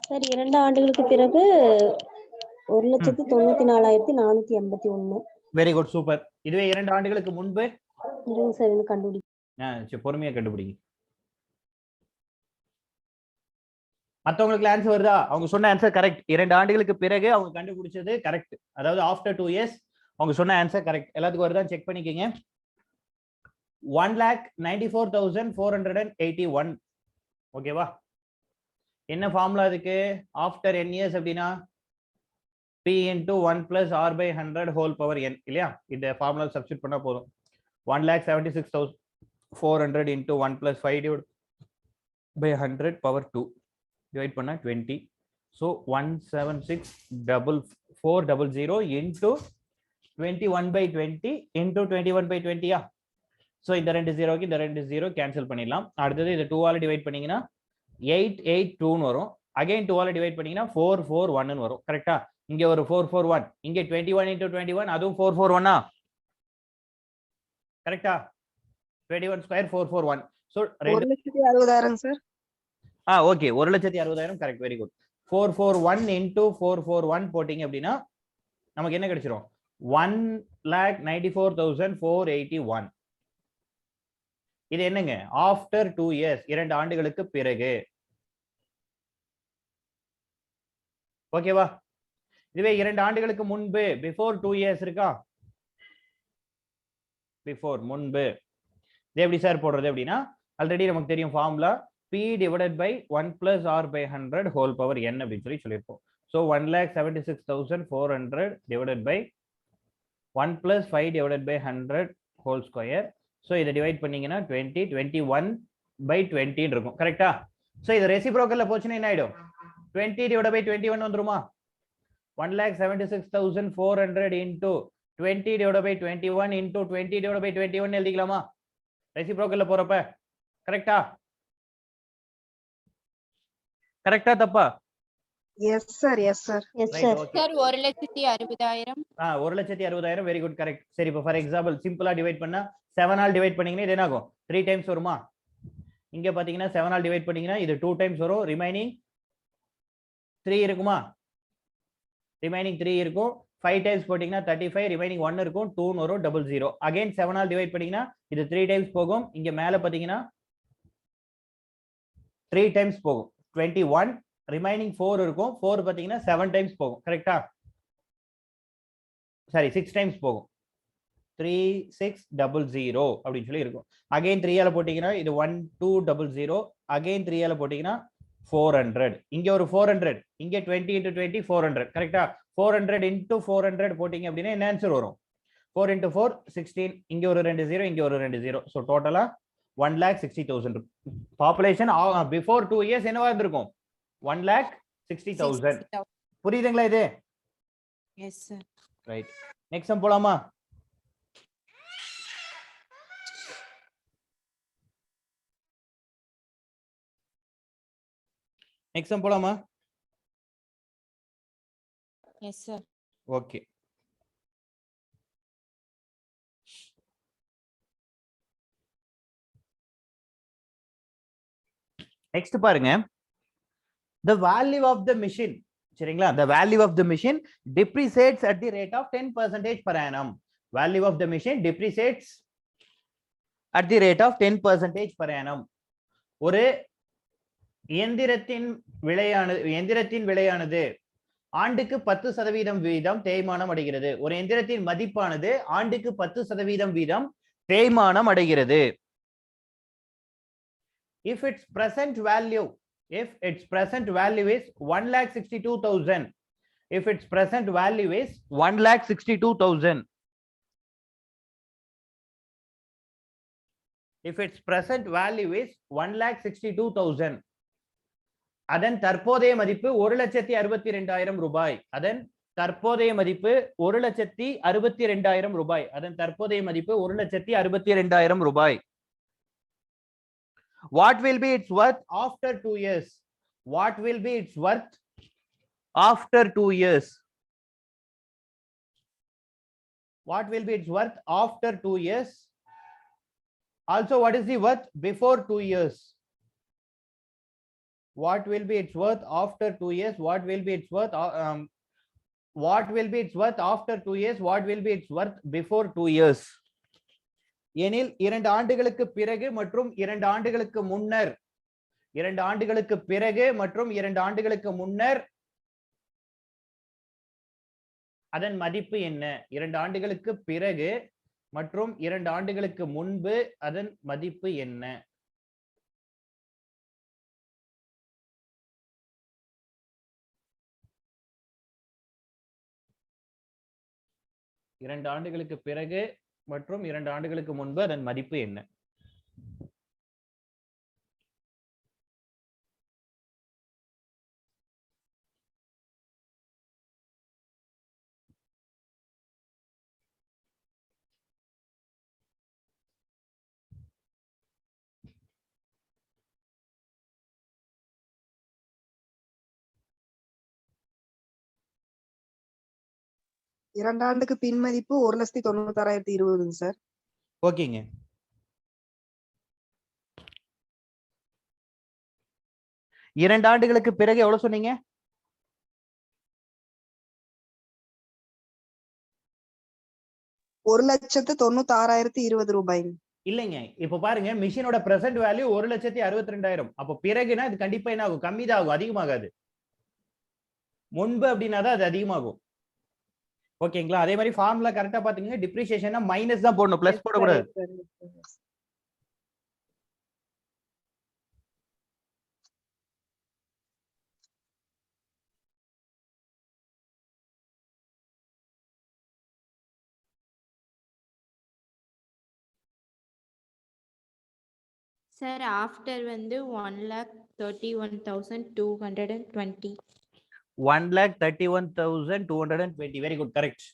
Sir 2 ஆண்டுகளுக்கு பிறகு 1,94,481. Very good, super. இதுவே 2 ஆண்டுகளுக்கு முன்பு இருங்க சார் இன்னும் கண்டுபிடி. பொறுமையா கண்டுபிடிங்க. மற்றவங்களுக்கு ஆன்சர் வருதா? அவங்க சொன்ன ஆன்சர் கரெக்ட். 2 ஆண்டுகளுக்கு பிறகு அவங்க கண்டுபிடிச்சது கரெக்ட். அதாவது ஆஃப்டர் 2 இயர்ஸ் அவங்க சொன்ன ஆன்சர் கரெக்ட். எல்லாத்துக்கும் வருதா செக் பண்ணிக்கங்க. 1,94,481. ஓகேவா? என்ன ஃபார்முலா இதுக்கு? ஆஃப்டர் n இயர்ஸ் அப்படின்னா p into 1 plus r by 100 whole power n இல்லையா? இந்த ஃபார்முலா சப்ஸ்டிட் பண்ணா போதும். 1,76,400 into 1 plus 5 divided by 100 power 2 divide பண்ணா 20. So 176,400 into 21 by 20 into 21 by 20. So இந்த ரெண்டு ஜீரோக்கு இந்த ரெண்டு ஜீரோ கேன்சல் பண்ணிடலாம். அடுத்தது இதை 2 ஆல டிவைட் பண்ணீங்கன்னா 882 வரும். அகைன் 2 ஆல டிவைட் பண்ணீங்கன்னா 441 வரும். கரெக்டா? இங்க ஒரு 441, இங்க 21 into 21 அதுவும் 441. கரெக்டா? 21 square 441. So 1,60,000 sir. Okay, 1,60,000 correct. Very good. 441 into 441 போட்டீங்க அப்படின்னா நமக்கு என்ன கிடைச்சிரும்? 1,94,481. இது என்னங்க? ஆஃப்டர் 2 இயர்ஸ், 2 ஆண்டுகளுக்கு பிறகு. ஓகேவா? இதுவே 2 ஆண்டுகளுக்கு முன்பு, பிஃபோர் 2 இயர்ஸ் இருக்கா? பிஃபோர், முன்பு. இது எப்படி சார் போடுறது அப்படின்னா ஆல்ரெடி நமக்கு தெரியும் formula p divided by 1 plus r by 100 whole power n அப்படின்னு சொல்லியிருப்போம். So 1,76,400 divided by 1 plus 5 divided by 100 whole square. So இதை டிவைட் பண்ணீங்கன்னா 20, 21 by 20 இருக்கும். கரெக்டா? ஸோ இது ரெசிப்ரோக்கல்ல போச்சுன்னா என்ன ஆயிடும்? 20 divided by 21 வந்துருமா? 1,76,400 into 20 divided by 21 into 20 divided by 21 எழுதிக்கலாமா? ரெசிப்ரோக்கல்ல போறப்ப. கரெக்டா? கரெக்டா தப்பா? S sir, yes sir. Yes sir. Sir 1,60,000. 1,60,000 very good, correct. சரி, இப்போ ஃபார் எக்ஸாம்பிள் சிம்பிளா டிவைட் பண்ணா 7 ஆல் டிவைட் பண்ணீங்கன்னா இது என்ன ஆகும்? 3 டைம்ஸ் வருமா? இங்க பாத்தீங்கன்னா 7 ஆல் டிவைட் பண்ணீங்கன்னா இது 2 டைம்ஸ் வரும். ரிமைனிங் 3 இருக்குமா? ரிமைனிங் 3 இருக்கும். 5 டைம்ஸ் போட்டீங்கன்னா 35, ரிமைனிங் 1 இருக்கும். 2 வரும், 00. அகைன் 7 ஆல் டிவைட் பண்ணீங்கன்னா இது 3 டைம்ஸ் போகும். இங்க மேல பாத்தீங்கன்னா 3 டைம்ஸ் போகும். 21, ரிமைனிங் 4 இருக்கும். 4 பாத்தீங்கன்னா 7 டைம்ஸ் போகும். கரெக்டா? சாரி, 6 டைம்ஸ் போகும். 3600 அப்படின்னு சொல்லி இருக்கும். அகைன் 3 ஆல போட்டீங்கன்னா இது 1200. அகைன் 3 ஆல போட்டீங்கன்னா 400. இங்க ஒரு 400, இங்க 20 into 20 400. கரெக்டா? 400 into 400 போட்டீங்க அப்படின்னா என்ன ஆன்சர் வரும்? 4 into 4 16. இங்க ஒரு 2 0, இங்க ஒரு 2 0. ஸோ டோட்டலா 1,60,000. பாப்புலேஷன் பிஃபோர் 2 இயர்ஸ் என்னவா இருந்திருக்கும்? 1,60,000. புரியுதுங்களா இது? S sir. Right. Next sum போலாமா? நெக்ஸ்ட் சம் போலாமா? Yes sir. ஓகே. நெக்ஸ்ட் பாருங்க. the value of the machine, சரிங்களா? the value of the machine depreciates at the rate of 10% per annum. value of the machine depreciates at the rate of 10% per annum. ஒரு எந்திரத்தின் விலையானது ஆண்டுக்கு 10% வீதம் தேய்மானம் அடைகிறது. ஒரு எந்திரத்தின் மதிப்பானது ஆண்டுக்கு 10% வீதம் தேய்மானம் அடைகிறது. if its present value is 1,62,000, if its present value is 1,62,000, if its present value is 1,62,000, அதன் தற்போதைய மதிப்பு 1,62,000 ரூபாய். அதன் தற்போதைய மதிப்பு 1,62,000 ரூபாய். அதன் தற்போதைய மதிப்பு 1,62,000 ரூபாய். What will be its worth after 2 years? What will be its worth after 2 years? What will be its worth after 2 years? Also, what is the worth before 2 years? what will be its worth after 2 years, what will be its worth what will be its worth after 2 years, what will be its worth before 2 years. எனில் 2 ஆண்டுகளுக்கு பிறகு மற்றும் 2 ஆண்டுகளுக்கு முன்னர், 2 ஆண்டுகளுக்கு பிறகு மற்றும் 2 ஆண்டுகளுக்கு முன்னர் அதன் மதிப்பு என்ன? 2 ஆண்டுகளுக்கு பிறகு மற்றும் 2 ஆண்டுகளுக்கு முன்பு அதன் மதிப்பு என்ன? இரண்டு ஆண்டுகளுக்கு பிறகு மற்றும் 2 ஆண்டுகளுக்கு முன்பு அதன் மதிப்பு என்ன? இரண்டு ஆண்டுக்கு பின் மதிப்பு 1,96,020 சார். ஓகேங்க. இரண்டு ஆண்டுகளுக்கு பிறகு எவ்வளவு சொன்னீங்க? 1,96,020 ரூபாய். இல்லைங்க, இப்ப பாருங்க மிஷினோட பிரசன்ட் வேல்யூ 1,62,000. அப்போ பிறகுனா இது கண்டிப்பா என்ன ஆகும்? கம்மி தான் ஆகும், அதிகமாகாது. முன்பு அப்படின்னா தான் அது அதிகமாகும். ஓகேங்களா? அதே மாதிரி ஃபார்முலா கரெக்டா பாத்தீங்கன்னா டிப்ரிசியேஷன்னா மைனஸ் தான் போடணும், பிளஸ் போடக்கூடாது. சார் ஆஃப்டர் வந்து 1,31,220. 1,31,220. Very good, correct.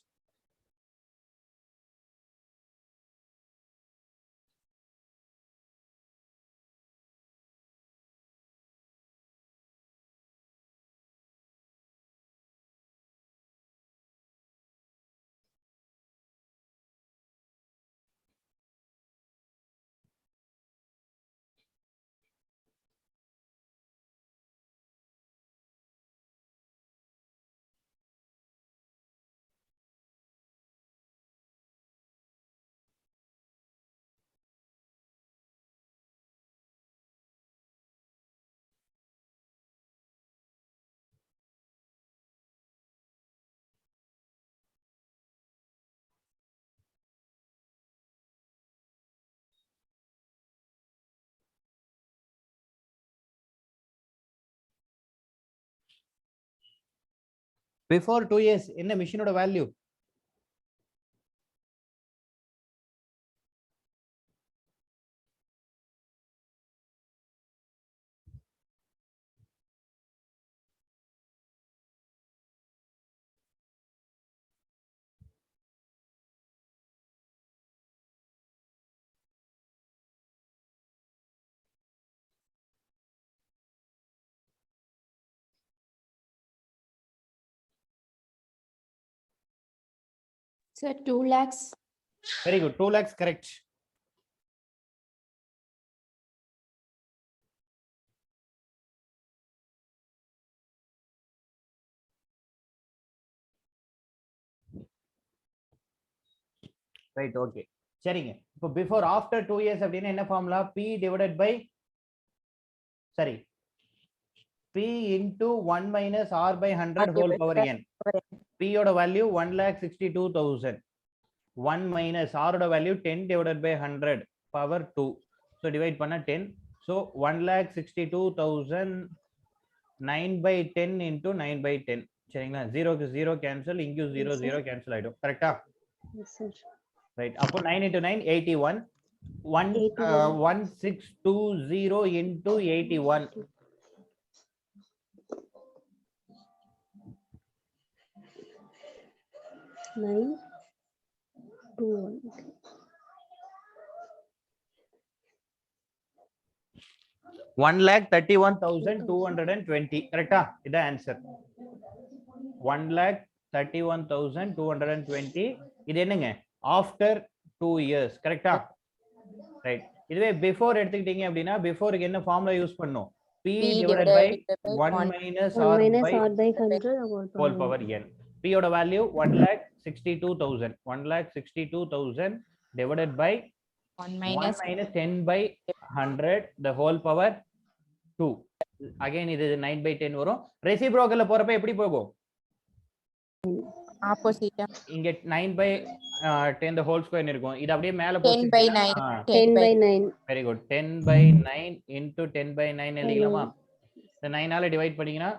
Before 2 years என்ன மிஷினோட value? Sir 2 lakhs. Very good, 2 lakhs, correct. Right, okay. சரிங்க. இப்போ பிஃபோர் ஆஃப்டர் 2 years அப்படின்னா என்ன ஃபார்முலா? P divided by சரி P into 1 minus R by 100 whole power n. P ஓட value 1,62,000. 1 minus R ஓட value 10 divided by 100 power 2. So divide பண்ணா 10. So 1,62,000 9 by 10 into 9 by 10. சரிங்களா? 0 க்கு 0 cancel, இங்க 0 0 cancel ஆயிடும். கரெக்ட்டா? Yes, sir. Right. அப்போ 9 into 9 81. 1,620 into 81. 921. Okay. 1,31,220. கரெக்டா? இதான் ஆன்சர். 1,31,220. இது என்னங்க? After 2 years. கரெக்டா? ரைட். இதுவே பிஃபோர் எடுத்துக்கிட்டீங்க அப்படின்னா பிஃபோருக்கு என்ன ஃபார்முலா யூஸ் பண்ணும்? P P divided by divided by 1 1 minus 1 R minus by R by 100 whole power n. P oda value 1,62,000. 1,62,000 divided by 1 1 minus minus 10 by 100 the whole power 2. Again இது 9 by 10 வரும். ரெசிப்ரோக்கல்ல போறப்ப எப்படி போகும்? opposite இங்க 9 by 10 the whole square இருக்கும். இது அப்படியே மேல 10 by 9 10 by 9 very good. 10 by 9 into 10 by 9 எழுதிக்கலாமா? இந்த 9 ஆல டிவைட் பண்ணீங்கன்னா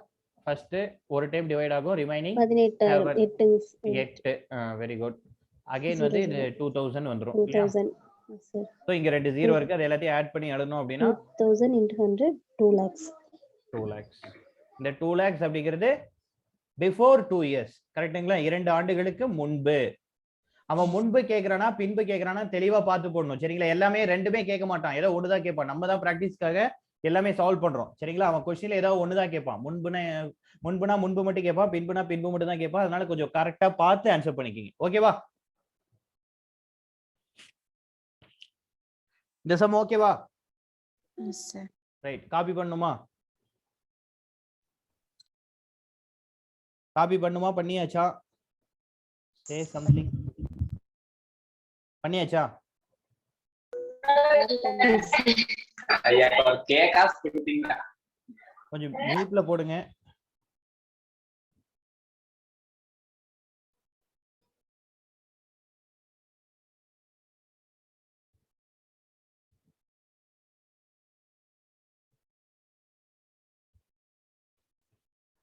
ஃபர்ஸ்ட் ஒரு டைம் டிவைட் ஆகும். ரிமைனிங் 18 8. Very good. அகைன் வந்து இது 2000 வந்துரும். 2000 sir. சோ இங்க ரெண்டு ஜீரோ இருக்கு. அது எல்லாத்தையும் ஆட் பண்ணி எழுதணும் அப்படினா 2000 into 100 2 lakhs. 2 lakhs. இந்த 2 lakhs அப்படிங்கிறது பிஃபோர் 2 இயர்ஸ். கரெக்ட்டுங்களா? 2 ஆண்டுகளுக்கு முன்பு. அவன் முன்பு கேக்குறானா பின்பு கேக்குறானா தெளிவா பார்த்து போடணும். சரிங்களா? எல்லாமே ரெண்டுமே கேட்க மாட்டான். ஏதோ ஒன்று தான் கேட்பான். நம்ம தான் பிராக்டிஸ்க்காக எல்லாமே சால்வ் பண்றோம். சரிங்களா? அவன் क्वेश्चनல ஏதோ ஒன்று தான் கேட்பான். முன்புனா முன்பு மட்டும் கேட்பான், பின்புனா பின்பு மட்டும் தான் கேட்பான். அதனால கொஞ்சம் கரெக்டா பார்த்து ஆன்சர் பண்ணிக்கிங்க. ஓகேவா? இந்த சம் ஓகேவா? yes sir right. காப்பி பண்ணுமா? காப்பி பண்ணுமா? பண்ணியாச்சா? Say something. பண்ணியாச்சா? ஐயா கேக்காஸ் கொடுத்தீங்களா? கொஞ்சம் மியூட்ல போடுங்க.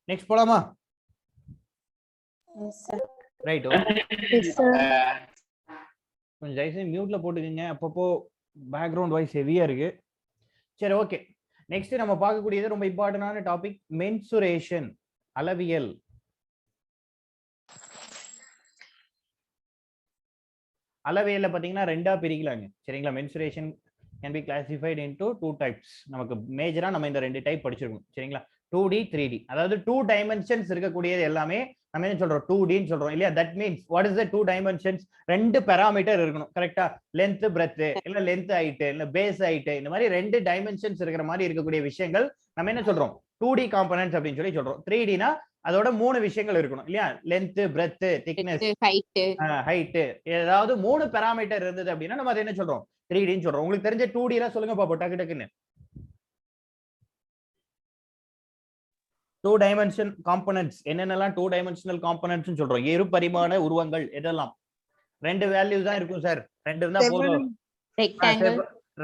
நெக்ஸ்ட் போலாமா? yes sir right. Yes sir. கொஞ்சம் தயவுசெய்து மியூட்ல போட்டுக்கங்க. அப்பப்போ பேக்ரவுண்ட் வாய்ஸ் ஹெவியா இருக்கு. சரி ஓகே. நெக்ஸ்ட் நம்ம பார்க்கக்கூடியது ரொம்ப இம்பார்ட்டன்டான டாபிக் மென்சுரேஷன், அளவியல். அளவியல்ல பாத்தீங்கன்னா ரெண்டா பிரிக்கலாங்க. சரிங்களா? Mensuration can be classified into two types. நமக்கு மேஜரா நம்ம இந்த ரெண்டு டைப் படிச்சிருக்கோம். சரிங்களா? 2D 3D. அதாவது 2 டைமென்ஷன்ஸ் இருக்கக்கூடியது எல்லாமே நம்ம என்ன சொல்றோம்? 2D ன்னு சொல்றோம் இல்லையா? That means what is the 2 dimensions? ரெண்டு பாராமீட்டர் இருக்கணும். கரெக்ட்டா? லெந்த் பிரெத் இல்ல லெந்த் ஹைட் இல்ல பேஸ் ஹைட், இந்த மாதிரி ரெண்டு டைமென்ஷன்ஸ் இருக்கிற மாதிரி இருக்கக்கூடிய விஷயங்கள் நம்ம என்ன சொல்றோம்? 2D காம்போனன்ட்ஸ் அப்படின்னு சொல்லி சொல்றோம். 3D னா அதோட மூணு விஷயங்கள் இருக்கணும் இல்லையா? Length, breadth, thickness, height. ஏதாவது மூணு பாராமீட்டர் இருந்தது அப்படின்னா நம்ம அதை என்ன சொல்றோம்? 3D ன்னு சொல்றோம். உங்களுக்கு தெரிஞ்ச 2D ல சொல்லுங்க பாப்போம் டக்கு டக்குன்னு. 2 டைமென்ஷன் காம்போனன்ட்ஸ் என்னென்னலாம் 2 டைமென்ஷனல் காம்போனன்ட்ஸ் னு சொல்றோம்? இரு பரிமாண உருவங்கள் எதெல்லாம்? ரெண்டு வேல்யூஸ் தான் இருக்கும் சார். ரெண்டு இருந்தா போதும்.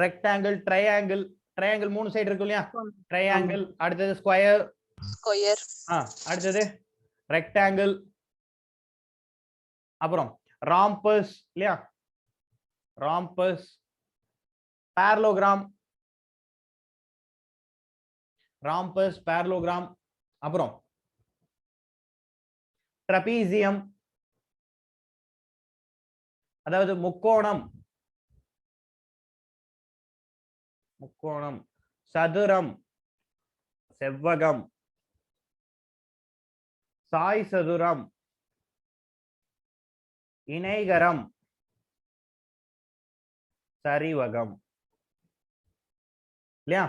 ரெக்டாங்கிள், ட்ரையாங்கிள் மூணு சைடு இருக்கும் இல்லையா? ட்ரையாங்கிள், அடுத்தது ஸ்கொயர், அடுத்தது ரெக்டாங்கிள், அப்புறம் ராம்பஸ் இல்லையா? ராம்பஸ், parallelogram, அப்புறம் ட்ரபீசியம், அதாவது முக்கோணம், சதுரம், செவ்வகம், சாய் சதுரம், இணைகரம், சரிவகம் இல்லையா?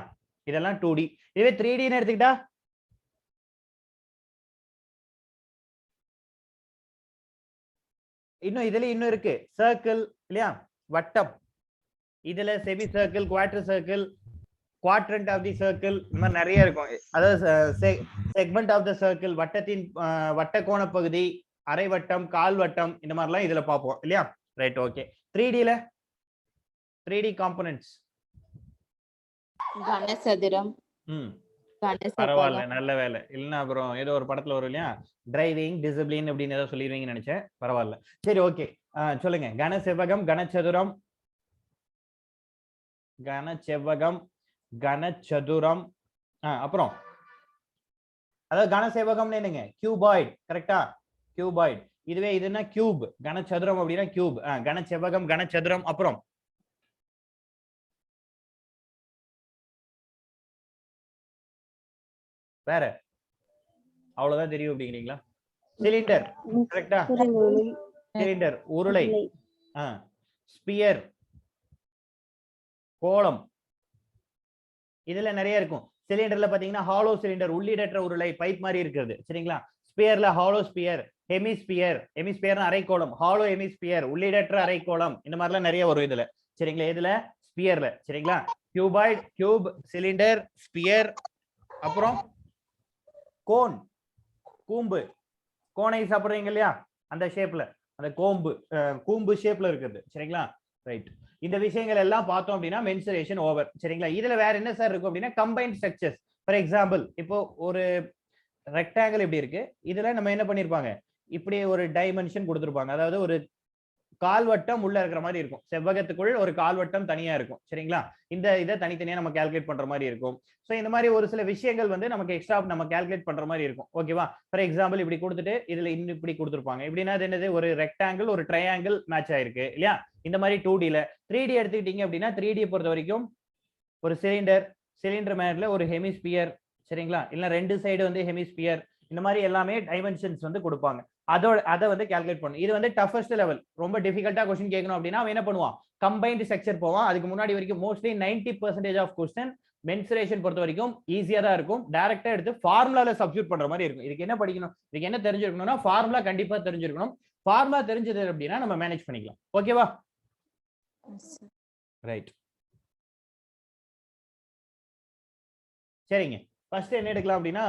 இதெல்லாம் 2D. இதுவே 3D ன்னு எடுத்துக்கிட்டா இன்னும் இருக்கு. சர்க்கிள் இல்லையா? வட்டம். இதுல semi circle, quarter circle, quadrant of the circle, இந்த மாதிரி நிறைய இருக்கும். அதாவது செக்மெண்ட் ஆஃப் த சர்க்கிள், வட்டத்தின் வட்ட கோண பகுதி, அரை வட்டம், கால் வட்டம், இந்த மாதிரிலாம் இதுல பார்ப்போம் இல்லையா? Right okay. 3D ல 3D காம்போனன்ட்ஸ் கனசதுரம், பரவாயில்ல, நல்ல வேலை. இல்லைன்னா அப்புறம் ஏதோ ஒரு படத்துல வரும் இல்லையா? டிரைவிங் டிசிப்ளின் அப்படின்னு ஏதோ சொல்லிடுவீங்கன்னு நினைச்சேன். பரவாயில்ல. சரி ஓகே. சொல்லுங்க. கனசெவ்வகம், கனசதுரம், அப்புறம் அதாவது கனசெவ்வகம்னு என்னங்க? கியூபாய்டு. கரெக்டா? கியூபாய்டு. இதுவே இதுன்னா கியூப். கனசதுரம் அப்படின்னா கியூப். கனசெவ்வகம், கனசதுரம், அப்புறம் வேற அவ்வளவுதான் தெரியும் அப்படிங்கிறீங்களா? சிலிண்டர். கரெக்டா? சிலிண்டர், உருளை, ஸ்பியர், கோளம், இதுல நிறைய இருக்கும். சிலிண்டர்ல பாத்தீங்கன்னா ஹாலோ சிலிண்டர், உள்ளீடற்ற உருளை, பைப் மாதிரி இருக்கிறது சரிங்களா. ஸ்பியர்ல ஹாலோ ஸ்பியர், ஹெமிஸ்பியர், ஹெமிஸ்பியர்னா அரைக்கோளம், ஹாலோ ஹெமிஸ்பியர், உள்ளீடற்ற அரைக்கோளம், இந்த மாதிரிலாம் நிறைய வரும் இதுல சரிங்களா. இதுல ஸ்பியர்ல சரிங்களா. கியூபாய்ட், கியூப், சிலிண்டர், ஸ்பியர், அப்புறம் கோன், கூம்பு, கோனை சாப்பிடுறீங்க இல்லையா அந்த ஷேப்ல, அந்த கூம்பு ஷேப்ல இருக்குது சரிங்களா. ரைட், இந்த விஷயங்கள் எல்லாம் பார்த்தோம் அப்படின்னா மென்சுரேஷன் ஓவர் சரிங்களா. இதுல வேற என்ன சார் இருக்கும் அப்படின்னா கம்பைன்ட் ஸ்ட்ரக்சர்ஸ். ஃபார் எக்ஸாம்பிள் இப்போ ஒரு ரெக்டாங்கிள் இப்படி இருக்கு, இதுல நம்ம என்ன பண்ணிருப்பாங்க, இப்படி ஒரு டைமென்ஷன் கொடுத்துருப்பாங்க. அதாவது ஒரு கால்வட்டம் உள்ள இருக்கிற மாதிரி இருக்கும், செவ்வகத்துக்குள் ஒரு கால்வட்டம் தனியா இருக்கும் சரிங்களா. இந்த இதை தனித்தனியா நம்ம கால்குலேட் பண்ற மாதிரி இருக்கும். ஸோ இந்த மாதிரி ஒரு சில விஷயங்கள் வந்து நமக்கு எக்ஸ்ட்ரா நம்ம கால்குலேட் பண்ற மாதிரி இருக்கும் ஓகேவா. ஃபார் எக்ஸாம்பிள் இப்படி கொடுத்துட்டு இதுல இன்னும் இப்படி கொடுத்துருப்பாங்க. இப்படின்னா அது என்னது, ஒரு ரெக்டாங்கிள் ஒரு ட்ரையாங்கிள் மேட்ச் ஆயிருக்கு இல்லையா. இந்த மாதிரி 2Dல 3D எடுத்துக்கிட்டீங்க அப்படின்னா 3D பொறுத்த வரைக்கும் ஒரு சிலிண்டர் மேட்ல ஒரு ஹெமிஸ்பியர் சரிங்களா, இல்ல ரெண்டு சைடு வந்து ஹெமிஸ்பியர், இந்த மாதிரி எல்லாமே டைமென்ஷன்ஸ் வந்து கொடுப்பாங்க. அதை வந்து கால்குலேட் பண்ணும். இது வந்து டஃபஸ்ட் லெவல், ரொம்ப டிஃபிகல்ட்டா கொஸ்டின் கேட்கணும் அப்படின்னா அவன் என்ன பண்ணுவான், கம்பைன்டு ஸ்ட்ரக்சர் போவான். அதுக்கு முன்னாடி வரைக்கும் மோஸ்ட்லி 90% ஆஃப் கொஸ்டின் மென்சுரேஷன் பொறுத்த வரைக்கும் ஈஸியா தான் இருக்கும். டைரக்டா எடுத்து ஃபார்முலால சப்ஸ்டிட்யூட் பண்ற மாதிரி இருக்கும். இதுக்கு என்ன படிக்கணும், இதுக்கு என்ன தெரிஞ்சிருக்கணும்னா ஃபார்முலா கண்டிப்பா தெரிஞ்சிருக்கணும். ஃபார்முலா தெரிஞ்சது அப்படின்னா நம்ம மேனேஜ் பண்ணிக்கலாம் ஓகேவா. ரைட், சரிங்க. ஃபர்ஸ்ட் என்ன எடுக்கலாம் அப்படின்னா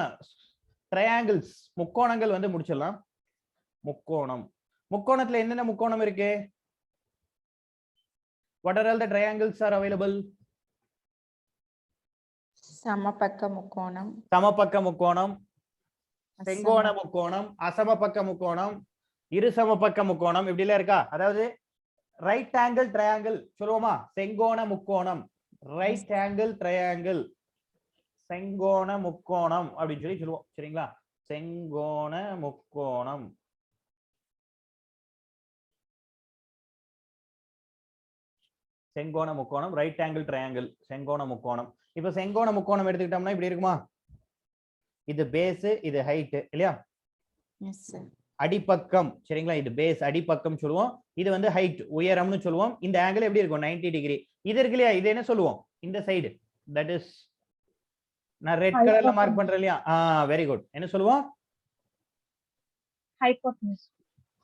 ட்ரையாங்கிள்ஸ், முக்கோணங்கள் வந்து முடிச்சிடலாம். முக்கோணத்துல என்னென்ன முக்கோணம் இருக்கு, what are all the triangles are available? சமபக்க முக்கோணம், செங்கோண முக்கோணம், அசமபக்க முக்கோணம், இருசமபக்க முக்கோணம், இப்படி எல்லாம் இருக்கா. அதாவது ரைட் ஆங்கிள் ட்ரையாங்கிள் சொல்லுவோமா, செங்கோண முக்கோணம், ரைட் ஆங்கிள் ட்ரையாங்கிள், செங்கோண முக்கோணம் அப்படின்னு சொல்லி சொல்லுவோம் சரிங்களா. செங்கோண முக்கோணம், செங்கோண முக்கோணம், ரைட் ஆங்கிள் ட்ரையாங்கிள், செங்கோண முக்கோணம். இப்ப செங்கோண முக்கோணம் எடுத்துக்கிட்டோம்னா இப்படி இருக்குமா, இது பேஸ், இது ஹைட் இல்லையா, அடிப்பக்கம் சரிங்களா. இது பேஸ் அடிப்பக்கம் சொல்லுவோம், இது வந்து ஹைட் உயரம்னு சொல்லுவோம். இந்த ஆங்கிள் எப்படி இருக்கும் 90 டிகிரி. இது இருக்கு இல்லையா, இது என்ன சொல்லுவோம், இந்த சைடு, தட் இஸ் நான் ரெட் கலர்ல மார்க் பண்றேன் இல்லையா. Very good. என்ன சொல்லுவோம்,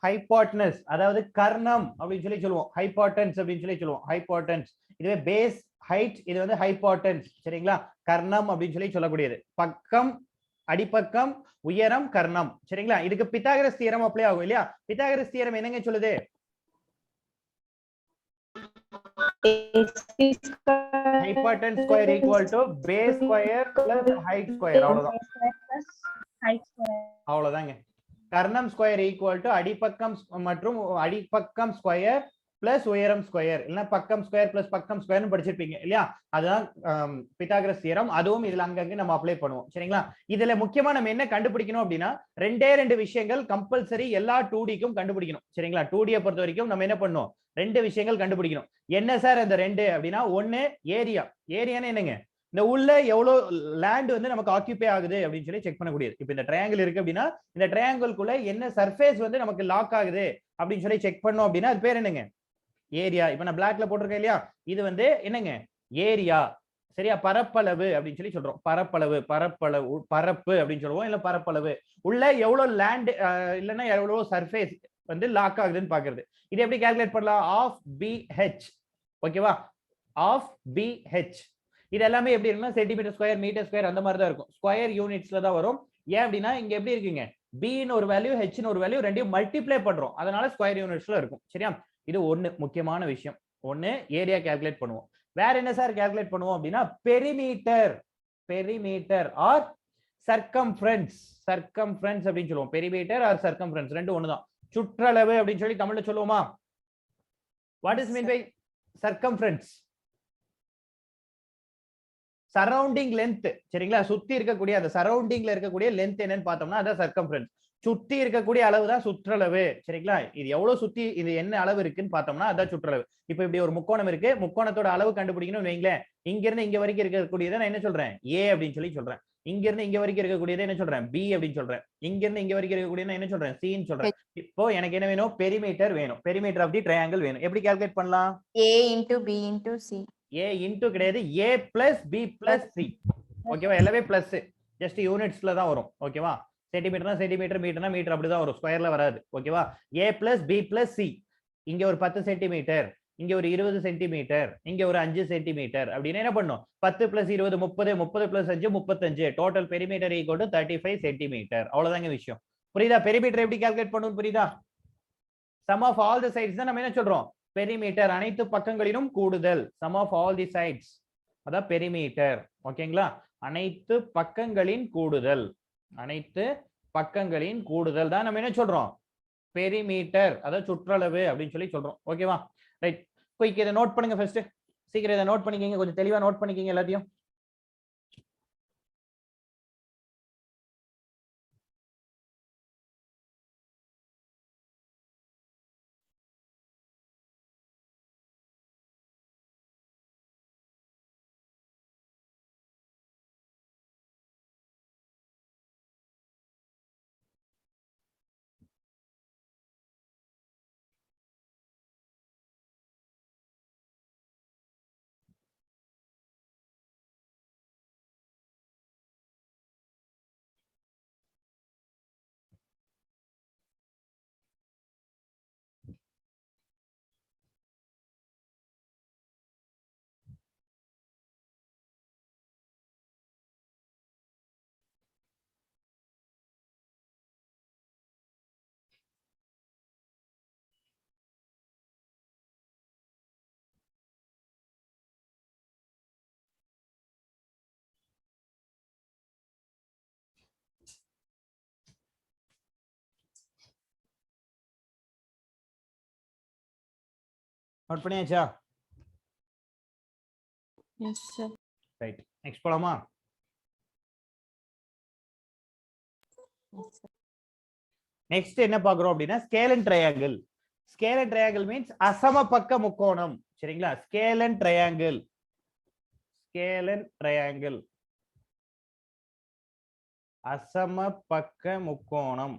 ஹைபோட்டனஸ், அதாவது கர்ணம் அப்படின்னு சொல்லி சொல்லுவோம். ஹைபோட்டன்ஸ் அப்படின்னு சொல்லி சொல்லுவோம், ஹைபோட்டன்ஸ். இதுவே பேஸ் ஹைட், இது வந்து ஹைபோட்டன்ஸ் சரிங்களா. கர்ணம் அப்படின்னு சொல்லி சொல்லக்கூடியது. பக்கம், அடிப்பக்கம், உயரம், கர்ணம் சரிங்களா. இதுக்கு பித்தாகரஸ் தியரம் அப்ளை ஆகும் இல்லையா. பித்தாகரஸ் தியரம் என்னங்க சொல்லுது, hypotenuse square equal to base square plus height square. அவ்வளவுதாங்க. கர்ணம் ஸ்கொயர் ஈக்குவல் டு அடிப்பக்கம் மற்றும் அடிப்பக்கம் ஸ்கொயர் பிளஸ் உயரம் ஸ்கொயர், இல்ல பக்கம் ஸ்கொயர் பிளஸ் பக்கம் ஸ்கொயர்னு படிச்சிருப்பீங்க இல்லையா. அதுதான் பித்தாகரஸ் தியரம். அதுவும் இதுல அங்கங்க நம்ம அப்ளை பண்ணுவோம் சரிங்களா. இதுல முக்கியமா நம்ம என்ன கண்டுபிடிக்கணும் அப்படின்னா ரெண்டு விஷயங்கள் கம்பல்சரி எல்லா 2Dக்கும் கண்டுபிடிக்கணும் சரிங்களா. 2D பொறுத்த வரைக்கும் நம்ம என்ன பண்ணணும், 2 விஷயங்கள் கண்டுபிடிக்கணும். என்ன சார் அந்த 2 அப்படின்னா, ஒன்னு ஏரியா. ஏரியான்னு என்னங்க, இந்த உள்ள எவ்வளவு லேண்ட் வந்து நமக்கு ஆக்கியூபை ஆகுது அப்படின்னு சொல்லி செக் பண்ணக்கூடியது. இப்ப இந்த ட்ரையாங்கிள் இருக்கு அப்படின்னா இந்த ட்ரையாங்கிள்குள்ள என்ன சர்ஃபேஸ் வந்து நமக்கு லாக் ஆகுது அப்படின்னு சொல்லி செக் பண்ணோம் அப்படின்னா அது பேர் என்னங்க, ஏரியா. இப்ப நான் பிளாக்ல போட்டிருக்கேன் இல்லையா, இது வந்து என்னங்க ஏரியா சரியா. பரப்பளவு அப்படின்னு சொல்லி சொல்றோம். பரப்பளவு, பரப்பு அப்படின்னு சொல்லுவோம், இல்ல பரப்பளவு. உள்ள எவ்வளவு லேண்ட் இல்லைன்னா எவ்வளவு சர்ஃபேஸ் வந்து லாக் ஆகுதுன்னு பாக்குறது. இது எப்படி கால்குலேட் பண்ணலாம், ஆஃப் BH ஓகேவா, ஆஃப் BH. இது எல்லாமே எப்படி இருக்குன்னா சென்டிமீட்டர் ஸ்கொயர், மீட்டர் ஸ்கொயர் அந்த மாதிரி தான் இருக்கும். ஸ்கொயர் யூனிட்ஸ்ல தான் வரும். ஏன் அப்படின்னா இங்க எப்படி இருக்குங்க, பின்னு ஒரு வேல்யூ, ஹெச்னு ஒரு வேல்யூ, ரெண்டையும் மல்டிப்ளை பண்றோம், அதனால ஸ்கொயர் யூனிட்ஸ்ல இருக்கும் சரியா. இது ஒண்ணு முக்கியமான விஷயம். ஒண்ணு ஏரியா கால்குலேட் பண்ணுவோம். வேற என்ன சார் கால்குலேட் பண்ணுவோம் அப்படின்னா பெரிமீட்டர் ஆர் சர்க்கம்ஃபரன்ஸ் அப்படின்னு சொல்லுவோம். பெரிமீட்டர் ஆர் சர்க்கம்ஃபரன்ஸ் ரெண்டும் ஒண்ணுதான். சுற்றளவு அப்படின்னு சொல்லி தமிழ்ல சொல்லுவோமா. What is mean by circumference, surrounding length சரிங்களா. சுத்தி இருக்கக்கூடிய அந்த சரௌண்டிங்ல இருக்கக்கூடிய லென்த் என்னன்னு பார்த்தோம்னா அதான் சர்க்கம்ஃபரன்ஸ். சுத்தி இருக்கக்கூடிய அளவு தான் சுற்றளவு சரிங்களா. இது எவ்வளவு சுத்தி, இது என்ன அளவு இருக்குன்னு பார்த்தோம்னா அதான் சுற்றளவு. இப்ப இப்படி ஒரு முக்கோணம் இருக்கு, முக்கோணத்தோட அளவு கண்டுபிடிக்கணும்னு வைங்களேன். இங்க இருந்து இங்க வரைக்கும் இருக்கக்கூடியதை நான் என்ன சொல்றேன், A அப்படின்னு சொல்லி சொல்றேன். இங்க இருந்து இங்க வரைக்கும் இருக்கக்கூடியதை என்ன சொல்றேன், B அப்படின்னு சொல்றேன். இங்க இருந்து இங்க வரைக்கும் இருக்கக்கூடியதை என்ன சொல்றேன், C ன்னு சொல்றேன். இப்போ எனக்கு என்ன வேணும், பெரிமீட்டர் வேணும். பெரிமீட்டர் ஆஃப் தி ட்ரையாங்கிள் வேணும். எப்படி கால்குலேட் பண்ணலாம், A into B into C. A into கிடையாது, A plus B plus C. ஓகேவா எல்லாமே பிளஸ் ஜஸ்ட் யூனிட்ஸ்ல தான் வரும் ஓகேவா சென்டிமீட்டர்னா சென்டிமீட்டர் மீட்டர்னா மீட்டர் அப்படிதான் வரும் ஸ்கொயர்ல வராது ஓகேவா a plus B plus C இங்க ஒரு 10 சென்டிமீட்டர் இங்க ஒரு 20 சென்டிமீட்டர் இங்க ஒரு 5 சென்டிமீட்டர் அப்படின்னு என்ன பண்ணும் 10 plus 20 30 30 plus 5 35 total perimeter equal to 35 centimetre அவ்வளவுதாங்க விஷயம் புரியுதா பெரிமீட்டர் எப்படி கால்குலேட் பண்ணணும் புரியுதா sum of all the sides தான் நம்ம என்ன சொல்றோம் பெரிமீட்டர் அனைத்து பக்கங்களிலும் கூடுதல் sum of all the sides அதான் பெரிமீட்டர் ஓகேங்களா அனைத்து பக்கங்களின் கூடுதல் அனைத்து பக்கங்களின் கூடுதல் தான் நம்ம என்ன சொல்றோம் பெரிமீட்டர் அதாவது சுற்றளவு அப்படின்னு சொல்லி சொல்றோம் ஓகேவா ரைட் குயிக் இதை நோட் பண்ணுங்க ஃபர்ஸ்ட் சீக்கிரம் இதை நோட் பண்ணிக்கங்க கொஞ்சம் தெளிவா நோட் பண்ணிக்கங்க எல்லாத்தையும் நோட் பண்ணியாச்சா எஸ் சார் ரைட் நெக்ஸ்ட் போலாமா நெக்ஸ்ட் என்ன பாக்குறோம் அப்படின்னா scalene triangle scalene triangle means அசம பக்க முக்கோணம் சரிங்களா scalene triangle scalene triangle அசம பக்க முக்கோணம்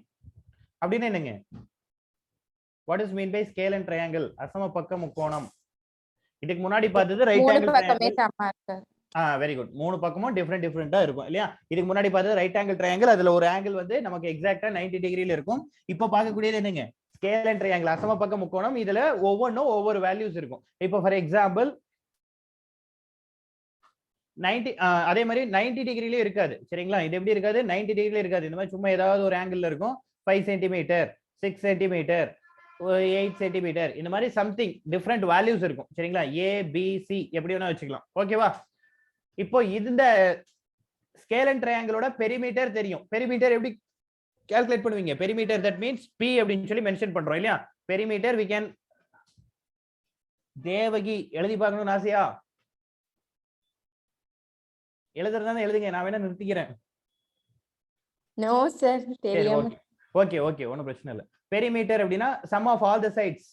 அப்படின்னு என்னங்க what is mean by scalene triangle அசம பக்க முக்கோணம் இதுக்கு முன்னாடி பார்த்தது ரைட் ஆங்கிள் பக்கமே சமமா இருக்கு வெரி குட் மூணு பக்கமும் டிஃப்ரெண்டா இருக்கும் இல்லையா இதுக்கு முன்னாடி பார்த்தது ரைட் ஆங்கிள் ட்ரையாங்கிள் அதுல ஒரு ஆங்கிள் வந்து நமக்கு எக்ஸாக்ட்டா 90 டிகிரில இருக்கும் இப்போ பார்க்கக்கூடியது என்னங்க ஸ்கேல் அண்ட் ட்ரையாங்கிள் அசம பக்க முக்கோணம் இதுல ஒவ்வொன்றும் ஒவ்வொரு வேல்யூஸ் இருக்கும் இப்போ ஃபார் எக்ஸாம்பிள் 90 அதே மாதிரி 90 டிகிரிலயும் இருக்காது சரிங்களா இது எப்படி இருக்காது 90 டிகிரில இருக்காது இந்த மாதிரி சும்மா ஏதாவது ஒரு ஆங்கிள் இருக்கும் 5 சென்டிமீட்டர் 6 சென்டிமீட்டர் 8 சென்டிமீட்டர் இந்த மாதிரி சம்திங் டிஃப்ரெண்ட் வேல்யூஸ் இருக்கும் சரிங்களா ஏ பி சி எப்படி வேணா வச்சுக்கலாம் ஓகேவா இப்போ இந்த ஸ்கேல் அண்ட் ட்ரையாங்கிளோட பெரிமீட்டர் தெரியும் பெரிமீட்டர் எப்படி கால்குலேட் பண்ணுவீங்க பெரிமீட்டர் தட் மீன்ஸ் பி அப்படின்னு சொல்லி மென்ஷன் பண்றோம் இல்லையா பெரிமீட்டர் we can தேவகி எழுதி பார்க்கணும்னு ஆசையா எழுதுறதா எழுதுங்க நான் வேணா நிறுத்திக்கிறேன் நோ சார் தெரியாம ஓகே ஓகே ஒன்றும் பிரச்சனை இல்லை பெரிமீட்டர் அப்படின்னா sum of all the sides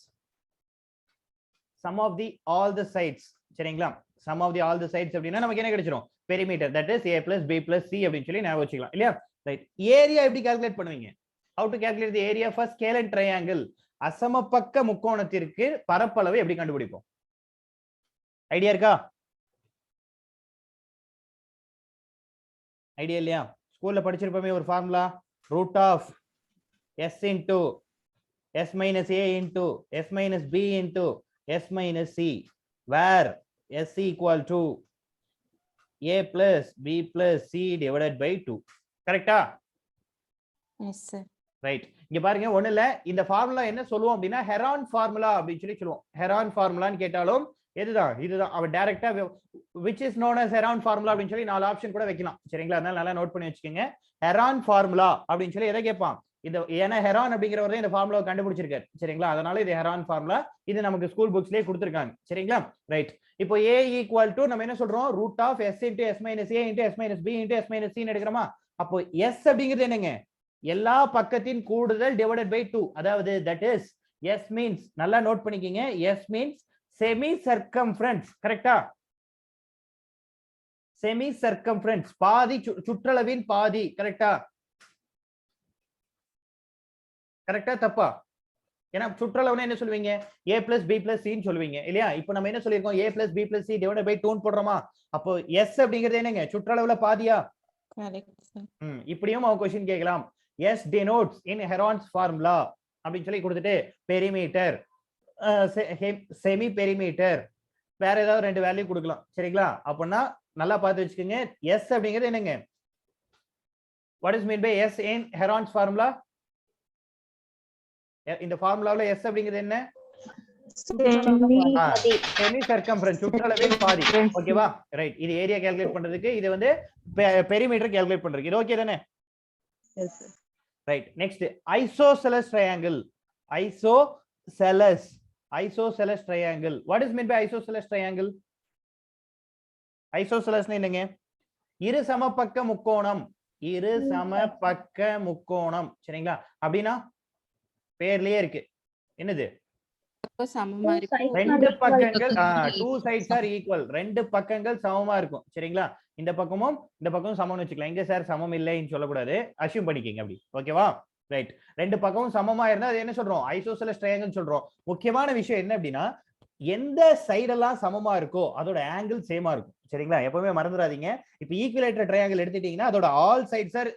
sum of the all the sides சரிங்களா sum of the all the sides அப்படின்னா நமக்கு என்ன கிடைச்சிரும் perimeter that is a plus b plus c அப்படின்னு சொல்லி ஞாபகம் வச்சுக்கலாம் இல்லையா ரைட் ஏரியா எப்படி கால்குலேட் பண்ணுவீங்க how to calculate the area for scale and triangle அசமபக்க முக்கோணத்திற்கு பரப்பளவை எப்படி கண்டுபிடிப்போம் ஐடியா இருக்கா ஐடியா இல்லையா ஸ்கூல்ல படிச்சிருப்போமே ஒரு formula root of s into s minus a into s minus b into s minus c where s equal to a plus b plus c divided by 2 கரெக்ட்டா yes sir right இங்க பாருங்க ஒண்ணு இல்ல இந்த formula என்ன சொல்லுவோம் அப்படின்னா Heron formula அப்படின்னு சொல்லி சொல்லுவோம் ஹெரான் ஃபார்முலான்னு கேட்டாலும் இதுதான் அவ டைரக்டா which is known as Heron formula அப்படின்னு சொல்லி நாலு ஆப்ஷன் கூட வைக்கலாம் சரிங்களா அதனால நல்லா நோட் பண்ணி வச்சுக்கோங்க ஹெரான் ஃபார்முலா அப்படின்னு சொல்லி எதை கேட்பான் இது ஏன்னா ஹெரான் அப்படிங்கிறவரே இந்த ஃபார்முலா கண்டுபிடிச்சிருக்காரு சரிங்களா அதனால இது ஹெரான் ஃபார்முலா இது நமக்கு ஸ்கூல் புக்ஸ்லயே கொடுத்திருக்காங்க சரிங்களா ரைட் இப்போ a ஈக்குவல் டு நம்ம என்ன சொல்றோம் root of s into s minus a into s minus b into s minus c எடுக்கிறோமா அப்போ s அப்படிங்கிறது என்னங்க எல்லா பக்கத்தின் கூடுதல் டிவைடட் பை 2 அதாவது தட் இஸ் s மீன்ஸ் நல்லா நோட் பண்ணிக்கங்க s மீன்ஸ் செமி சர்க்கம்ஃபரன்ஸ் கரெக்ட்டா செமி சர்க்கம்ஃபரன்ஸ் பாதி சுற்றளவின் பாதி கரெக்ட்டா கரெக்ட்டா தப்பா ஏன்னா சுற்றளவுனா என்ன சொல்லுவீங்க a plus b plus c ன்னு சொல்லுவீங்க இல்லையா? இப்போ நம்ம என்ன சொல்லிருக்கோம் a plus b plus c divided by 2 ன்னு போடுறோமா? அப்போ s அப்படிங்கிறது என்னங்க சுற்றளவுல பாதியா? correct sir. இப்படியும் அவ क्वेश्चन கேட்கலாம். s denotes in Heron's formula அப்படின்னு சொல்லி கொடுத்துட்டு பெரிமீட்டர் செமி பெரிமீட்டர் வேற ஏதாவது ரெண்டு வேல்யூ கொடுக்கலாம் சரிங்களா? அப்படின்னா நல்லா பார்த்து வச்சுக்கோங்க. s அப்படிங்கிறது என்னங்க? what is mean by s in Heron's formula? இந்த ஃபார்முலாவுல s அப்படிங்கிறது என்ன? செமி சர்க்கம்ஃபரன்ஸ் சுற்றளவின் பாதி. ஓகேவா? ரைட். இது ஏரியா கால்குலேட் பண்றதுக்கு, இது வந்து பெரிமீட்டர் கால்குலேட் பண்றதுக்கு. இது ஓகே தானே? Yes sir. Right. Next isosceles triangle. Isosceles triangle. What is mean by isosceles triangle? Isosceles என்னங்க? இரு சமபக்க முக்கோணம். இரு சமபக்க முக்கோணம் சரிங்களா? அப்படின்னா பேர்லயே இருக்கு. என்னது? சமமா இருக்கும். ரெண்டு பக்கங்கள் two sides are equal. ரெண்டு பக்கங்கள் சமமா இருக்கும் சரிங்களா? இந்த பக்கமும் இந்த பக்கமும் சமம்னு வச்சுக்கலாம். எங்க சார் சமம் இல்லைன்னு சொல்லக்கூடாது, அஷ்யூம் பண்ணிக்கங்க அப்படி. ஓகேவா? ரைட். ரெண்டு பக்கமும் சமமா இருந்தா அது என்ன சொல்றோம்? ஐசோசெலஸ் ட்ரையாங்கிள் சொல்றோம். முக்கியமான விஷயம் என்ன அப்படின்னா எந்த சைடெல்லாம் சமமா இருக்கோ அதோட ஆங்கிள் சேமா இருக்கும் சரிங்களா? எப்பவுமே மறந்துடாதீங்க. இப்ப ஈக்குவலேட்டர் ட்ரையாங்கிள் எடுத்துட்டீங்கன்னா அதோட ஆல் சைட்ஸ் ஆர்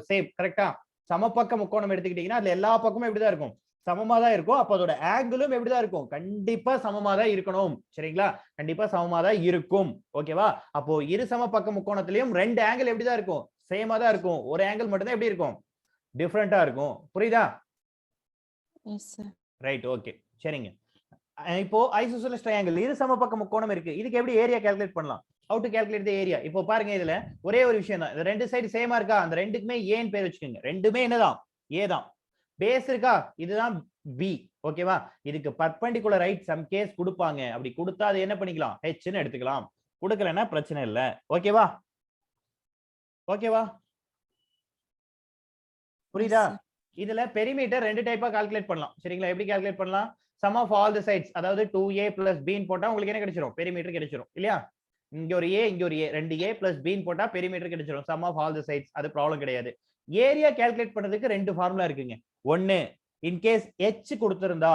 சேம். கரெக்டா? சமபக்க முக்கோணம் எடுத்துக்கிட்டீங்கன்னா அதுல எல்லா பக்கமும் எப்படிதான் இருக்கும்? சமமா தான் இருக்கும். அப்ப அதோட ஆங்கிளும் எப்படிதான் இருக்கும்? கண்டிப்பா சமமா தான் இருக்கணும் சரிங்களா? கண்டிப்பா சமமா தான் இருக்கும். ஓகேவா? அப்போ இரு சமபக்க முக்கோணத்திலயும் ரெண்டு ஆங்கிள் எப்படிதான் இருக்கும்? சேமா தான் இருக்கும். ஒரு ஆங்கிள் மட்டும் தான் எப்படி இருக்கும்? டிஃபரெண்டா இருக்கும். புரியுதா? Yes sir. ரைட். ஓகே சரிங்க. இப்போ ஐசோசெலஸ் ட்ரையாங்கிள் இரு சமபக்க முக்கோணம் இருக்கு. இதுக்கு எப்படி ஏரியா கால்குலேட் பண்ணலாம்? how to calculate the area? இப்போ பாருங்க, இதுல ஒரே ஒரு விஷயம் தான். இந்த ரெண்டு சைடு சேமா இருக்கா? அந்த ரெண்டுக்குமே ஏன்னு பேர் வச்சுக்கோங்க. ரெண்டுமே என்னதான்? ஏ தான். பேஸ் இருக்கா? இதுதான் பி. ஓகேவா? இதுக்கு பர்பெண்டிகுலர் ரைட் சம் கேஸ் கொடுப்பாங்க. அப்படி கொடுத்தா அது என்ன பண்ணிக்கலாம்? h ன்னு எடுத்துக்கலாம். கொடுக்கலன்னா பிரச்சனை இல்ல. ஓகேவா? ஓகேவா? புரியுதா? இதுல பெரிமீட்டர் ரெண்டு டைப்பா கால்குலேட் பண்ணலாம் சரிங்களா? எப்படி கால்குலேட் பண்ணலாம்? sum of all the sides, அதாவது 2a plus b ன்னு போட்டா உங்களுக்கு என்ன கிடைச்சிரும்? பெரிமீட்டர் கிடைச்சிரும் இல்லையா? இங்க ஒரு a இங்க ஒரு a, ரெண்டு a plus b ன்னு போட்டா பெரிமீட்டர் கிடைச்சிரும். sum of all the sides. அது ப்ராப்ளம் கிடையாது. ஏரியா கால்குலேட் பண்றதுக்கு ரெண்டு ஃபார்முலா இருக்குங்க. ஒன்னு, இன் கேஸ் h கொடுத்திருந்தா,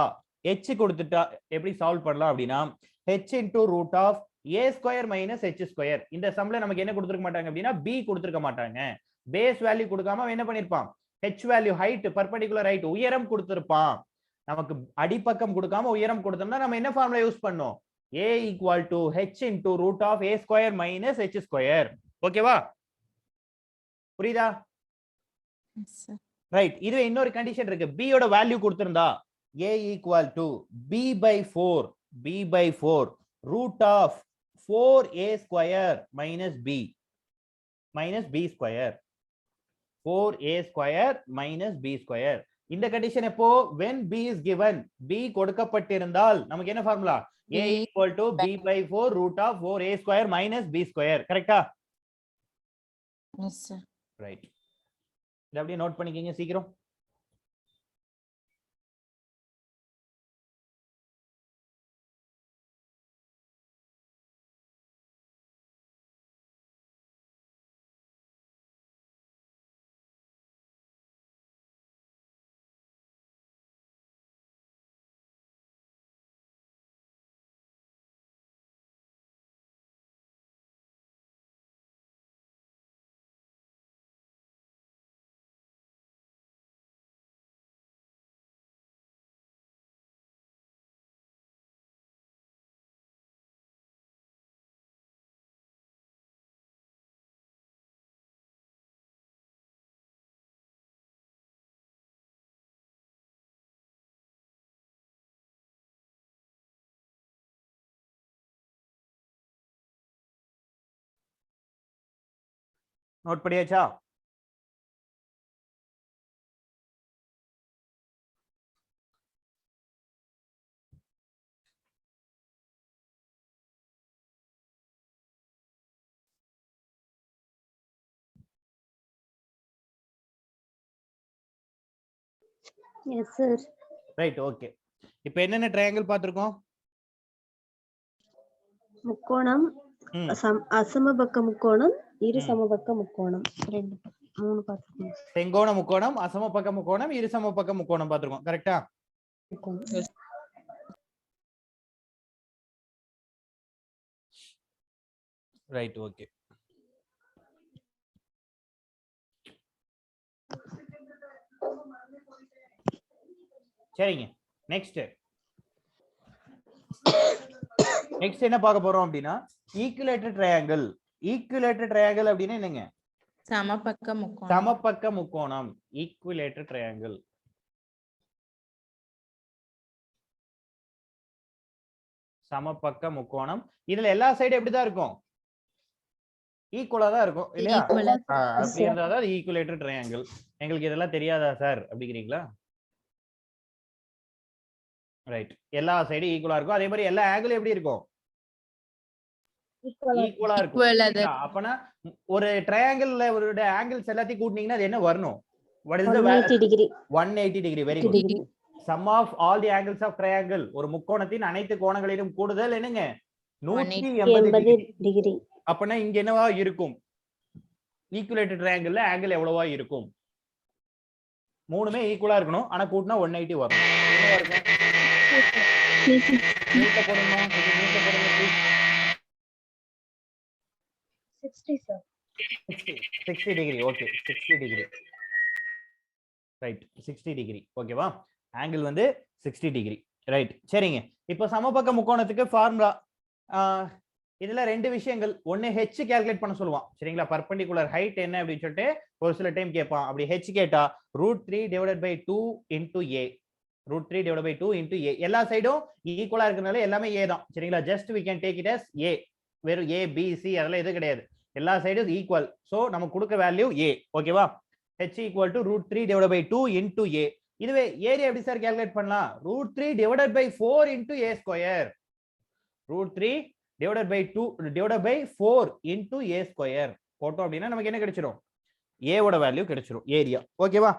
h கொடுத்துட்டா எப்படி சால்வ் பண்ணலாம் அப்படின்னா h into root of a square minus h square. இந்த சம்ல நமக்கு என்ன கொடுத்திருக்க மாட்டாங்க அப்படின்னா b கொடுத்திருக்க மாட்டாங்க. பேஸ் வேல்யூ கொடுக்காம என்ன பண்ணிருப்பான்? h value, height, perpendicular height, உயரம் கொடுத்திருப்பான். நமக்கு அடிப்பக்கம் கொடுக்காம உயரம் கொடுத்தோம்னா நம்ம என்ன ஃபார்முலா யூஸ் பண்ணோம்? a equal to h into root of a square minus h square. ஓகேவா? புரியுதா? ரைட். இதுவே இன்னொரு கண்டிஷன் இருக்கு. b யோட வேல்யூ கொடுத்திருந்தா a equal to b by 4 root of 4a square minus b square. 4a square minus b square. இந்த condition எப்போ? when b is given, b கொடுக்கப்பட்டிருந்தால் நமக்கு என்ன formula? a equal to b by 4 root of 4a square minus b square. கரெக்ட்டா? Yes sir. Right. இத அப்படியே note பண்ணிக்கங்க சீக்கிரம். Note பண்ணியாச்சா? Yes, sir. ரைட். ஓகே. இப்போ என்னென்ன ட்ரையாங்கிள் பார்த்திருக்கோம்? முக்கோணம், அசமபக்க முக்கோணம், இரு சமபக்க முக்கோணம், ரெண்டு மூணு பார்த்துக்கோங்க. செங்கோண முக்கோணம், அசமபக்க முக்கோணம், இரு சமபக்க முக்கோணம் பார்த்திருக்கோம். கரெக்ட்டா? முக்கோணம். Right okay. சரிங்க, நெக்ஸ்ட் என்ன பார்க்க போறோம் அப்படின்னா ஈக்குவலேட்டர் ட்ரையாங்கிள். ஈக்குவலேட்டர் ட்ரையாங்கிள் அப்படின்னா என்னங்க? சமபக்க முக்கோணம். சமபக்க முக்கோணம், ஈக்குவலேட்டர் ட்ரையாங்கிள். சமபக்க முக்கோணம். இதுல எல்லா சைடும் எப்படிதான் இருக்கும்? ஈக்குவலா தான் இருக்கும் இல்லையா? Equal-ஆ. அப்படி இருந்தாதான் ஈக்குவலேட்டர் ட்ரையாங்கிள். எங்களுக்கு இதெல்லாம் தெரியாதா சார் அப்படிங்கிறீங்களா? ரைட், எல்லா சைடும் ஈக்குவலா இருக்கும். அதே மாதிரி எல்லா ஆங்கிளும் எப்படி இருக்கும்? ஈக்குவலா இருக்கும். Equal அது. அப்பனா ஒரு ட்ரையாங்கிள்ல ஒரு ஆங்கிள்ஸ் எல்லாத்தையும் கூட்டினீங்கன்னா அது என்ன வரணும்? What is the 180 degree. 180 degree. Very good. degree. Sum of all the angles of triangle. ஒரு முக்கோணத்தின் அனைத்து கோணங்களிலும் கூடுதல் என்னங்க? 180 degree. அப்பனா இங்க என்னவா இருக்கும்? ஈக்குவலேட்டர் ட்ரையாங்கிள்ல ஆங்கிள் எவ்வளவா இருக்கும்? மூணுமே ஈக்குவலா இருக்கணும். ஆனா கூட்டினா 180 வரும். என்னவா இருக்கும்? நீட்ட போடுங்க, கொஞ்சம் நீட்ட போடுங்க please. 60 sir. 60 degree. Okay, 60 degree. Right, 60 degree. ஓகேவா? ஆங்கிள் வந்து 60 டிகிரி. ரைட், சரிங்க. இப்போ சமபக்க முக்கோணத்துக்கு ஃபார்முலா. இதுல ரெண்டு விஷயங்கள். ஒன்னு h கால்குலேட் பண்ண சொல்லுவான். சரிங்களா? பர்பெண்டிகுலர் ஹைட் என்ன அப்படின்னு சொல்லிட்டு ஒரு சில டைம் கேட்பான். அப்படி h கேட்டா √3 / 2 × a. √3 / 2 × a. எல்லா சைடும் ஈக்குவலா இருக்கறனால எல்லாமே a தான். சரிங்களா? Just we can take it as a. வெறும் a b c அதெல்லாம் எது கிடையாது. எல்லா சைடும் ஈக்குவல். சோ நமக்கு கொடுக்க வேல்யூ a. ஓகேவா? h = √3 / 2 × a. இதுவே ஏரியா எப்படி சார் கால்குலேட் பண்ணலாம்? √3 / 4 × a². √3 / 4 × a² போட்டோம் அப்படின்னா நமக்கு என்ன கிடைச்சிரும்? a ஓட வேல்யூ கிடைச்சிரும், ஏரியா. ஓகேவா?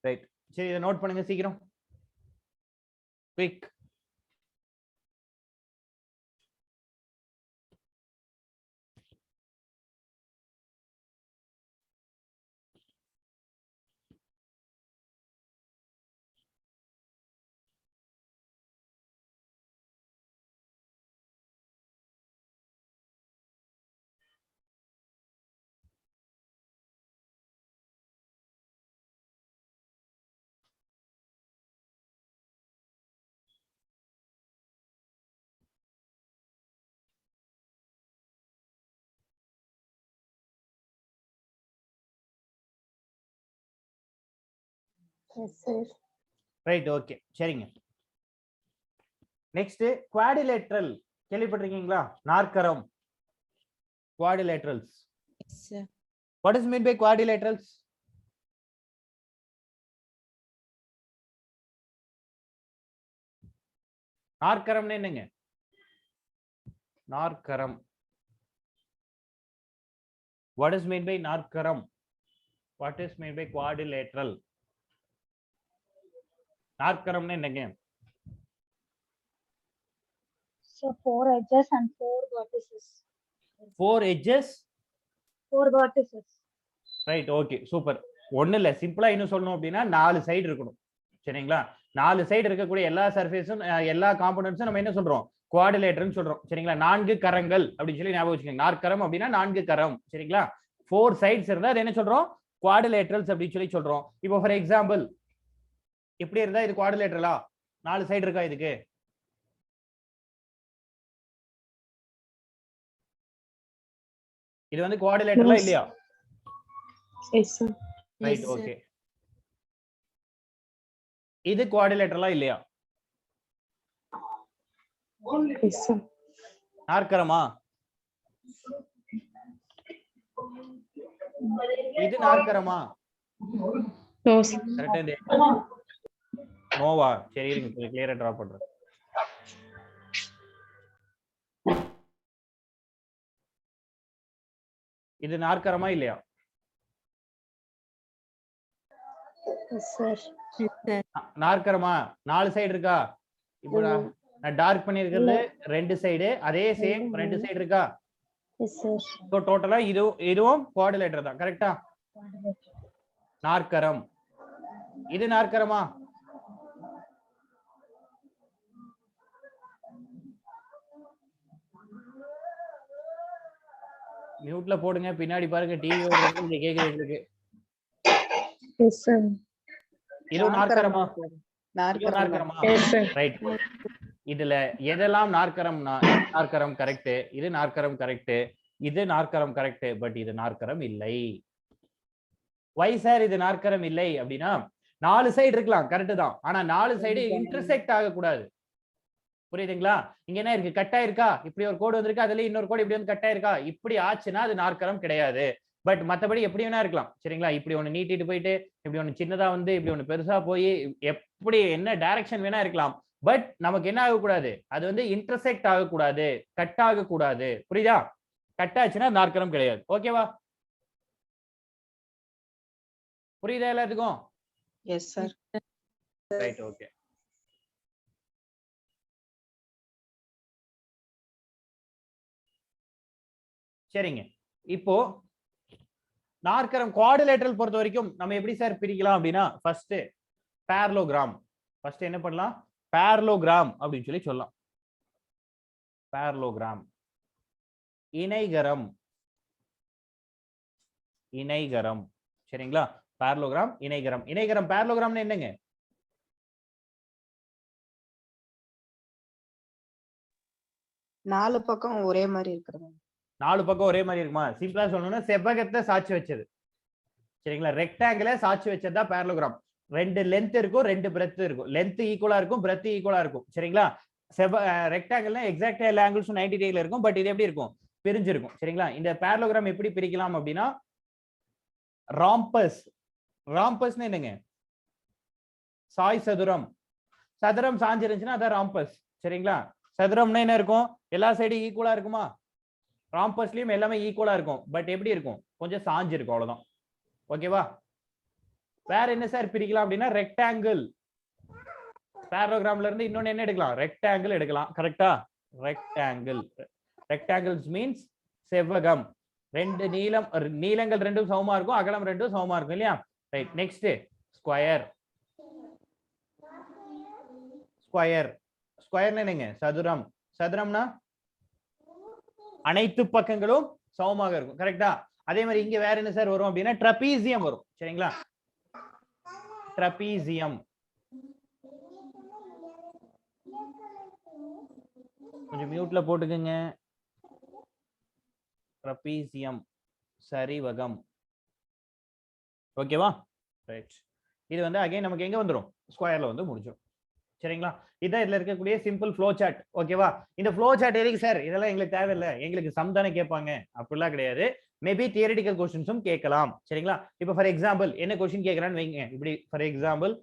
ரைட், சரி, இதை நோட் பண்ணுங்க சீக்கிரம். Quick. Yes sir. Right, okay, சரிங்க. நெக்ஸ்ட் குவாடிலேட்ரல் கேள்விப்பட்டிருக்கீங்களா? நாற்கரம், குவாடிலேட்ரல்ஸ். Yes, sir. What is meant by quadrilaterals? நாற்கரம்னா என்னங்க? நாற்கரம். What is meant by நாற்கரம்? What is meant by quadrilateral? நாற்கரம்னா என்னங்க? So 4 edges and 4 vertices. 4 edges. 4 vertices. Right, okay, super. ஒண்ணு இல்ல, சிம்பிளா இன்னும் சொல்லணும் அப்படின்னா 4 சைடு இருக்கணும். சரிங்களா? 4 சைடு இருக்கக்கூடிய எல்லா சர்ஃபேஸும் எல்லா காம்போனன்ட்ஸும் நம்ம என்ன சொல்றோம்? குவாடிலேட்டர்னு சொல்றோம். சரிங்களா? 4 கரங்கள் அப்படின்னு சொல்லி ஞாபகம் வச்சுக்கோங்க. நாற்கரம் அப்படின்னா 4 கரம். சரிங்களா? 4 சைட்ஸ் இருந்தா அது என்ன சொல்றோம்? குவாடிலேட்டரல்ஸ் அப்படின்னு சொல்லி சொல்றோம். இப்போ ஃபார் எக்ஸாம்பிள் இப்படி இருந்தா இது குவாடிலேட்டரலா? 4 சைடு இருக்கா இதுக்கு? இது வந்து குவாடிலேட்டரலா இல்லையா? Yes sir. Right, Yes, sir. Okay. இது குவாடிலேட்டரலா இல்லையா? Yes sir. நாற்கரமா? இது நாற்கரமா? No sir. கரெக்ட்டா? நோவா? சரி, இருங்க, கிளியரா டிரா பண்றேன். இது நாற்கரமா இல்லையா? Yes sir. Yes, sir. நாற்கரமா? 4 side இருக்கா? இப்போ நான் டார்க் பண்ணிருக்கிறது 2 சைடு, அதே சேம் 2 சைடு இருக்கா? Yes sir. சோ டோட்டலா இதுவும் குவாடிலேட்டர் தான். கரெக்ட்டா? நாற்கரம். இது நாற்கரமா? மியூட்ல போடுங்க, பின்னாடி பாருங்க டிவி ஓடுறது இங்க கேக்குது எங்களுக்கு. Yes, sir. இது நாற்கரமா? நாற்கரம் நாற்கரமா? Yes, sir. ரைட். இதுல எதெல்லாம் நாற்கரம்னா நாற்கரம் கரெக்ட், இது நாற்கரம் கரெக்ட், இது நாற்கரம் கரெக்ட், பட் இது நாற்கரம் இல்லை. வை சார் இது நாற்கரம் இல்லை அப்படின்னா 4 சைடு இருக்கலாம் கரெக்ட் தான், ஆனா 4 சைடு இன்டர்செக்ட் ஆகக்கூடாது. புரியுதுங்களா? இங்க என்ன இருக்கு, கட் ஆயிருக்கா, இப்படி ஒரு கோடு வந்திருக்கு, அதுல இன்னொரு கோடு இப்படி வந்து கட் ஆயிருக்கா, இப்படி ஆச்சுன்னா அது நாற்கரம் கிடையாது. பட் மத்தபடி எப்படி வேணா இருக்கலாம். சரிங்களா? இப்படி ஒண்ணு நீட்டிட்டு போயிட்டு இப்படி ஒண்ணு சின்னதா வந்து இப்படி ஒண்ணு பெருசா போய் எப்படி என்ன டைரக்ஷன் வேணா இருக்கலாம். பட் நமக்கு என்ன ஆகக்கூடாது, அது வந்து இன்டர்செக்ட் ஆகக்கூடாது, கட் ஆகக்கூடாது. புரியுதா? கட் ஆச்சுன்னா நாற்கரம் கிடையாது. ஓகேவா? புரியுதா எல்லாத்துக்கும்? S sir. Right, okay. சரிங்க, இப்போ நாற்கரம் குவாட்ரிலேட்டரல் பொறுத்த வரைக்கும் நம்ம எப்படி சார் பிரிக்கலாம் அப்படின்னா, ஃபர்ஸ்ட் பேரலோகிராம். ஃபர்ஸ்ட் என்ன பண்ணலாம், பேரலோகிராம் அப்படின்னு சொல்லி சொல்லலாம். பேரலோகிராம், இணைகரம். இணைகரம், சரிங்களா? பேரலோகிராம், இணைகரம். இணைகரம் பேரலோகிராம்னு என்னங்க? நாலு பக்கம் ஒரே மாதிரி இருக்கிறது. 4 பக்கம் ஒரே மாதிரி இருக்குமா? சிம்பிளா சொல்லணும்னா செவ்வகத்தை சாட்சி வச்சது. சரிங்களா? ரெக்டாங்கிள சாட்சி வச்சதுதான் பேரலோகிராம். 2 லென்த் இருக்கும், 2 பிரெத் இருக்கும். லென்த் ஈக்குவலா இருக்கும், பிரெத் ஈக்குவலா இருக்கும். சரிங்களா? ரெக்டாங்கிள்னா எக்ஸாக்டா எல்லா ஆங்கிள்ஸும் 90 டிகிரில இருக்கும், பட் இது எப்படி இருக்கும், பிரிஞ்சிருக்கும். சரிங்களா? இந்த பேரலோகிராம் எப்படி பிரிக்கலாம் அப்படின்னா, ராம்பஸ். ராம்பஸ்னு என்னங்க? சாய் சதுரம். சதுரம் சாஞ்சிருந்துச்சுன்னா அதான் ராம்பஸ். சரிங்களா? சதுரம்னா என்ன இருக்கும், எல்லா சைடும் ஈக்குவலா இருக்குமா? ராம்பஸ்லயும் எல்லாமே ஈக்குவலா இருக்கும், பட் எப்படி இருக்கும், கொஞ்சம் சாஞ்சு இருக்கும், அவ்வளவுதான். ஓகேவா? வேற என்ன சார் பிரிக்கலாம் அப்படின்னா, ரெக்டாங்கிள். பேரலோகிராம்ல இருந்து இன்னொன்னு என்ன எடுக்கலாம், ரெக்டாங்கிள் எடுக்கலாம். கரெக்டா? ரெக்டாங்கிள். ரெக்டாங்கிள்ஸ் மீன்ஸ் செவ்வகம். 2 நீளங்கள் 2 சமமா இருக்கும், அகலம் 2 சமமா இருக்கும் இல்லையா? ரைட். Next square. ஸ்கொயர். ஸ்கொயர்னா என்னங்க? சதுரம். சதுரம்னா அனைத்து பக்கங்களும் சமமாக இருக்கும். கரெக்டா? அதே மாதிரி இங்க வேற என்ன சார் வரும் அப்படின்னா, ட்ரபீசியம் வரும். சரிங்களா? ட்ரபீசியம். கொஞ்சம் மியூட்ல போட்டுக்கங்க. ட்ரபீசியம், சரிவகம். ஓகேவா? ரைட். இது வந்து அகைன் நமக்கு எங்க வந்துரும், ஸ்கொயர்ல வந்து முடிஞ்சிடும். சரிங்களா? இதான் இதுல இருக்கக்கூடிய சிம்பிள் ஃப்ளோ சார்ட். ஓகேவா? இந்த ஃப்ளோ சார்ட் எதுக்கு சார், இதெல்லாம் எங்களுக்கு தேவையில்லை, எங்களுக்கு சம் தானே கேட்பாங்க அப்படிலாம் கிடையாது. மேபி தியரிட்டிக்கல் क्वेश्चंसும் கேட்கலாம். சரிங்களா? இப்போ ஃபார் எக்ஸாம்பிள் என்ன क्वेश्चन கேக்குறான்னு வைங்க. இப்படி for example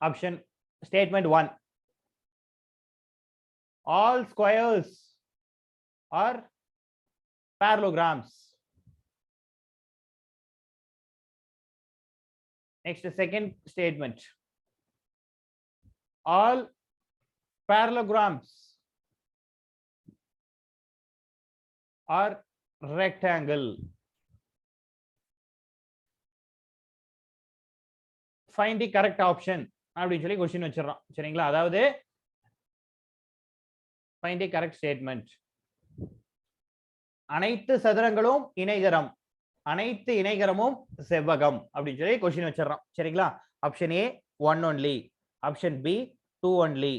option statement 1, all squares are parallelograms. Next, second statement, all parallelograms are rectangle. Find the correct option அப்படி சொல்லி क्वेश्चन வச்சிரறோம். சரிங்களா? அதாவது find the correct statement. அனைத்து சதுரங்களும் இணைகரம், அனைத்து இணைகரமும் செவ்வகம் அப்படி சொல்லி क्वेश्चन வச்சிரறோம். சரிங்களா? Option A 1 only, option B 2 only,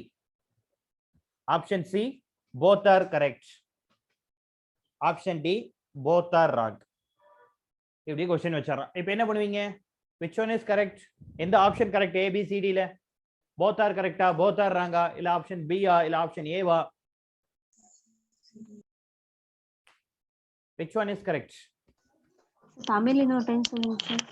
option C both are correct, option D both are wrong. இப்படி क्वेश्चन வச்சிரறோம். இப்போ என்ன பண்ணுவீங்க, which one is correct, எந்த option correct, A B C D ல both are correctா, both are wrongா, இல்ல option B ஆ, இல்ல option A வா? Which one is correct? Tamil இன்னொரு டைம் சொல்லுங்க சார்.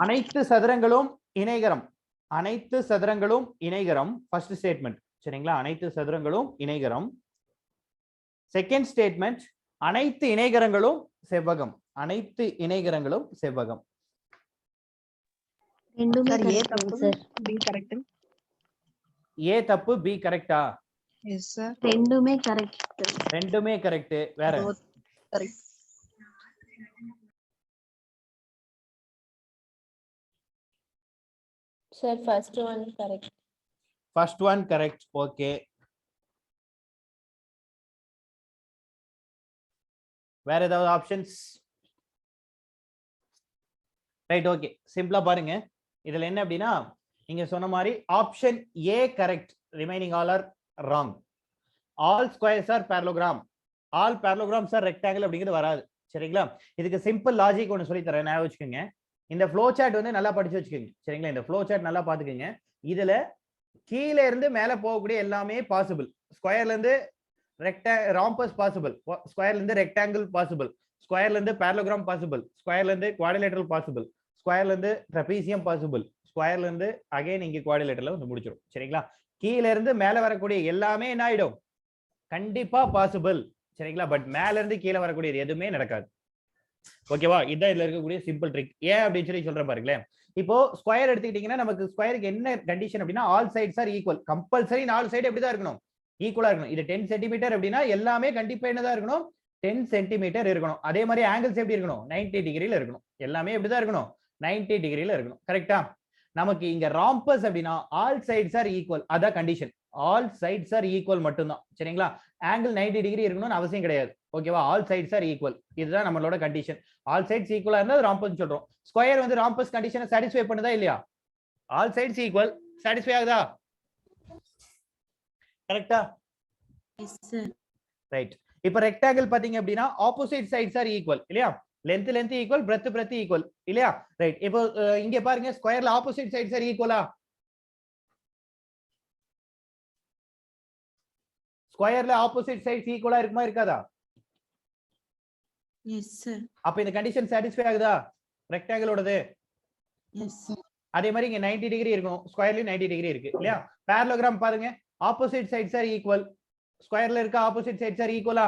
அனைத்து சதுரங்களும் இணைகரம், அனைத்து சதுரங்களும் இணைகரம் ஃபர்ஸ்ட் ஸ்டேட்மெண்ட். சரிங்களா? அனைத்து சதுரங்களும் இணைகரம். செகண்ட் ஸ்டேட்மெண்ட், அனைத்து இணைகரங்களும் செவ்வகம், அனைத்து இணைகரங்களும் செவ்வகம். ரெண்டுமே சார் ஏ கரெக்ட் தப்பு, சார். B correct. ஏ தப்பு, பி கரெக்டா? Yes sir. ரெண்டுமே கரெக்ட். ரெண்டுமே கரெக்ட். வேற correct. Sir, first one correct. First one correct. Okay, வேற ஏதாவது ஆப்ஷன்ஸ்? ரைட் ஓகே சிம்பிளா பாருங்க இதுல என்ன அப்படின்னா நீங்க சொன்ன மாதிரி option A correct remaining all are wrong all squares are parallelogram all parallelograms are rectangle அப்படிங்கிறது வராது சரிங்களா இதுக்கு சிம்பிள் லாஜிக் ஒன்று சொல்லி தரேன் ஞாபகம் வச்சுக்கோங்க இந்த ஃப்ளோ சார்ட் வந்து நல்லா படிச்சு வச்சுக்கோங்க சரிங்களா இந்த ஃப்ளோ சார்ட் நல்லா பாத்துக்கோங்க இதுல கீழே இருந்து மேல போகக்கூடிய எல்லாமே பாசிபிள் ஸ்கொயர்ல இருந்து ராம்பஸ் பாசிபிள் ஸ்கொயர்ல இருந்து ரெக்டாங்கிள் பாசிபிள் ஸ்கொயர்ல இருந்து parallelogram பாசிபிள் ஸ்கொயர்ல இருந்து குவாட்ரிலேட்டரல் பாசிபிள் ஸ்கொயர்ல இருந்து ட்ரெபீசியம் பாசிபிள் ஸ்கொயர்ல இருந்து அகைன் இங்க குவாட்ரிலேட்டரல் வந்து முடிச்சிடும் சரிங்களா கீழ இருந்து மேல வரக்கூடிய எல்லாமே என்ன ஆயிடும் கண்டிப்பா பாசிபிள் சரிங்களா பட் மேல இருந்து கீழே வரக்கூடியது எதுவுமே நடக்காது ஓகேவா இதான் இதுல இருக்கக்கூடிய சிம்பிள் ட்ரிக் ஏன் அப்படின்னு சொல்லி சொல்றேன் பாருங்களேன் இப்போ ஸ்கொயர் எடுத்துக்கிட்டீங்கன்னா நமக்கு ஸ்கொயருக்கு என்ன கண்டிஷன் அப்படின்னா all sides are equal compulsory நாலு சைடு எப்படிதான் இருக்கணும் ஈக்குவலா இருக்கணும் இது 10 சென்டிமீட்டர் அப்படின்னா எல்லாமே கண்டிப்பா என்னதான் இருக்கணும் 10 சென்டிமீட்டர் இருக்கணும் அதே மாதிரி ஆங்கிள்ஸ் எப்படி இருக்கணும் 90 டிகிரில இருக்கணும் எல்லாமே எப்படிதான் இருக்கணும் 90 டிகிரில இருக்கணும் கரெக்டா நமக்கு இங்க ராம்பஸ் அப்படின்னா ஆல் சைட்ஸ் ஆர் ஈக்குவல் அதான் condition all sides are equal மட்டும்தான் சரிங்களா ஆங்கிள் 90 டிகிரி இருக்கணும்னு அவசியம் கிடையாது ஓகேவா ஆல் சைட்ஸ் ஆர் ஈக்குவல் இதுதான் நம்மளோட கண்டிஷன் ஆல் சைட்ஸ் ஈக்குவலா இருந்தா ராம்பஸ் சொல்றோம் ஸ்கொயர் வந்து ராம்பஸ் கண்டிஷனை சாட்டிஸ்ஃபை பண்ணுதா இல்லையா ஆல் சைட்ஸ் ஈக்குவல் சாட்டிஸ்ஃபை ஆகுதா கரெக்டா எஸ் சார் ரைட் இப்போ ரெக்டாங்கிள் பாத்தீங்க அப்படின்னா ஆப்போசிட் சைட்ஸ் ஆர் ஈக்குவல் இல்லையா லென்த் ஈக்குவல் பிரெத் ஈக்குவல் இல்லையா ரைட் இப்போ இங்க பாருங்க ஸ்கொயர்ல ஆப்போசிட் சைட்ஸ் ஆர் ஈக்குவலா ஸ்கொயர்ல ஆப்போசிட் சைட்ஸ் ஈக்குவலா இருக்குமா இருக்காதா எஸ் சார் அப்ப இந்த கண்டிஷன் சாட்டிஸ்ஃபை ஆகுதா ரெக்டாங்கிளோடது எஸ் அதே மாதிரி இங்க 90 டிகிரி இருக்கணும் ஸ்கொயர்லயும் 90 டிகிரி இருக்கு இல்லையா parallelogram பாருங்க ஆப்போசிட் சைட்ஸ் ஆர் ஈக்குவல் ஸ்கொயர்ல இருக்க ஆப்போசிட் சைட்ஸ் ஆர் ஈக்குவலா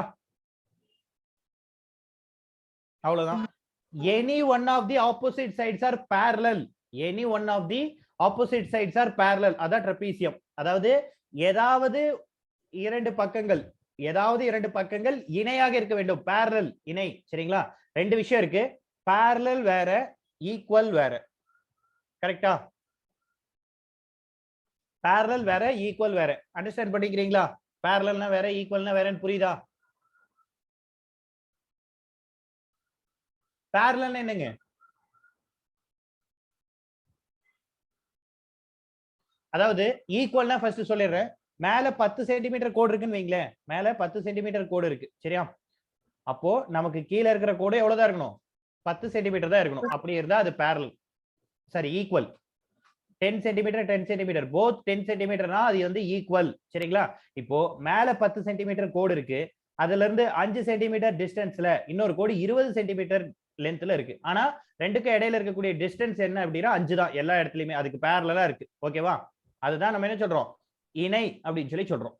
அவ்வளவுதான் any one of the opposite sides are parallel any one of the opposite sides are parallel அதான் ட்ரெபீசியம் அதாவது ஏதாவது இரண்டு பக்கங்கள் இணையாக இருக்க வேண்டும் parallel இணை சரிங்களா ரெண்டு விஷயம் இருக்கு parallel வேற ஈக்குவல் வேற கரெக்டா parallel வேற ஈக்குவல் வேற அண்டர்ஸ்டாண்ட் பண்ணிக்கிறீங்களா parallelனா வேற ஈக்குவல்னா வேறன்னு புரியுதா parallel என்னங்க அதாவது ஈக்குவல்னா ஃபர்ஸ்ட் சொல்லிடுறேன் மேல 10 சென்டிமீட்டர் கோடு இருக்குன்னு வைங்களேன் மேல 10 சென்டிமீட்டர் கோடு இருக்கு சரியா அப்போ நமக்கு கீழே இருக்கிற கோடு எவ்வளவுதான் இருக்கணும் 10 சென்டிமீட்டர் தான் இருக்கணும் அப்படி இருந்தா அது parallel சரி ஈக்குவல் 10 சென்டிமீட்டர் போத் 10 சென்டிமீட்டர்னா அது வந்து ஈக்குவல் சரிங்களா இப்போ மேல 10 சென்டிமீட்டர் கோடு இருக்கு அதுல இருந்து 5 சென்டிமீட்டர் டிஸ்டன்ஸ்ல இன்னொரு கோடு 20 சென்டிமீட்டர் லென்த்ல இருக்கு ஆனா ரெண்டுக்கும் இடையில இருக்கக்கூடிய டிஸ்டன்ஸ் என்ன அப்படின்னா 5 தான் எல்லா இடத்துலயுமே அதுக்கு parallel-ஆ இருக்கு ஓகேவா அதுதான் நம்ம என்ன சொல்றோம் இணை அப்படின்னு சொல்லி சொல்றோம்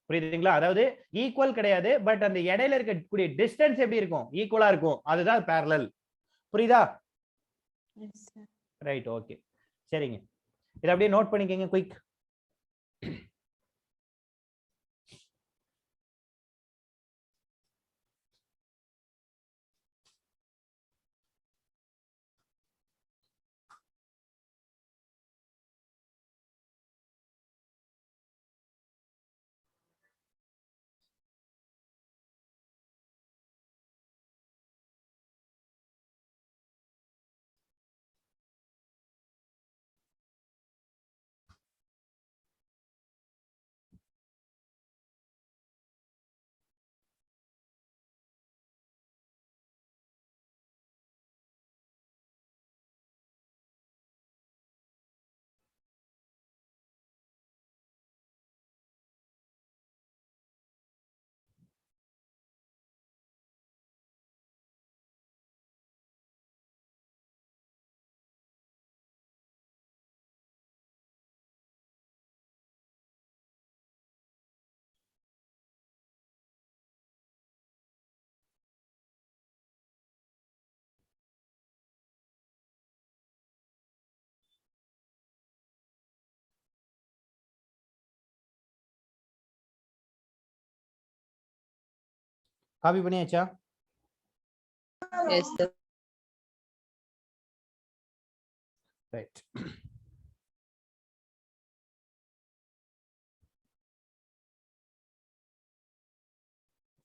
புரியுதுங்களா அதாவது ஈக்குவல் கிடையாது பட் அந்த இடையில இருக்கக்கூடிய டிஸ்டன்ஸ் எப்படி இருக்கும் ஈக்குவலா இருக்கும் அதுதான் parallel புரியுதா எஸ் சார் ரைட் ஓகே சரிங்க இதை அப்படியே நோட் பண்ணிக்கங்க குயிக் காப்பி பண்ணியாச்சா எஸ் சார் ரைட்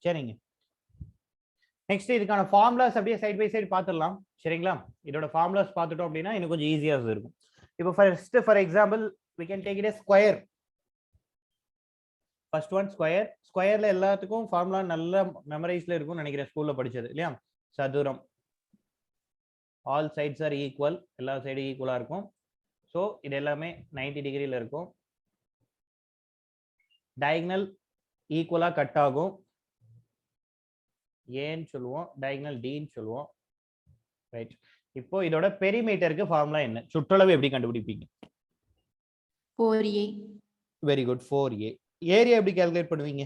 சரிங்க நெக்ஸ்ட் இதுக்கான ஃபார்முலாஸ் அப்படியே சைடு பை சைடு பார்த்துடலாம் சரிங்களா. இதோட ஃபார்முலாஸ் பார்த்துட்டோம் அப்படின்னா இன்னும் கொஞ்சம் ஈஸியா இருக்கும். இப்போ first for example we can take it as square. First one square. ஸ்கொயர்ல எல்லாத்துக்கும் ஃபார்முலா நல்ல மெமரைஸ்ல இருக்கும்னு நினைக்கிறேன், ஸ்கூல்ல படிச்சது இல்லையா. சதுரம், ஆல் சைட்ஸ் ஆர் ஈக்குவல், எல்லா சைடும் ஈக்குவலா இருக்கும். ஸோ இது எல்லாமே 90 டிகிரியில் இருக்கும். டயகனல் ஈக்குவலா கட் ஆகும், ஏன்னு சொல்லுவோம், டயகனல் டின்னு சொல்லுவோம். ரைட். இப்போ இதோட பெரிமீட்டருக்கு ஃபார்முலா என்ன, சுற்றளவு எப்படி கண்டுபிடிப்பீங்க? 4A. Very good, 4A. Area எப்படி கால்குலேட் பண்ணுவீங்க?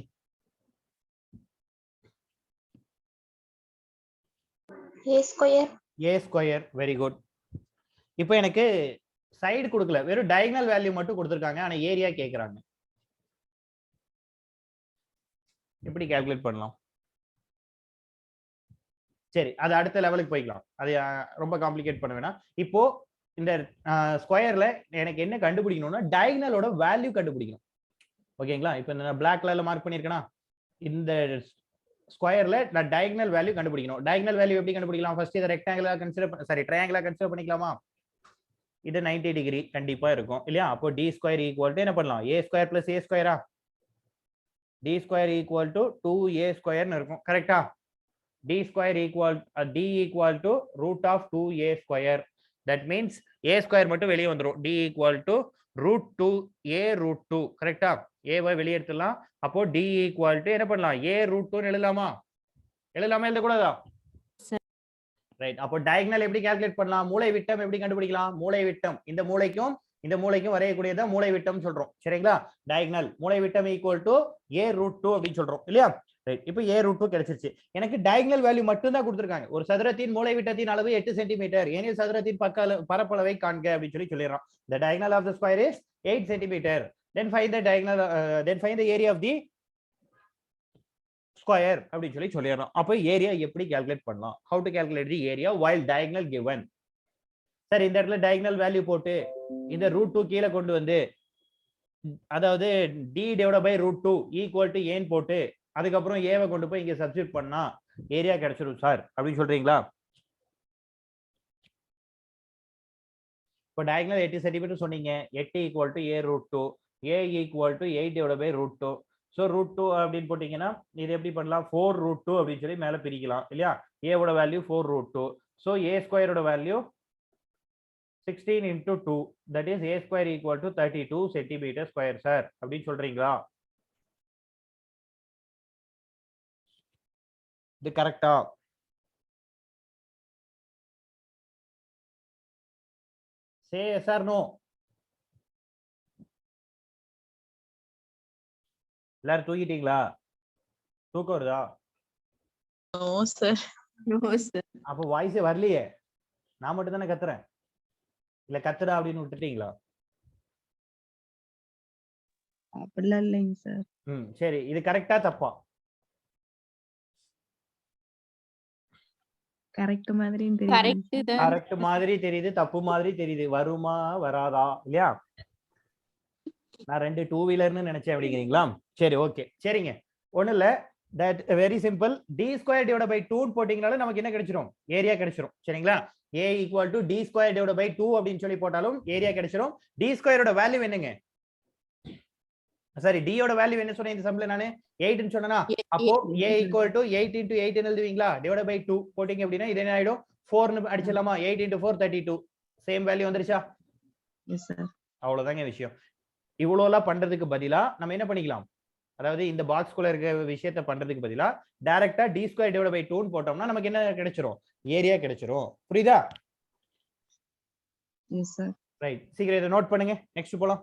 A square. A square. Very good. இப்போ எனக்கு சைடு கொடுக்கல, வெறும் டயகனல் வேல்யூ மட்டும் கொடுத்துருக்காங்க, ஆனா ஏரியா கேக்குறாங்க. எப்படி கால்குலேட் பண்ணலாம்? சரி, அது அடுத்த லெவலுக்கு போய்க்கலாம், அது ரொம்ப காம்ப்ளிகேட் பண்ண வேணாம். இப்போ இந்த ஸ்கொயர்ல எனக்கு என்ன கண்டுபிடிக்கணும்னா டயகனலோட வேல்யூ கண்டுபிடிக்கணும். ஓகேங்களா. இப்போ நான் பிளாக் கலர்ல மார்க் பண்ணிருக்கேனா, இந்த ஸ்கொயர்ல நான் டயகனல் வேல்யூ கண்டுபிடிக்கணும். டயகனல் வேல்யூ எப்படி கண்டுபிடிக்கலாம்? ஃபர்ஸ்ட் இதை ரெக்டாங்கிளா கன்சிடர் சாரி ட்ரையாங்கிளா கன்சிடர் பண்ணிக்கலாமா? இது 90 டிகிரி கண்டிப்பா இருக்கும் இல்லையா. அப்போ டி ஸ்கொயர் ஈக்குவல் டு என்ன பண்ணலாம், ஏ ஸ்கொயர் பிளஸ் ஏ ஸ்கொயரா, D square equal to 2a ஸ்கொயர்னு இருக்கும் கரெக்டா. D square equal D equal to root of 2a square. That means a square மட்டும் வெளியே வந்துரும். D equal to root 2a root 2 கரெக்டா. ஏவை வெளியே எடுத்துடலாம். அப்போ டி ஈக்குவல் டு என்ன பண்ணலாம், a ரூட் 2 எழுதலாமா? எழுதலாமா எழுதக்கூடாதா? ரைட். அப்போ டயகனல் எப்படி கால்குலேட் பண்ணலாம், மூளை விட்டம் எப்படி கண்டுபிடிக்கலாம்? மூளை விட்டம் இந்த மூளைக்கும் இந்த மூளைக்கும் வரையக்கூடியதா மூளை விட்டம் சொல்றோம் சரிங்களா. டயகனல் மூளை விட்டம் ஈக்குவல் டு a ரூட் 2 அப்படின்னு சொல்றோம் இல்லையா. ரைட். இப்போ a ரூட் 2 கிடைச்சிருச்சு. எனக்கு டயகனல் வேல்யூ மட்டும் தான் கொடுத்திருக்காங்க. ஒரு சதுரத்தின் மூளை விட்டத்தின் அளவு 8 சென்டிமீட்டர், ஏனெனில் சதுரத்தின் பரப்பளவை காண்க அப்படின்னு சொல்லிடுறோம். The diagonal of the square is 8 centimeter. Then find the diagonal, then find the area of the square அப்படின்னு சொல்லிடுறோம். அப்போ ஏரியா எப்படி கால்குலேட் பண்ணலாம்? How to calculate the area while diagonal given? சரி, இந்த இடத்துல டயகனல் வேல்யூ போட்டு இந்த ரூட் 2 கீழே கொண்டு வந்து, அதாவது d divide by root 2 equal to ஏன்னு போட்டு அதுக்கப்புறம் ஏவை கொண்டு போய் இங்க சப்ஸ்டிட்யூட் பண்ணா ஏரியா கிடைச்சிரும் சார் அப்படின்னு சொல்றீங்களா? இப்போ டயகனல் 8 சென்டிமீட்டர் சொன்னீங்க, 8 equal to a root 2, a equal to 8 divide by root 2. So root 2 அப்படின்னு போட்டீங்கன்னா இது எப்படி பண்ணலாம், 4 ரூட் 2 அப்படின்னு சொல்லி மேலே பிரிக்கலாம் இல்லையா. ஏவோட வேல்யூ 4 ரூட் 2. ஸோ a ஸ்கொயரோட value 16 into 2, that is a square equal to 32 centimeter square sir அப்படின்னு சொல்றீங்களா? இது கரெக்டா? say yes or no. எல்லாரும் தூங்கிட்டீங்களா? தூக்கம் வருதா? No, sir. No, sir. அப்போ வாய்ஸே வரலையே, நான் மட்டும் தானே கத்துறேன், இல்ல கத்துடா அப்படின்னு விட்டுட்டீங்களா? அப்படிலாம் இல்லைங்க சார். சரி, இது கரெக்டா தப்பா? கரெக்ட் மாதிரியும் தெரியும். Correct தான். கரெக்ட் மாதிரி தெரியுது, தப்பு மாதிரி தெரியுது, வருமா வராதா இல்லையா? நான் 2 டூ வீலர்னு நினைச்சேன் அப்படிங்கிறீங்களா? சரி ஓகே, சரிங்க, ஒண்ணு இல்ல, that very simple. d square divided by 2 போட்டீங்கனால நமக்கு என்ன கிடைச்சிரும், ஏரியா கிடைச்சிரும் சரிங்களா. a equal to d square divided by 2 அப்படின்னு சொல்லி போட்டாலும் ஏரியா கிடைச்சிரும். d ஸ்கொயரோட வேல்யூ என்னங்க, சாரி d யோட வேல்யூ என்ன சொன்னேன் இந்த சம்ல நானு, 8 ன்னு சொன்னேனா. அப்போ a equal to 8 into 8 ன்னு எழுதுவீங்களா, divided by 2 போட்டீங்க அப்படினா இது என்ன ஆயிடும், 4 ன்னு அடிச்சலாமா. 8 into 4 32, சேம் வேல்யூ வந்துருச்சா? S sir. அவ்வளவுதாங்க விஷயம். இவ்வளோலாம் பண்றதுக்கு பதிலா நம்ம என்ன பண்ணிக்கலாம், அதாவது இந்த பாக்ஸ்குள்ள இருக்க விஷயத்தை பண்றதுக்கு பதிலா டைரக்டா d ஸ்கொயர் டிவைட் பை 2 போட்டோம்னா நமக்கு என்ன கிடைச்சிரும், ஏரியா கிடைச்சிரும். புரியுதா? Yes sir. ரைட், சீக்கிரம் இதை நோட் பண்ணுங்க, நெக்ஸ்ட் போலாம்.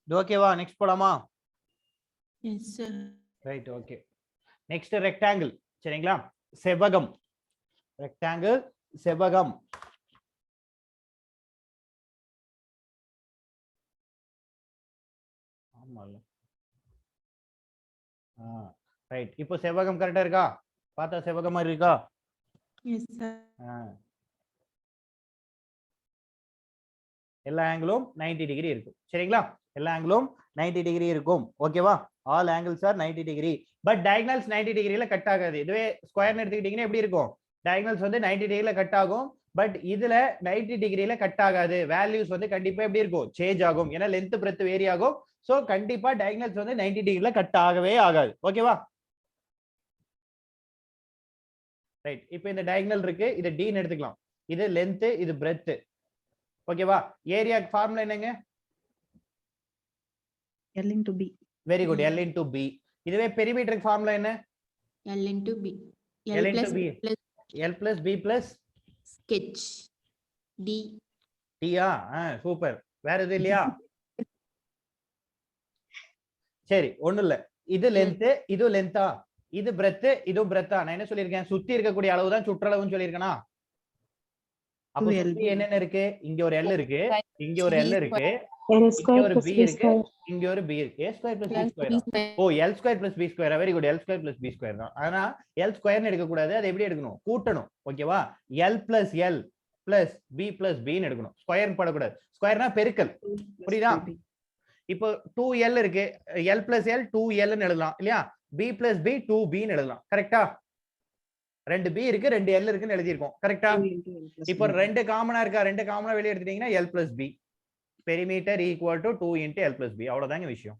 இது ஓகேவா? நெக்ஸ்ட் போலாமா? Yes, sir. Right, okay. Next rectangle. சரிங்களா? செவ்வகம். ரெக்டாங்கிள், செவ்வகம். ஆமால. ரைட். இப்போ செவ்வகம் கரெக்டா இருக்கா? பார்த்தா செவ்வகம் மாதிரி இருக்கா? Yes, sir. எல்லா ஆங்கிளும் 90 டிகிரி இருக்கும். சரிங்களா? எல்லா ஆங்கிளும் 90 டிகிரி இருக்கும். ஓகேவா? All angles are 90 degree. But diagonals 90 டிகிரில கட் ஆகாது. இதுவே ஸ்கொயர்னு எடுத்துக்கிட்டீங்கன்னா எப்படி இருக்கும்? டயகனல்ஸ் வந்து 90 டிகிரில கட் ஆகும். பட் இதுல 90 டிகிரில கட் ஆகாது. வேல்யூஸ் வந்து கண்டிப்பா எப்படி இருக்கும்? சேஞ்ச் ஆகும். ஏன்னா லென்த் பிரெத் வேரி ஆகும். சோ கண்டிப்பா டயகனல்ஸ் வந்து 90 டிகிரில கட் ஆகவே ஆகாது. ஓகேவா? ரைட். இப்போ இந்த டயகனல் இருக்கு. இது d ன்னு எடுத்துக்கலாம். இது லென்த், இது பிரெத். ஓகேவா? ஏரியா ஃபார்முலா என்னங்க? L into B. Very good. L into B. இதுவே பெரிமீட்டருக்கு ஃபார்முலா என்ன? L into B. L L into plus B. B plus L plus B plus sketch. D. T ஆ? Super. வேற எதுவும் இல்லையா? சரி, ஒண்ணும் இல்ல. இது லென்த், இது லென்த்தா? இது பிரெத், இதுவும் பிரெத்தா? நான் என்ன சொல்லியிருக்கேன்? சுத்தி இருக்கக்கூடிய அளவு தான் சுற்றளவுன்னு சொல்லியிருக்கேனா? அப்ப சுத்தி என்னென்ன இருக்கு? இங்க ஒரு L இருக்கு, இங்க ஒரு L இருக்கு, L இங்க square ஒரு plus B B இருக்கு, square. இங்க ஒரு B இருக்கு. A square plus B Plus square. B square. ஓ, L square plus B square. Very good. L square plus B square தான். ஆனா L square எடுக்க கூடாது. அது எப்படி எடுக்கணும்? கூட்டணும். ஓகேவா? L plus L plus B plus B ன்னு எடுக்கணும். ஸ்கொயர் போடக்கூடாது. ஸ்கொயர்னா பெருக்கல். புரியுதா? இப்போ 2L இருக்கு. L plus L 2L ன்னு எழுதலாம் இல்லையா? B plus B 2B ன்னு எழுதலாம். கரெக்ட்டா? ரெண்டு B இருக்கு, ரெண்டு L இருக்குன்னு எழுதி இருக்கோம். கரெக்ட்டா? இப்போ ரெண்டு காமனா இருக்கா? ரெண்டு காமனா வெளிய எடுத்துட்டீங்கன்னா L plus B. Perimeter equal to 2 into L plus B. அவ்வளவுதாங்க விஷயம்.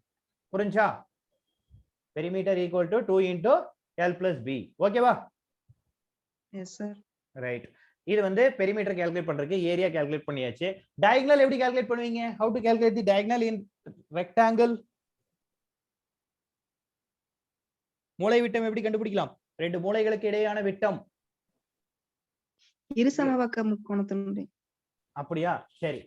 புரிஞ்சா? Perimeter equal to 2 into L plus B. ஓகேவா? Yes, sir. ரைட். இது வந்து பெரிமீட்டர் கால்குலேட் பண்றதுக்கு ஏரியா கால்குலேட் பண்ணியாச்சு. டயகனல் எப்படி கால்குலேட் பண்ணுவீங்க? how to calculate the diagonal in rectangle? மூலை விட்டம் எப்படி கண்டுபிடிக்கலாம்? ரெண்டு மூலைகளுக்கு இடையேயான விட்டம். இருசமபக்க முக்கோணத்தினுடைய. அப்படியா? சரி.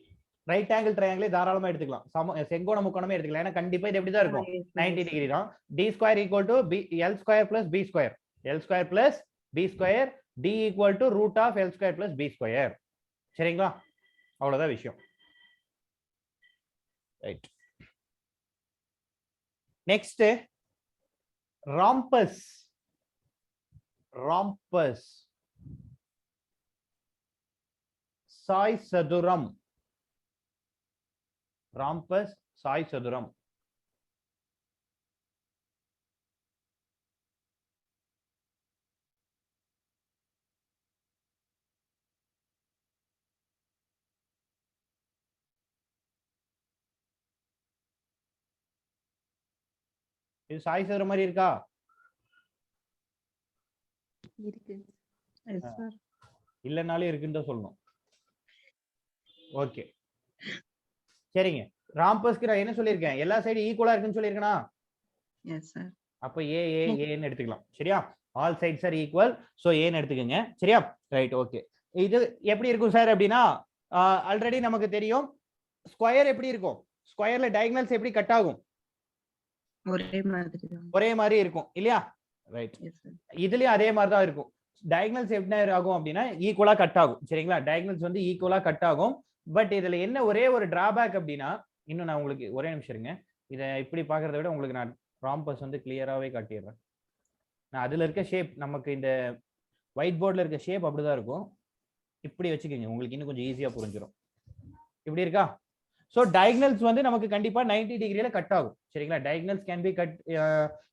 ரைட் ஆங்கிள் ட்ரையாங்கிளே தாராளமா எடுத்துக்கலாம். செங்கோண முக்கோணமே எடுத்துக்கலாம். ஏன்னா கண்டிப்பா இது எப்படி தான் இருக்கும்? 90 டிகிரி தான். d square equal to L square plus B square. L square plus B square. D equal to root of L square plus B square. சரிங்களா? அவ்வளவுதான் விஷயம். Right. Next rhombus. Rhombus. Sai சதுரம். ராம்பஸ் சாய் சதுரம். இது சாய் சதுரம் மாதிரி இருக்கா? இருக்கு. Yes, sir. இல்லனாலும் இருக்குன்னு தான் சொல்லணும். ஓகே, சரிங்க. ராம்பஸ்க்கு நான் என்ன சொல்லியிருக்கேன்? எல்லா சைடு ஈக்குவலா இருக்குன்னு சொல்லியிருக்கேனா? Yes, sir. அப்ப ஏன்னு எடுத்துக்கலாம். சரியா? All sides are equal. So ஏன்னு எடுத்துக்கங்க. சரியா? Right, okay. இது எப்படி இருக்கும் சார் அப்படின்னா, ஆல்ரெடி நமக்கு தெரியும் ஸ்கொயர் எப்படி இருக்கும். ஸ்கொயர்ல டயகனல்ஸ் எப்படி கட் ஆகும்? ஒரே மாதிரி தான். ஒரே மாதிரி இருக்கும் இல்லையா? ரைட். Yes, sir. இதுலயும் அதே மாதிரி தான் இருக்கும். டயகனல்ஸ் எப்படி ஆகும் அப்படின்னா ஈக்குவலா கட் ஆகும். சரிங்களா? டயகனல்ஸ் வந்து ஈக்குவலா கட் ஆகும். பட் இதுல என்ன ஒரே ஒரு டிராபேக் அப்படின்னா, இன்னும் நான் உங்களுக்கு ஒரே நிமிஷம் இருங்க. இதை இப்படி பாக்குறத விட உங்களுக்கு நான் ராம்பஸ் வந்து கிளியராகவே காட்டிடுறேன். நான் அதுல இருக்க ஷேப், நமக்கு இந்த ஒயிட் போர்ட்ல இருக்க ஷேப் அப்படிதான் இருக்கும். இப்படி வச்சுக்கோங்க, உங்களுக்கு இன்னும் கொஞ்சம் ஈஸியா புரிஞ்சிடும். இப்படி இருக்கா? ஸோ டயகனல்ஸ் வந்து நமக்கு கண்டிப்பா 90 டிகிரியில கட் ஆகும். சரிங்களா? Diagonals can be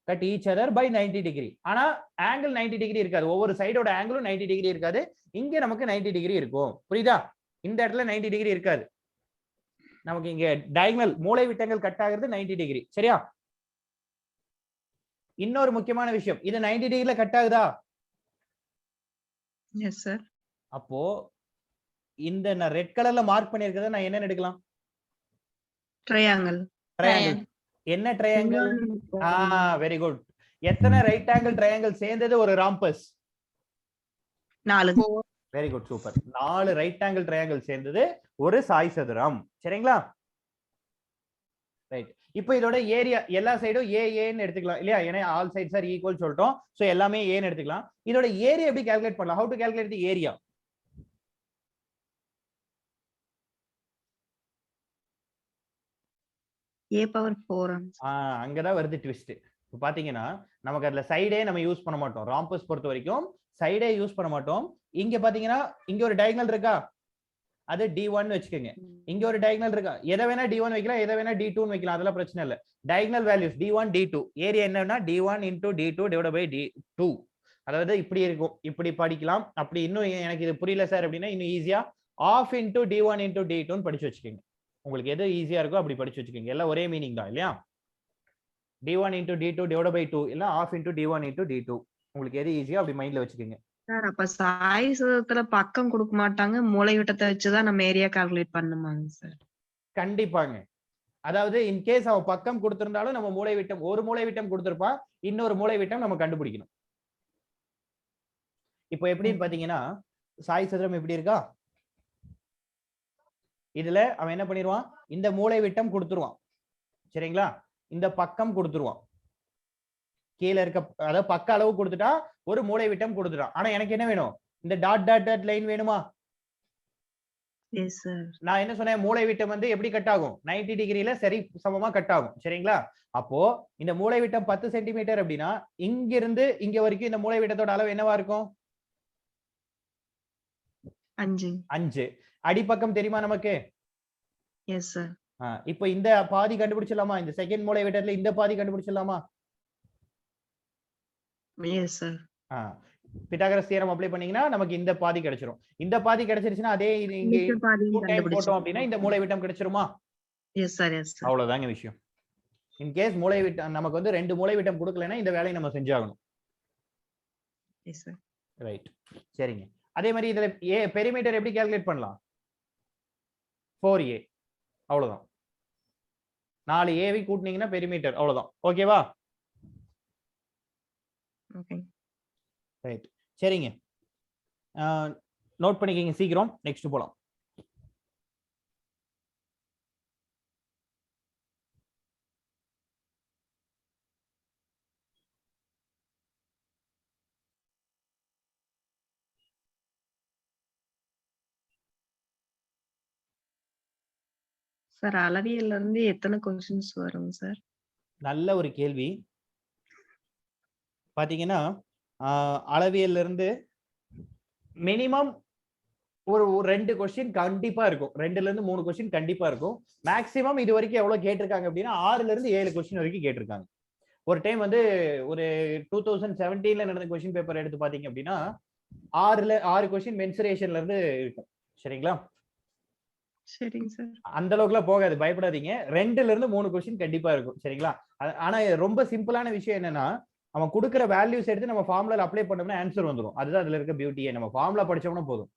cut each other by 90 degree. ஆனா ஆங்கிள் 90 டிகிரி இருக்காது. ஒவ்வொரு சைடோட ஆங்கிளும் 90 டிகிரி இருக்காது. இங்க நமக்கு 90 டிகிரி இருக்கும். புரியுதா? இந்த இடத்துல 90 டிகிரி இருக்காது. நமக்கு இங்க டயகனல் மூலை விட்டங்கள் கட் ஆகிறது 90 டிகிரி. சரியா? இன்னொரு முக்கியமான விஷயம், இது 90 டிகிரில கட் ஆகுதா? Yes, sir. அப்போ இந்த நான் ரெட் கலர்ல மார்க் பண்ணிருக்கிறத நான் என்ன எடுக்கலாம்? Triangle. ட்ரையாங்கிள். என்ன ட்ரையாங்கிள்? Very good. எத்தனை ரைட் ஆங்கிள் ட்ரையாங்கிள் சேர்ந்தது ஒரு rhombus? 4. Very good, super. 4 right angle triangle சேர்ந்தது ஒரு சாய் சதுரம். சரிங்களா? ரைட். இப்போ இதோட ஏரியா எல்லா சைடும் ஏன்னு எடுத்துக்கலாம் இல்லையா? ஏன்னா ஆல் சைட்ஸ் ஆர் ஈக்குவல் சொல்லிட்டோம். சோ எல்லாமே ஏன்னு எடுத்துக்கலாம். இதோட ஏரியா எப்படி கால்குலேட் பண்ணலாம்? How to calculate the area? a power 4. அங்கதான் வருது ட்விஸ்ட். இப்போ பாத்தீங்கன்னா நமக்கு அதுல சைடே நம்ம யூஸ் பண்ண மாட்டோம். ராம்பஸ் பொறுத்த வரைக்கும் சைடே யூஸ் பண்ண மாட்டோம். இங்க பாத்தீங்கன்னா இங்க ஒரு டயகனல் இருக்கா, அது D1 வச்சுக்கோங்க. இங்க ஒரு டயகனல் இருக்கா, எதை வேணா D1 வைக்கலாம், எதை வேணா D2 வைக்கலாம், அதெல்லாம் பிரச்சனை இல்ல. Diagonal values D1 D2, area என்னன்னா D1 into D2 divided by D2. அதாவது இப்படி இருக்கும், இப்படி படிக்கலாம். அப்படி இன்னும் எனக்கு இது புரியல சார் அப்படின்னா இன்னும் ஈஸியா of into D1 into D2 படிச்சு வச்சுக்கோங்க. உங்களுக்கு எது ஈஸியா இருக்கோ அப்படி படிச்சு வச்சுக்கோங்க. எல்லாம் ஒரே மீனிங் தான் இல்லையா? D1 into D2 divided by 2 இல்ல of into D1 into D2. உங்களுக்கு எது ஈஸியா அப்படி மைண்ட்ல வச்சுக்கோங்க. சார் அப்ப சாய் சதத்துல பக்கம் கொடுக்க மாட்டாங்க, மூளை விட்டத்தை வச்சுதான் நம்ம ஏரியா கால்குலேட் பண்ணுமாங்க சார்? கண்டிப்பாங்க. அதாவது இன் கேஸ் அவன் பக்கம் கொடுத்திருந்தாலும் நம்ம மூளை விட்டம், ஒரு மூளை விட்டம் கொடுத்திருப்பான், இன்னொரு மூளை விட்டம் நம்ம கண்டுபிடிக்கணும். இப்போ எப்படின்னு பாத்தீங்கன்னா சாய் சதுரம் எப்படி இருக்கா, இதுல அவன் என்ன பண்ணிடுவான், இந்த மூளை விட்டம் கொடுத்துருவான் சரிங்களா, இந்த பக்கம் கொடுத்துருவான், கீழே இருக்க அதாவது பக்க அளவு கொடுத்துட்டா ஒரு மூளை விட்டம் கொடுத்துட்டான். ஆனா எனக்கு என்ன வேணும், இந்த டாட் டாட் டாட் லைன் வேணுமா? நான் என்ன சொன்னேன், மூளை விட்டம் வந்து எப்படி கட் ஆகும், 90 டிகிரில சரி சமமா கட் ஆகும் சரிங்களா. அப்போ இந்த மூளை விட்டம் 10 சென்டிமீட்டர் அப்படின்னா இங்க இருந்து இங்க வரைக்கும் இந்த மூளை விட்டத்தோட அளவு என்னவா இருக்கும்? 5. அடிப்பக்கம் தெரியுமா நமக்கு? Yes sir. இப்போ இந்த பாதி கண்டுபிடிச்சிடலாமா? இந்த செகண்ட் மூளை விட்டத்துல இந்த பாதி கண்டுபிடிச்சிடலாமா? Yes sir. Pythagoras theorem apply பண்ணீங்கன்னா நமக்கு இந்த பாதி கிடைச்சிரும். இந்த பாதி கிடைச்சிருச்சுன்னா அதே இங்க போட்டோம் அப்படின்னா இந்த மூளை விட்டம் கிடைச்சிருமா? Yes sir. Yes sir. அவ்வளவுதாங்க விஷயம். இன் கேஸ் மூளை விட்டம் நமக்கு வந்து 2 மூளை விட்டம் கொடுக்கலன்னா இந்த வேலையை நம்ம செஞ்சாகணும். S sir. ரைட் சரிங்க. அதே மாதிரி இதுல பெரிமீட்டர் எப்படி கால்குலேட் பண்ணலாம்? 4a அவ்வளவுதான். 4a கூட்டினீங்கன்னா பெரிமீட்டர் அவ்வளவுதான். ஓகேவா? ஓகே ரைட் சரிங்க. நோட் பண்ணிக்கங்க சீக்கிரம், நெக்ஸ்ட் போலாம். சார் அளவியல்ல இருந்து எத்தனை क्वेश्चंस வரும் சார்? நல்ல ஒரு கேள்வி. பாத்தீங்கன்னா அளவியல்ல இருந்து மினிமம் ஒரு 2 கொஸ்டின் கண்டிப்பா இருக்கும், 2ல இருந்து 3 கொஸ்டின் கண்டிப்பா இருக்கும். மேக்ஸிமம் இது வரைக்கும் எவ்வளவு கேட்டிருக்காங்க அப்படின்னா 6ல இருந்து 7 கொஸ்டின் வரைக்கும் கேட்டிருக்காங்க. ஒரு டைம் வந்து ஒரு 2017ல நடந்த கொஸ்டின் பேப்பர் எடுத்து பாத்தீங்க அப்படின்னா 6 கொஸ்டின் மென்சுரேஷன்ல இருந்து இருக்கும் சரிங்களா. சரிங்க சார். அந்த அளவுக்குலாம் போகாது, பயப்படாதீங்க. 2ல இருந்து 3 கொஸ்டின் கண்டிப்பா இருக்கும் சரிங்களா. ஆனா ரொம்ப சிம்பிளான விஷயம் என்னன்னா, அவன் கொடுக்குற வேல்யூஸ் எடுத்து நம்ம ஃபார்முலால அப்ளை பண்ணோம்னா ஆன்சர் வந்துடும். அதுதான் அதுல இருக்க பியூட்டியே. நம்ம ஃபார்முலா படிச்சோம்னா போதும்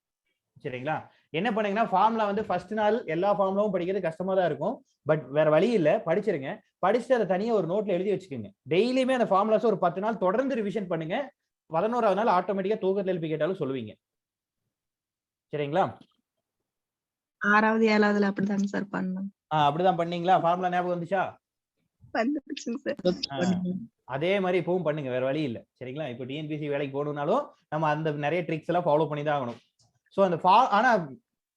சரிங்களா. என்ன பண்ணுங்கன்னா ஃபார்முலா வந்து ஃபர்ஸ்ட் நாள் எல்லா ஃபார்முலாவும் படிக்கிறது கஷ்டமா தான் இருக்கும். பட் வேற வழி இல்ல, படிச்சிருங்க. படிச்சுட்டு அதை தனியா ஒரு நோட்ல எழுதி வச்சுக்கோங்க. டெய்லியுமே அந்த ஃபார்முலாஸ் ஒரு 10 நாள் தொடர்ந்து ரிவிஷன் பண்ணுங்க. 11வது நாள் ஆட்டோமேட்டிக்கா தூக்கத்துல எழுப்பி கேட்டாலும் சொல்லுவீங்க சரிங்களா. 6வது 7வதுல அப்படிதாங்க சார் பண்ணோம். அப்படிதான் பண்ணீங்களா? ஃபார்முலா ஞாபகம் வந்துச்சா? வந்துருச்சுங்க சார். அதே மாதிரி இப்பவும் பண்ணுங்க, வேற வழி இல்ல சரிங்களா. இப்போ டிஎன்பிசி வேலைக்கு போகணும்னாலும் நம்ம அந்த நிறைய ட்ரிக்ஸ் எல்லாம் ஃபாலோ பண்ணி தான் ஆகணும். ஸோ அந்த ஆனா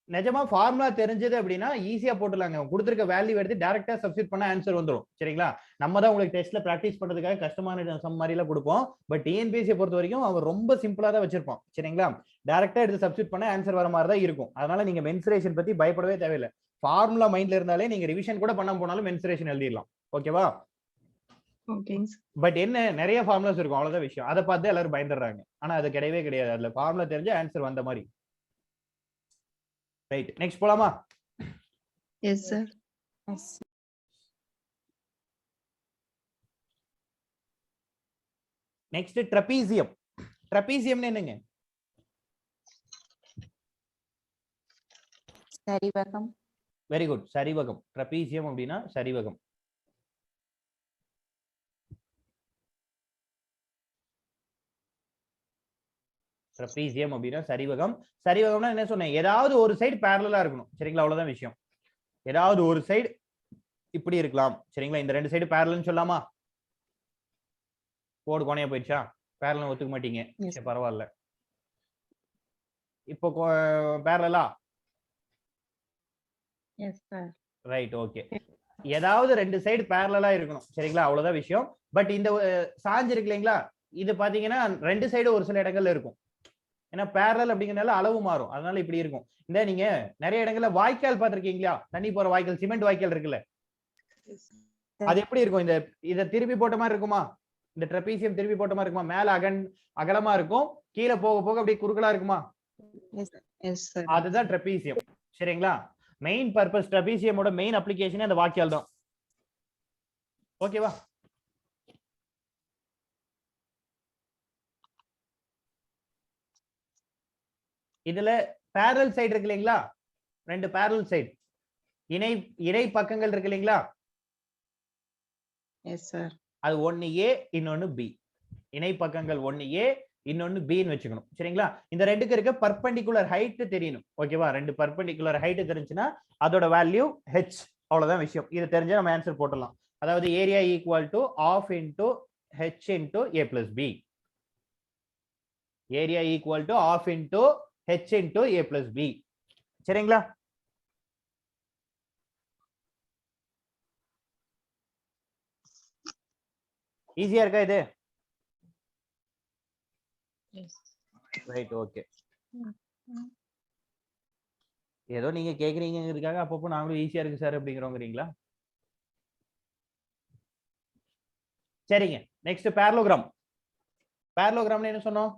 நிஜமா ஃபார்முலா தெரிஞ்சது அப்படின்னா ஈஸியா போட்டுலாங்க. கொடுத்துருக்க வேல்யூ எடுத்து டைரக்டா சப்ஸ்டிட் பண்ண ஆன்சர் வந்துடும் சரிங்களா. நம்ம தான் உங்களுக்கு டெஸ்ட்ல பிராக்டிஸ் பண்றதுக்காக கஷ்டமான சம் மாதிரி எல்லாம் கொடுப்போம். பட் டிஎன்பிஎஸ்சியை பொறுத்த வரைக்கும் அவன் ரொம்ப சிம்பிளா தான் வச்சிருப்பான் சரிங்களா. டைரக்டா எடுத்து சப்ஸ்டிட் பண்ண ஆன்சர் வர மாதிரி தான் இருக்கும். அதனால நீங்க மென்சுரேஷன் பத்தி பயப்படவே தேவையில்லை. ஃபார்முலா மைண்ட்ல இருந்தாலே நீங்க ரிவிஷன் கூட பண்ண போனாலும் மென்சுரேஷன் எழுதிடலாம். ஓகேவா? பட் என்ன, நிறைய ஃபார்முலாஸ் இருக்கும், அவ்வளவுதான் விஷயம். அதை பார்த்து எல்லாரும் பயந்துடுறாங்க. ஆனா அது கிடையவே கிடையாது. அதுல ஃபார்முலா தெரிஞ்ச ஆன்சர் வந்த மாதிரி. ரைட் நெக்ஸ்ட் போலாமா? Yes sir. Next trapezium. ட்ரபீசியம்னு என்னங்க? சரிவகம். வெரி குட், சரிவகம். ட்ரபீசியம் அப்படின்னா சரிவகம். ட்ரபீசியம் அப்படின்னா சரிவகம். சரிவகம்னா என்ன சொன்னேன், ஏதாவது ஒரு சைடு பேரலலா இருக்கணும் சரிங்களா. அவ்வளவுதான் விஷயம். ஏதாவது ஒரு சைடு இப்படி இருக்கலாம் சரிங்களா. இந்த ரெண்டு சைடு பேரலல்னு சொல்லலாமா? கோடு கோணையா போயிடுச்சா? பேரலல் ஒத்துக்க மாட்டீங்க. Yes. சரி பரவாயில்ல. இப்போ பேரலலா? Yes, sir. Right okay. ஏதாவது ரெண்டு சைடு பேரலலா இருக்கணும் சரிங்களா, அவ்வளவுதான் விஷயம். பட் இந்த சாஞ்சு இருக்கு இல்லைங்களா, இது பாத்தீங்கன்னா ரெண்டு சைடு ஒரு சில இடங்கள்ல இருக்கும். ஏன்னா பேரலல் அப்படிங்கறதுனால அளவு மாறும், அதனால இப்படி இருக்கும். இந்த நீங்க நிறைய இடங்கள்ல வாய்க்கால் பாத்திருக்கீங்களா, தண்ணி போற வாய்க்கால், சிமெண்ட் வாய்க்கால் இருக்குல்ல, அது எப்படி இருக்கும்? இத திருப்பி போட்ட மாதிரி இருக்குமா? இந்த ட்ரெபீசியம் திருப்பி போட்ட மாதிரி இருக்குமா? மேல அகலமா இருக்கும், கீழே போக போக அப்படியே குறுகலா இருக்குமா? Yes, sir. அதுதான் ட்ரெபீசியம் சரிங்களா. மெயின் பர்பஸ் ட்ரெபீசியமோட மெயின் அப்ளிகேஷன் அந்த வாக்கியால் தான். ஓகேவா? இதுல பேரல் சைடு இருக்கு இல்லைங்களா, ரெண்டு பேரல் சைடு இணை பக்கங்கள் இருக்கு இல்லைங்களா, Yes, sir. அது ஒன்னு ஏ இன்னொன்னு பி. இணை பக்கங்கள் ஒன்னு ஏ இன்னொன்னு பின்னு வச்சுக்கணும் சரிங்களா. இந்த ரெண்டுக்கு இருக்க பர்பெண்டிகுலர் ஹைட் தெரியணும். ஓகேவா? ரெண்டு பர்பெண்டிகுலர் ஹைட் தெரிஞ்சுன்னா அதோட வேல்யூ h, அவ்வளவுதான் விஷயம். இது தெரிஞ்சா நம்ம ஆன்சர் போட்டுடலாம். அதாவது area equal to half into h into a plus b. Area equal to half into h into a plus b சரிங்களா. ஈஸியா இருக்கா இது? Yes. Right okay. ஏதோ நீங்க கேக்குறீங்கிறதுக்காக அப்பப்போ நாங்களும் ஈஸியா இருக்கு சார் அப்படிங்கிறோங்கிறீங்களா? சரிங்க. Next parallelogram. பேரலோகிராம்ல என்ன சொன்னோம்?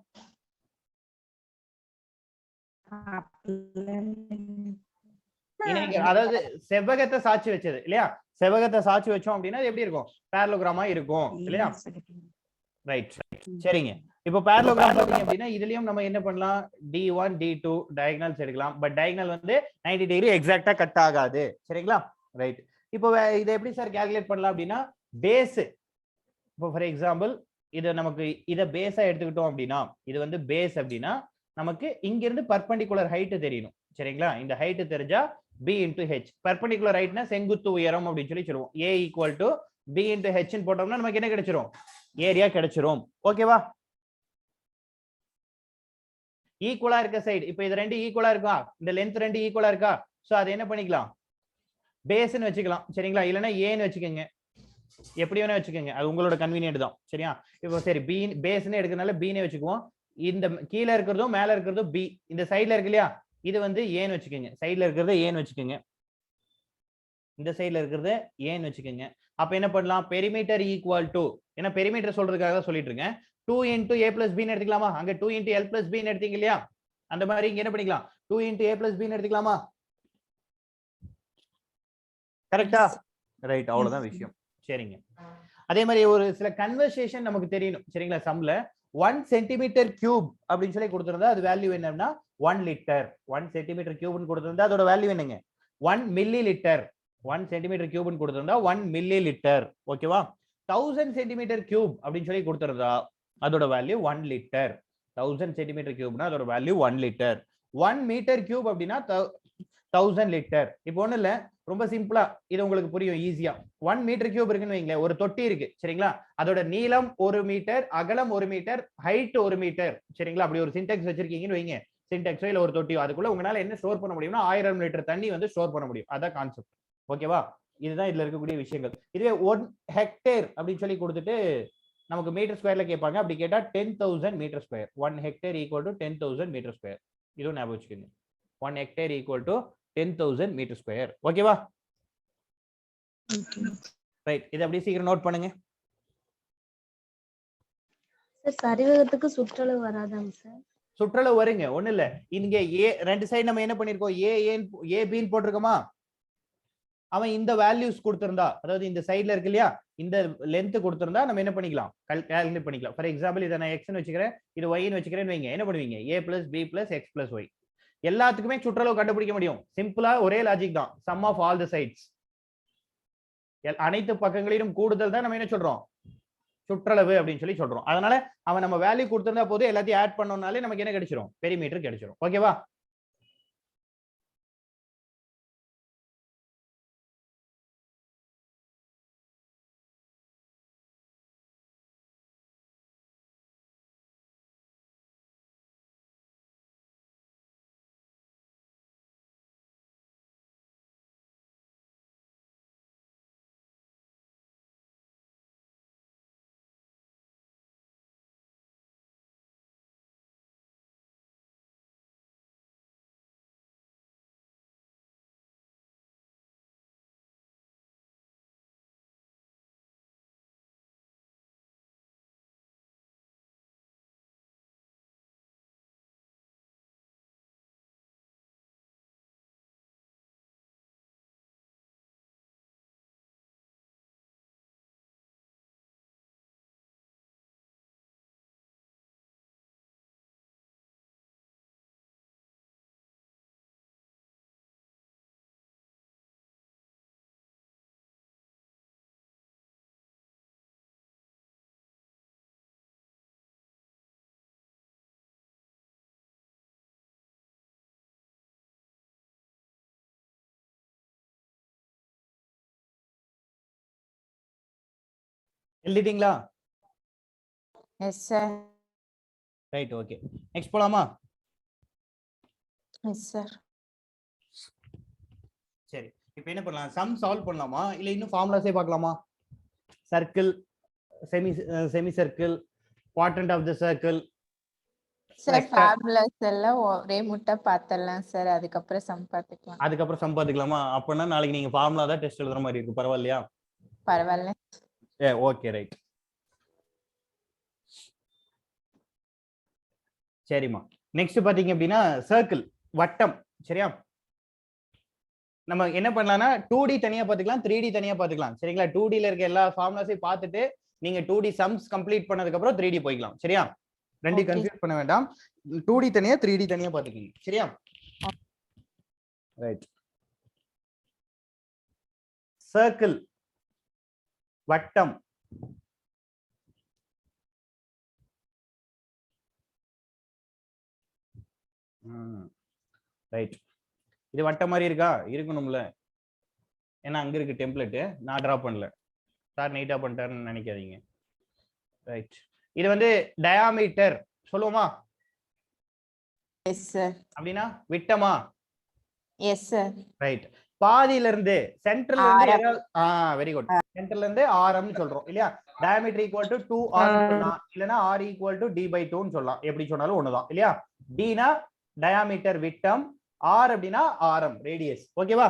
அதாவது செவ்வகத்தை சாட்சி வச்சது இல்லையா. செவ்வகத்தை சாட்சி வச்சோம் அப்படின்னா அது எப்படி இருக்கும்? பேரலோகிராமா இருக்கும் இல்லையா. ரைட் சரிங்க. இப்போ பேரலோகிராம் பாத்தீங்க அப்படின்னா இதுலயும் நம்ம என்ன பண்ணலாம், D1 D2 டயகனல்ஸ் எடுக்கலாம். பட் டயகனல் வந்து 90 டிகிரி எக்ஸாக்ட்டா கட் ஆகாது சரிங்களா. ரைட். இப்போ இதை எப்படி சார் கால்குலேட் பண்ணலாம் அப்படின்னா, பேஸ், இப்போ ஃபார் எக்ஸாம்பிள் இதை நமக்கு இதை பேஸா எடுத்துக்கிட்டோம் அப்படின்னா, இது வந்து பேஸ் அப்படின்னா நமக்கு இங்க இருந்து பர்பெண்டிகுலர் ஹைட் தெரியணும் சரிங்களா. இந்த ஹைட் தெரிஞ்சா b into h, பர்பெண்டிகுலர் ஹைட்னா செங்குத்து உயரம் அப்படின்னு சொல்லி சொல்லுவோம். a equal to b into h ன்னு போட்டோம்னா நமக்கு என்ன கிடைச்சிரும்? ஏரியா கிடைச்சிரும். ஓகேவா? ஈக்குவலா இருக்க சைடு, இப்போ இது ரெண்டு ஈக்குவலா இருக்கா, இந்த லென்த் ரெண்டு ஈக்குவலா இருக்கா, சோ அதை என்ன பண்ணிக்கலாம், பேஸ்னு வச்சுக்கலாம் சரிங்களா. இல்லைன்னா ஏன்னு வச்சுக்கோங்க, எப்படி வேணா வச்சுக்கோங்க, அது உங்களோட கன்வீனியன்ட் தான் சரியா. இப்போ சரி பி பேஸ்னு எடுக்கிறதுனால பீனே வச்சுக்குவோம். இந்த கீழே இருக்கிறதும் மேல இருக்கிறதும் பி, இந்த சைடுல இருக்கு இல்லையா, இது வந்து ஏன்னு வச்சுக்கோங்க. சைடுல இருக்கிறது ஏன்னு வச்சுக்கோங்க, இந்த சைடுல இருக்கிறது ஏன்னு வச்சுக்கோங்க. அப்ப என்ன பண்ணலாம், பெரிமீட்டர் ஈக்குவல் டு, ஏன்னா பெரிமீட்டர் சொல்றதுக்காக தான் சொல்லிட்டு இருக்கேன், 2 into a plus b ன்னு எடுத்துக்கலாமா? அங்க 2 into l plus b ன்னு எடுத்தீங்க இல்லையா, அந்த மாதிரி இங்க என்ன பண்ணிக்கலாம், 2 into a plus b ன்னு எடுத்துக்கலாமா? கரெக்டா? ரைட், அவ்வளவுதான் விஷயம். சரிங்க. அதே மாதிரி ஒரு சில கன்வர்சேஷன் நமக்கு தெரியணும் சரிங்களா. சம்ல 1 சென்டிமீட்டர் கியூப் அப்படின்னு சொல்லி கொடுத்திருந்தா அது வேல்யூ என்னன்னா 1 லிட்டர். 1 சென்டிமீட்டர் கியூப்னு கொடுத்திருந்தா அதோட வேல்யூ என்னங்க, 1 மில்லி லிட்டர். 1 சென்டிமீட்டர் கியூப்னு கொடுத்திருந்தா 1 மில்லி லிட்டர். ஓகேவா? 1000 சென்டிமீட்டர் கியூப் அப்படின்னு சொல்லி கொடுத்திருந்தா அதோட வேல்யூ 1 லிட்டர். 1000 சென்டிமீட்டர் கியூப்னா அதோட வேல்யூ 1 லிட்டர். 1 மீட்டர் கியூப் அப்படின்னா 1000 லிட்டர். இப்போ ஒண்ணு இல்ல, ரொம்ப சிம்பிளா இது உங்களுக்கு புரியும் ஈஸியா. 1 மீட்டர் கியூப் இருக்குன்னு வைங்களேன், ஒரு தொட்டி இருக்கு சரிங்களா, அதோட நீளம் 1 மீட்டர், அகலம் 1 மீட்டர், ஹைட் 1 மீட்டர் சரிங்களா. அப்படி ஒரு சின்டெக்ஸ் வச்சிருக்கீங்கன்னு வைங்க, சின்டெக்ஸோ இல்ல ஒரு தொட்டியோ, அதுக்குள்ள உங்களால என்ன ஸ்டோர் பண்ண முடியும்னா 1000 லிட்டர் தண்ணி வந்து ஸ்டோர் பண்ண முடியும். அதான் கான்செப்ட். ஓகேவா? இதுதான் இதுல இருக்கக்கூடிய விஷயங்கள். இதுவே 1 ஹெக்டேர் அப்படின்னு சொல்லி கொடுத்துட்டு நமக்கு மீட்டர் ஸ்கொயர்ல கேட்பாங்க. அப்படி கேட்டா 10,000 metre square. 1 hectare equal to 10,000 metre square. இதுவும் ஞாபகம் வச்சுக்கோங்க, 1 hectare equal to 10,000 metre square. ஓகேவா? ரைட், இதை அப்படியே சீக்கிரம் நோட் பண்ணுங்க. சார் சரிவகத்துக்கு சுற்றளவு வராதாங்க சார்? சுற்றளவு வருங்க, ஒண்ணு இல்ல. இங்க ஏ ரெண்டு சைடு நம்ம என்ன பண்ணிருக்கோம், ஏ பின்னு போட்டிருக்கோமா, அவன் இந்த வேல்யூஸ் கொடுத்திருந்தா, அதாவது இந்த சைடுல இருக்கு இல்லையா, இந்த லென்த் கொடுத்திருந்தா நம்ம என்ன பண்ணிக்கலாம், கால்குலேட் பண்ணிக்கலாம். ஃபார் எக்ஸாம்பிள் இதை நான் எக்ஸ்னு வச்சுக்கிறேன், இது ஒய்னு வச்சுக்கிறேன்னு வைங்க, என்ன பண்ணுவீங்க, a plus b plus x plus y. எல்லாத்துக்குமே சுற்றளவு கண்டுபிடிக்க முடியும். சிம்பிளா ஒரே லாஜிக் தான், sum of all the sides. அனைத்து பக்கங்களிலும் கூடுதல் தான் நம்ம என்ன சொல்றோம், சுற்றளவு அப்படின்னு சொல்லி சொல்றோம். அதனால அவன் நம்ம வேல்யூ கொடுத்திருந்தா போது எல்லாத்தையும் ஆட் பண்ணோம்னாலே நமக்கு என்ன கிடைச்சிரும், பெரிமீட்டர் கிடைச்சிரும். ஓகேவா? எழுதிட்டீங்களா? Yes, sir. Right, okay. Next போலாமா? Yes, sir. சரி, இப்போ என்ன பண்ணலாம்? சம் சால்வ் பண்ணலாமா இல்ல இன்னும் ஃபார்முலாஸே பார்க்கலாமா? Circle, semi circle, quadrant of the circle. Sir, fabulous எல்லாம் ஒரே முட்டை பார்த்தலாம் சார். அதுக்கப்புறம் சம் பார்த்துக்கலாம். அதுக்கப்புறம் சம் பார்த்துக்கலாமா? அப்பனா நாளைக்கு நீங்க ஃபார்முலா தான் டெஸ்ட் எழுதுற மாதிரி இருக்கு. பரவாயில்லையா? பரவாயில்ல. Okay, right. சரிம்மா. நெக்ஸ்ட் பாத்தீங்க அப்படின்னா சர்க்கிள், வட்டம். சரியா? நம்ம என்ன பண்ணலாம்னா 2D தனியா பார்த்துக்கலாம், 3D தனியா பார்த்துக்கலாம். சரிங்களா? 2D ல இருக்க எல்லா ஃபார்முலாஸையும் பார்த்துட்டு நீங்க 2D சம்ஸ் கம்ப்ளீட் பண்ணதுக்கு அப்புறம் 3D போய்க்கலாம். சரியா? ரெண்டு கன்ஃபியூஸ் பண்ண வேண்டாம். 2D தனியா 3D தனியா பார்த்துக்கீங்க. சரியா? ரைட். சர்க்கிள், வட்டம். ரைட். இது வட்டம் மாதிரி இருக்கா? இருக்கணும்ல, ஏன்னா அங்க இருக்கு டெம்ப்ளேட், நான் டிரா பண்ணல. சார் நீட்டா பண்ணிட்டாருன்னு நினைக்காதீங்க. ரைட். இது வந்து டயாமீட்டர் சொல்லுவோமா? Yes, sir. அப்படின்னா விட்டமா? Yes, sir. ரைட். பாதியில இருந்து சென்டர்ல இருந்து வெரி குட். சென்டர்ல இருந்து ஆரம்னு சொல்றோம் இல்லையா? டயாமீட்டர் ஈக்குவல் டு 2r சொல்லலாம், இல்லனா r ஈக்குவல் டு d/2 ன்னு சொல்லலாம். எப்படி சொன்னாலும் ஒண்ணுதான் இல்லையா? d னா டயாமீட்டர் விட்டம், r அப்படினா ஆரம் ரேடியஸ். ஓகேவா?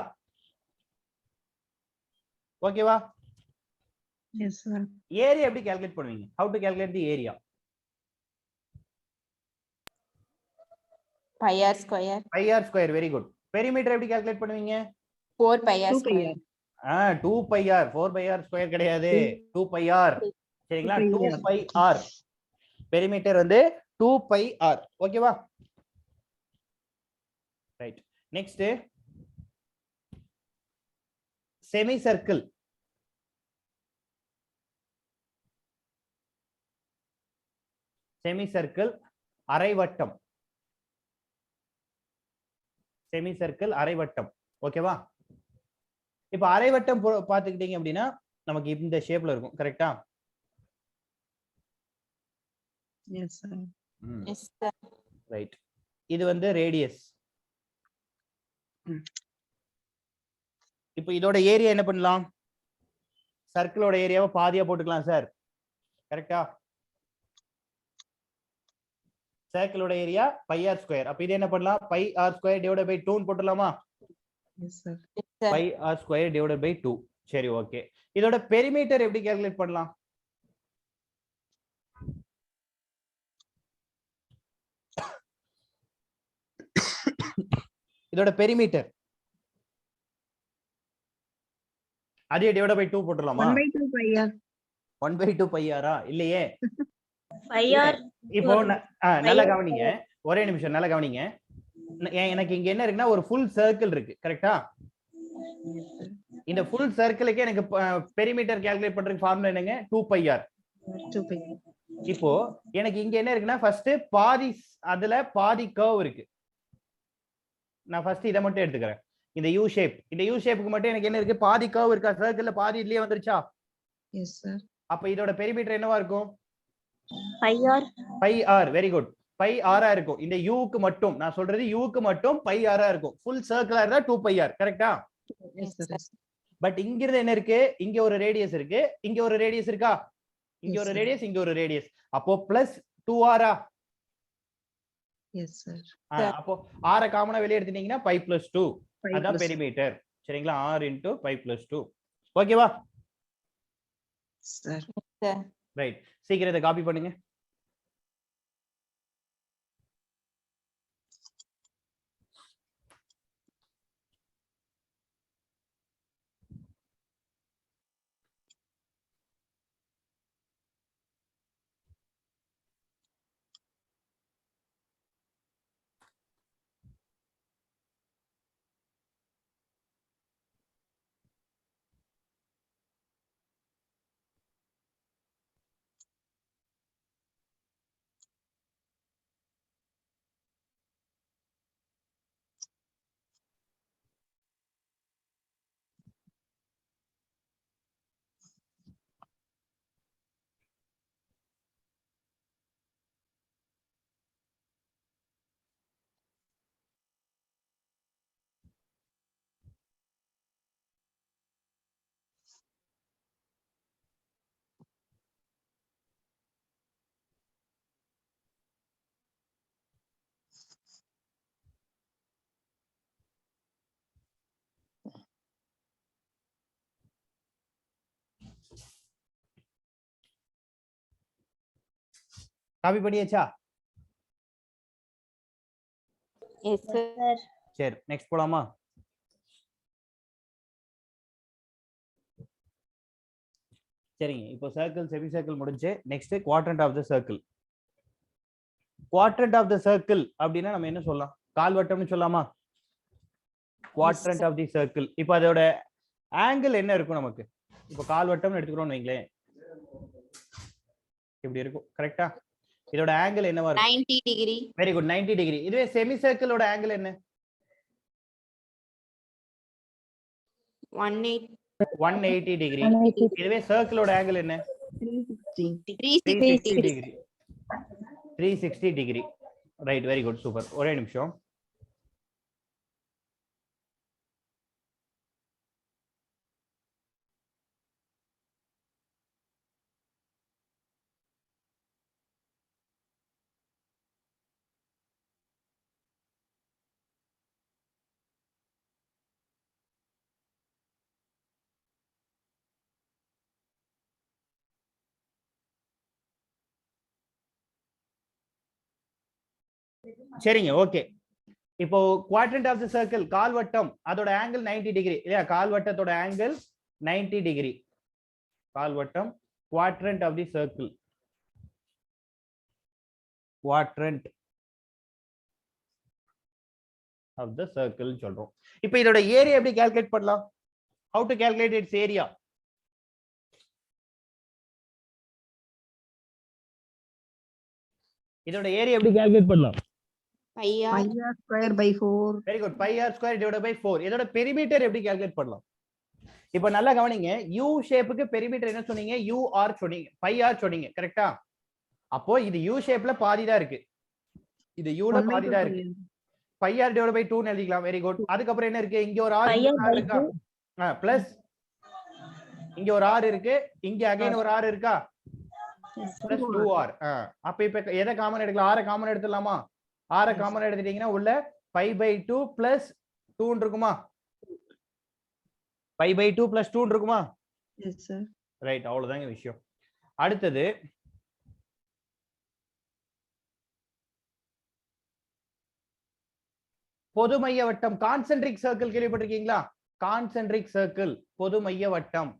ஓகேவா? Yes, sir. ஏரியா எப்படி கால்குலேட் பண்ணுவீங்க? how to calculate the area? Pi r square. pi r square, very good. Perimeter எப்படி கால்குலேட் பண்ணுவீங்க? 4 pi r 2 pi square. r. 2 pi r, 4 pi r square கிடையாது, 2 pi r. சரிங்களா? 2 2 pi pi r. Perimeter வந்து 2 pi r. ஓகேவா? Right. Next semi circle. Semi circle, அரைவட்டம். Semi circle, அரைவட்டம். ஓகேவா? இப்ப அரைவட்டம் பாத்துக்கிட்டீங்க அப்படின்னா நமக்கு இந்த ஷேப்ல இருக்கும். கரெக்டா? Yes, sir. Yes, sir. Right. இது வந்து ரேடியஸ். இப்போ இதோட ஏரியா என்ன பண்ணலாம்? சர்க்கிளோட ஏரியாவை பாதியா போட்டுக்கலாம் சார். கரெக்டா? சர்க்கிளோட ஏரியா pi r ஸ்கொயர். அப்ப இது என்ன பண்ணலாம்? pi r square divided by 2 ன்னு போட்டுடலாமா? Yes, sir. Yes, sir. pi r square divided by 2. சரி, ஓகே. இதோட பெரிமீட்டர் எப்படி கால்குலேட் பண்ணலாம்? இதோட பெரிமீட்டர் அதே டிவைட் பை 2 போட்டுடலாமா? 1/2 pi r. 1/2 pi r ஆ? இல்லையே. 5r இப்போ நல்லா கவனிங்க, ஒரே நிமிஷம் நல்லா கவனிங்க. எனக்கு இங்க என்ன இருக்குன்னா ஒரு ஃபுல் சர்க்கிள் இருக்கு. கரெக்டா? Yes, sir. இந்த ஃபுல் சர்க்கிளுக்கு எனக்கு பெரிமீட்டர் கால்குலேட் பண்றதுக்கு ஃபார்முலா என்னங்க? 2 pi r. 2 pi r. இப்போ எனக்கு இங்க என்ன இருக்குன்னா ஃபர்ஸ்ட் பாதி, அதுல பாதி கர்வ் இருக்கு. நான் ஃபர்ஸ்ட் இதை மட்டும் எடுத்துக்கிறேன். இந்த யூ ஷேப், இந்த யூ ஷேப்புக்கு மட்டும் எனக்கு என்ன இருக்கு? பாதி கர்வ் இருக்கா? சர்க்கிள்ல பாதி இதுலயே வந்துருச்சா? Yes, sir. அப்ப இதோட பெரிமீட்டர் என்னவா இருக்கும்? 5r pi r. Very good. pi r ஆ இருக்கும். இந்த u க்கு மட்டும், நான் சொல்றது u க்கு மட்டும் pi r ஆ இருக்கும். ஃபுல் சர்க்கிளா இருந்தா 2 pi r. கரெக்ட்டா? Yes, sir. பட் இங்க இருந்து என்ன இருக்கு? இங்க ஒரு ரேடியஸ் இருக்கு, இங்க ஒரு ரேடியஸ் இருக்கா? இங்க ஒரு ரேடியஸ், இங்க ஒரு ரேடியஸ். அப்போ பிளஸ் 2r ஆ? Yes, sir. அப்போ r காமனா வெளிய எடுத்துட்டீங்கன்னா pi plus 2. Pi அதான் plus பெரிமீட்டர். சரிங்களா? r into pi plus 2. ஓகேவா? sir. Sir. ரைட். சீக்கிரம் இதை காப்பி பண்ணுங்க. காப்பி பண்ணியாச்சா? Yes sir. Sir. சரி, நெக்ஸ்ட் போலாமா? சரிங்க, இப்போ சர்க்கிள் செமி சர்க்கிள் முடிஞ்சு next quadrant of the circle. Quadrant of the circle அப்படின்னா நம்ம என்ன சொல்லலாம்? கால்வட்டம்னு சொல்லலாமா? Quadrant of the circle. இப்போ அதோட ஆங்கிள் என்ன இருக்கும் நமக்கு? இப்போ கால்வட்டம்னு எடுத்துக்கிறோம்னு வைங்களேன், இப்படி இருக்கும். கரெக்டா? இதோட ஆங்கிள் என்னவா இருக்கும்? 90 degree. Very good, 90 degree. இதுவே செமி சர்க்கிளோட ஆங்கிள் என்ன? 180 டிகிரி. இதுவே சர்க்கிளோட ஆங்கிள் என்ன? 360 degree. 360 degree. Right, very good, super. ஒரே நிமிஷம். சரிங்க, ஓகே. இப்போ குவாட்ரண்ட் ஆஃப் தி சர்க்கிள் கால்வட்டம், அதோட ஆங்கிள் 90 டிகிரி இல்லையா? கால்வட்டத்தோட ஆங்கிள் 90 டிகிரி. கால்வட்டம் quadrant of the circle. Quadrant of the circle சொல்றோம். இப்போ இதோட ஏரியா எப்படி கால்குலேட் பண்ணலாம்? How to calculate its area? இதோட ஏரியா எப்படி கால்குலேட் பண்ணலாம்? Pi r. Pi r square by 4. Very good, pi r square divided by 4. இதோட பெரிமீட்டர் எப்படி கால்குலேட் பண்ணலாம்? இப்போ நல்லா கவனிங்க, U ஷேப்புக்கு பெரிமீட்டர் என்ன சொன்னீங்க? UR சொன்னீங்க, pi r சொன்னீங்க. கரெக்ட்டா? அப்போ இது U ஷேப்ல பாதி தான் இருக்கு, இது U ல பாதி தான் இருக்கு. pi r divided by 2 ன்னு எழுதிக்கலாம். Very good. அதுக்கு அப்புறம் என்ன இருக்கு? இங்க ஒரு r இருக்கா? பிளஸ் இங்க ஒரு r இருக்கு, இங்க அகைன் ஒரு r இருக்கா? Plus 2r. அப்ப இப்ப எதை காமன் எடுக்கலாம்? r காமன் எடுத்துடலாமா? r காமன் எடுத்துட்டீங்கன்னா உள்ள pi by 2 plus 2 இருக்குமா? pi by 2 plus 2 இருக்குமா? Yes sir. ரைட், அவ்வளவுதாங்க விஷயம். அடுத்தது பொது மைய வட்டம், கான்சென்ட்ரிக் சர்க்கிள் கேள்விப்பட்டிருக்கீங்களா? கான்சென்ட்ரிக் சர்க்கிள், பொது மைய வட்டம்.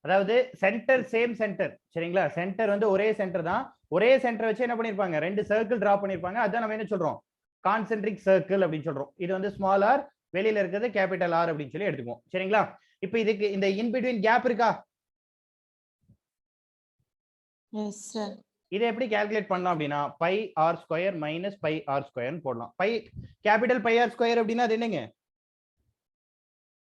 அதாவது சென்டர் சேம் சென்டர், சரிங்களா? சென்டர் வந்து ஒரே சென்டர் தான், ஒரே சென்டர் வச்சு என்ன பண்ணிருப்பாங்க? ரெண்டு சர்க்கிள் டிரா பண்ணிருப்பாங்க. அதான் நம்ம என்ன சொல்றோம்? கான்சென்ட்ரிக் சர்க்கிள் அப்படின்னு சொல்றோம். இது வந்து ஸ்மால் ஆர், வெளியில இருக்கிறது கேபிட்டல் ஆர் அப்படின்னு சொல்லி எடுத்துக்குவோம். சரிங்களா? இப்போ இதுக்கு இந்த இன் பிட்வீன் கேப் இருக்கா? Yes sir. இதை எப்படி கால்குலேட் பண்ணலாம் அப்படின்னா pi r square minus pi r square போடலாம். Pi capital pi r square அப்படின்னா அது என்னங்க?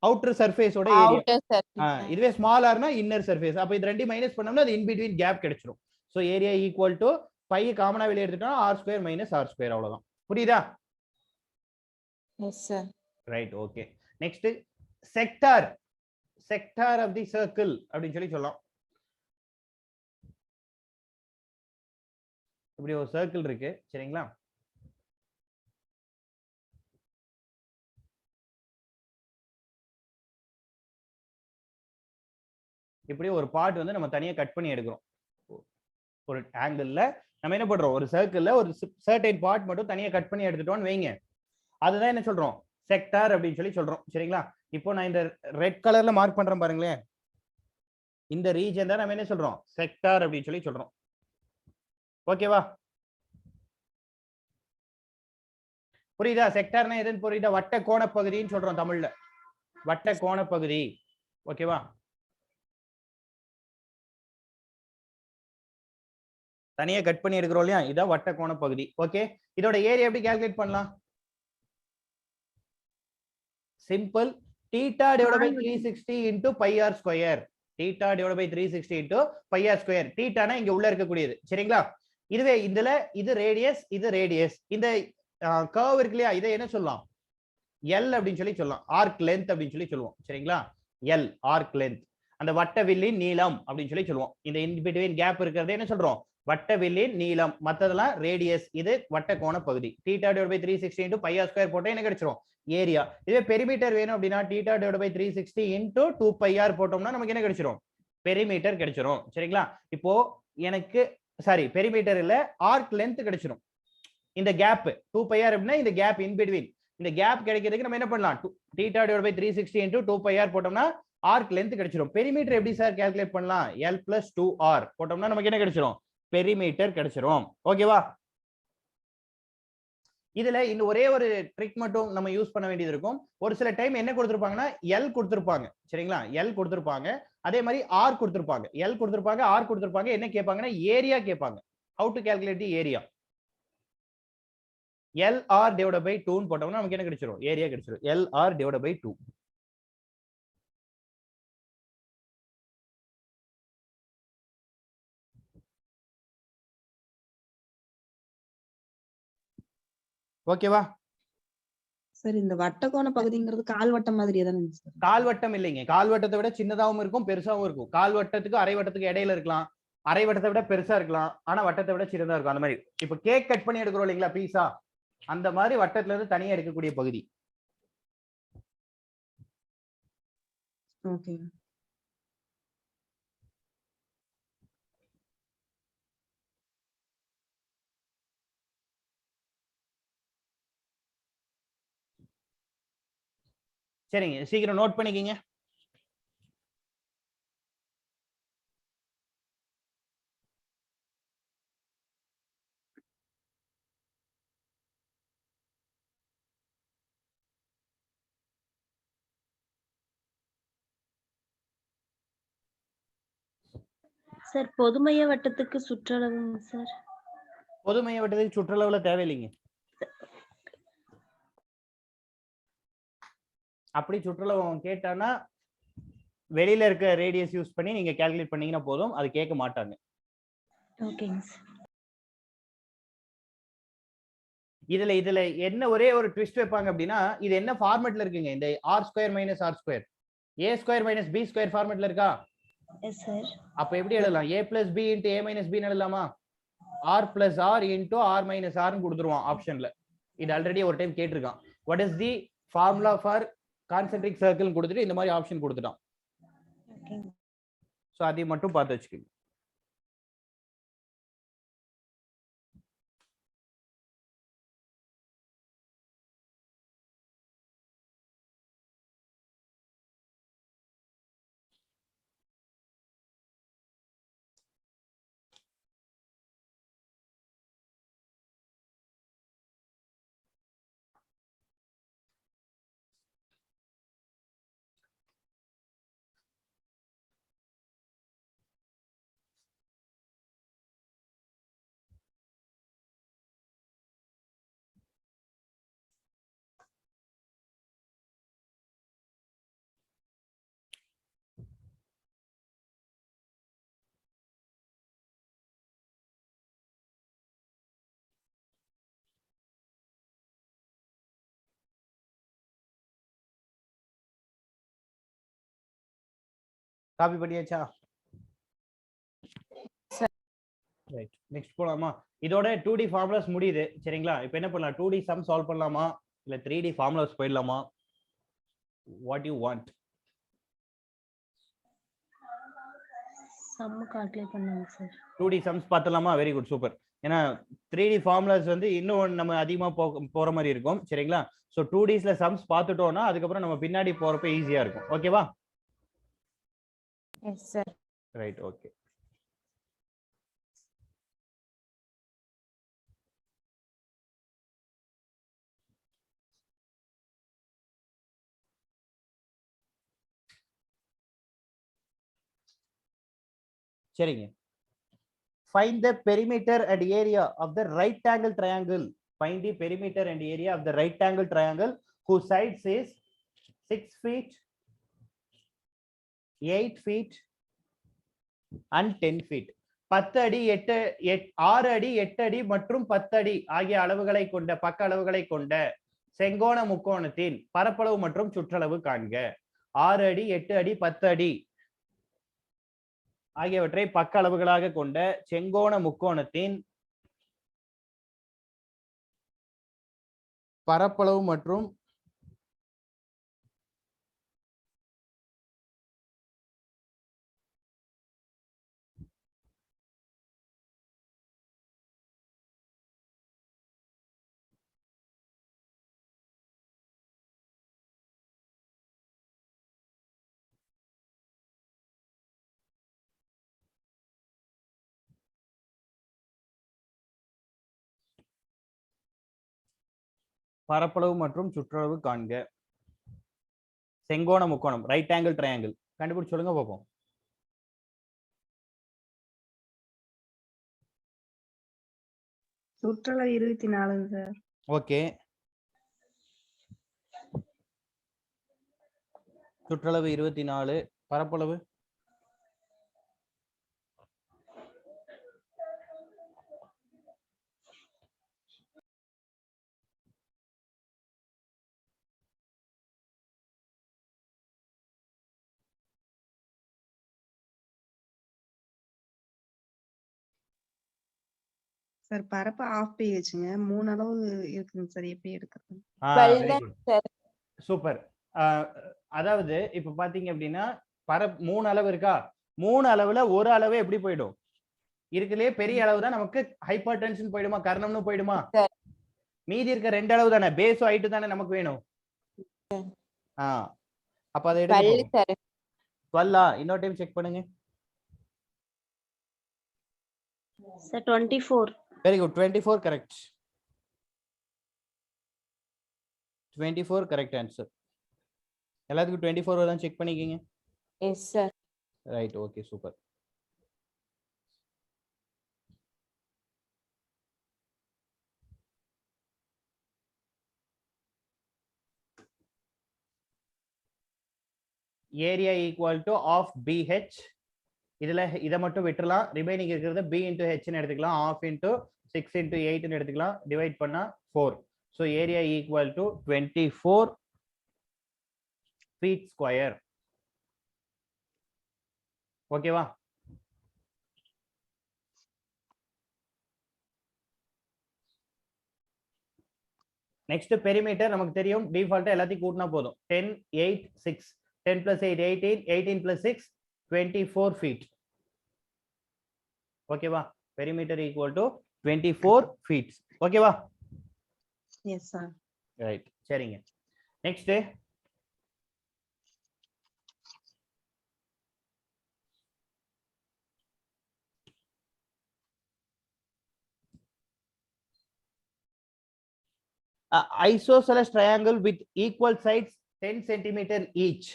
அவுட்டர் சர்ஃபேஸோட ஏரியா. Outer surface. இதுவே ஸ்மால் ஆர்னா இன்னர் சர்ஃபேஸ். அப்ப இது ரெண்டு மைனஸ் பண்ணோம்னா அது இன் பிட்வீன் கேப் கிடைச்சிரும். So area equal to pi காமனா வெளிய எடுத்துட்டோம், r square minus r square, அவ்வளவுதான். புரியுதா? Yes sir. Right, okay. Next sector, sector of the circle அப்படின்னு சொல்லி சொல்லலாம். இப்படி ஒரு சர்க்கிள் இருக்கு, சரிங்களா? இப்படி ஒரு பார்ட் வந்து நம்ம தனியா கட் பண்ணி எடுக்கிறோம். ஒரு ஆங்கிள் நம்ம என்ன பண்றோம்? ஒரு சர்க்கிள்ல ஒரு சர்டைன் பார்ட் மட்டும் தனியா கட் பண்ணி எடுத்துட்டோம்னு வைங்க, அதுதான் என்ன சொல்றோம்? செக்டார் அப்படின்னு சொல்லி சொல்றோம். சரிங்களா? இப்போ நான் இந்த ரெட் கலர்ல மார்க் பண்றேன் பாருங்களேன், இந்த ரீஜன் தான் நம்ம என்ன சொல்றோம்? செக்டார் அப்படின்னு சொல்லி சொல்றோம். ஓகேவா? புரியுதா? செக்டார்னா எதுன்னு புரியுதா? வட்ட கோண பகுதின்னு சொல்றோம் தமிழ்ல, வட்ட கோண பகுதி. ஓகேவா? தனியா கட் பண்ணி எடுக்கிறோம் இல்லையா, இதான் வட்ட கோண பகுதி. ஓகே, இதோட ஏரியா எப்படி கால்குலேட் பண்ணலாம்? Simple, θ divided by 360 into pi r square. θ divided by 360 into pi r square. θ னா இங்க உள்ள இருக்கக்கூடியது, சரிங்களா? இதுவே இதுல இது ரேடியஸ், இது ரேடியஸ். இந்த கர்வ் இருக்கு இல்லையா, இதை என்ன சொல்லலாம்? L அப்படின்னு சொல்லி சொல்லலாம், ஆர்க் லென்த் அப்படின்னு சொல்லி சொல்லுவோம். சரிங்களா? எல் ஆர்க் லென்த், அந்த வட்ட வில்லின் நீளம் அப்படின்னு சொல்லி சொல்லுவோம். இந்த இன் பிட்வீன் கேப் இருக்கிறது என்ன சொல்றோம், வட்ட வில்லின் நீளம். மத்ததெல்லாம் ரேடியஸ், இது வட்ட கோண பகுதி. θ / 360 × πr² போட்டா என்ன கிடைச்சிரும், ஏரியா. இதே பெரிமீட்டர் வேணும் அப்படின்னா θ / 360 × 2πr போட்டோம்னா நமக்கு என்ன கிடைச்சிரும், பெரிமீட்டர் கிடைச்சிரும். சரிங்களா? இப்போ எனக்கு சாரி பெரிமீட்டர் இல்ல, ஆர்க் லென்த் கிடைச்சிரும். இந்த கேப் 2πr அப்படின்னா இந்த கேப் இன் பிட்வீன், இந்த கேப் கிடைக்கிறதுக்கு நம்ம என்ன பண்ணலாம், θ / 360 × 2πr போட்டோம்னா ஆர்க் லென்த் கிடைச்சிரும். பெரிமீட்டர் எப்படி சார் கால்குலேட் பண்ணலாம், L + 2R போட்டோம்னா நமக்கு என்ன கிடைச்சிரும், பெரிமீட்டர் கிடைச்சிரும். ஓகேவா? இதுல இந்த ஒரே ஒரு ட்ரிக் மட்டும் நம்ம யூஸ் பண்ண வேண்டியது இருக்கும். ஒரு சில டைம் என்ன கொடுத்திருப்பாங்கன்னா L கொடுத்திருப்பாங்க. சரிங்களா? L கொடுத்திருப்பாங்க, அதே மாதிரி R கொடுத்திருப்பாங்க. L கொடுத்திருப்பாங்க, R கொடுத்திருப்பாங்க. என்ன கேட்பாங்கன்னா ஏரியா கேட்பாங்க. how to calculate the area, LR / 2 ன்னு போட்டோம்னா நமக்கு என்ன கிடைச்சிரும், ஏரியா கிடைச்சிரும். LR / 2. ஓகேவா? சார் இந்த வட்டக்கோண பகுதிங்கிறது கால்வட்டம் மாதிரியே தானே சார்? கால்வட்டம் இல்லைங்க, கால்வட்டத்தை விட சின்னதாவும் இருக்கும் பெருசாவும் இருக்கும். கால்வட்டத்துக்கு அரை வட்டத்துக்கு இடையில இருக்கலாம், அரை வட்டத்தை விட பெருசா இருக்கலாம், ஆனா வட்டத்தை விட சின்னதா இருக்கும். அந்த மாதிரி இப்ப கேக் கட் பண்ணி எடுக்கிறோம் இல்லைங்களா, பீஸா, அந்த மாதிரி வட்டத்துல இருந்து தனியா எடுக்கக்கூடிய பகுதி. ஓகே. சரிங்க, சீக்கிரம் நோட் பண்ணிக்கிங்க. Sir பொதுமைய வட்டத்துக்கு சுற்றளவுங்க sir? பொதுமைய வட்டத்துக்கு சுற்றளவுல தேவையில்லைங்க. அப்படி சுற்றளவு கேட்டானா வெளியில இருக்க ரேடியஸ் யூஸ் பண்ணி நீங்க கால்குலேட் பண்ணீங்கன்னா போதும், அது கேட்க மாட்டாங்க. ஓகேங்க சார். இதுல என்ன ஒரே ஒரு ட்விஸ்ட் வைப்பாங்க அப்படின்னா, இது என்ன ஃபார்மேட்ல இருக்குங்க, இந்த r² - r², a² - b² ஃபார்மேட்ல இருக்கா? Yes sir. அப்ப எப்படி எழுதலாம், a + b × a - b ன்னு எழுதலாமா? r + r × r - r ன்னு கொடுத்துருவான் ஆப்ஷன்ல. இது ஆல்ரெடி ஒரு டைம் கேட்டிருக்கான். What is the formula for concentric circle கொடுத்துட்டு இந்த மாதிரி ஆப்ஷன் கொடுத்துட்டான். ஓகேங்க. சோ அதை மட்டும் பார்த்து வச்சுக்கோங்க. காப்பி பண்ணியாச்சா? ரைட், நெக்ஸ்ட் போலாமா? இதோட 2D ஃபார்முலாஸ் முடியுது. சரிங்களா? இப்போ என்ன பண்ணலாம், 2D சம் சால்வ் பண்ணலாமா இல்ல 3D ஃபார்முலாஸ் போயிடலாமா? What you want? Sum calculate பண்ணுங்க சார். 2D சம்ஸ் பார்த்தலாமா? Very good, super. ஏன்னா 3D ஃபார்முலாஸ் வந்து இன்னும் நம்ம அதிகமா போற மாதிரி இருக்கும். சரிங்களா? ஸோ 2Dsல சம்ஸ் பார்த்துட்டோம்னா அதுக்கப்புறம் நம்ம பின்னாடி போறப்ப ஈஸியா இருக்கும். ஓகேவா? S sir. Right, okay. சரிங்க. Find the perimeter and area of the right angle triangle. Find the perimeter and area of the right angle triangle whose sides is 6 feet, 8 feet and 10 feet. 10 அடி 6 அடி 8 அடி மற்றும் 10 அடி ஆகிய அளவுகளை கொண்ட பக்க அளவுகளை கொண்ட செங்கோண முக்கோணத்தின் பரப்பளவு மற்றும் சுற்றளவு காண்க. 6 அடி 8 அடி 10 அடி ஆகியவற்றை பக்க அளவுகளாக கொண்ட செங்கோண முக்கோணத்தின் பரப்பளவு மற்றும் பரப்பளவு மற்றும் சுற்றளவு காண்க. செங்கோண முக்கோணம் ரைட் ஆங்கிள் ட்ரையாங்கிள் கண்டுபிடிச்சு சொல்லுங்க பார்ப்போம். சுற்றளவு 24 சார். ஓகே, சுற்றளவு 24, பரப்பளவு சார் பரப்பு half pHங்க 3 அளவு இருக்குங்க சார். எப்படி எடுக்கிறது? சூப்பர். அதாவது இப்ப பாத்தீங்க அப்படின்னா 3 அளவு இருக்கா, 3 அளவுல ஒரு அளவு எப்படி போயிடும், இருக்குலயே பெரிய அளவு தான் நமக்கு ஹைப்பர் டென்ஷன் போயிடுமா, கர்ணம்னு போயிடுமா, மீதி இருக்க 2 அளவு தானே பேஸும் ஹைட்டு தானே நமக்கு வேணும். அப்ப அதை எடுத்து 12 இன்னொரு டைம் செக் பண்ணுங்க sir 24. Very good, 24 correct. 24 correct answer. எல்லாத்துக்கும் 24 வருதான் செக் பண்ணிக்கங்க. Yes sir. Right, okay, super. Area equal to half BH. இதுல இதை மட்டும் விட்டுலாம், ரிமைனிங் இருக்கிறது B into H ன்னு எடுத்துக்கலாம், ஆஃப் into 6 into 8 ன்னு எடுத்துக்கலாம், டிவைட் பண்ணா 4. So area equal to 24 feet square. ஓகேவா? நெக்ஸ்ட் பெரிமீட்டர் நமக்கு தெரியும், டிஃபால்ட்டா எல்லாத்தையும் கூட்டினா போதும். 10 8 6 10 plus 8 18 18 plus 6 24 feet. ஓகேவா? Perimeter equal to 24 feet. ஓகேவா? S sir. ரைட், சரிங்க. Next isosceles triangle with equal sides 10 centimeter each.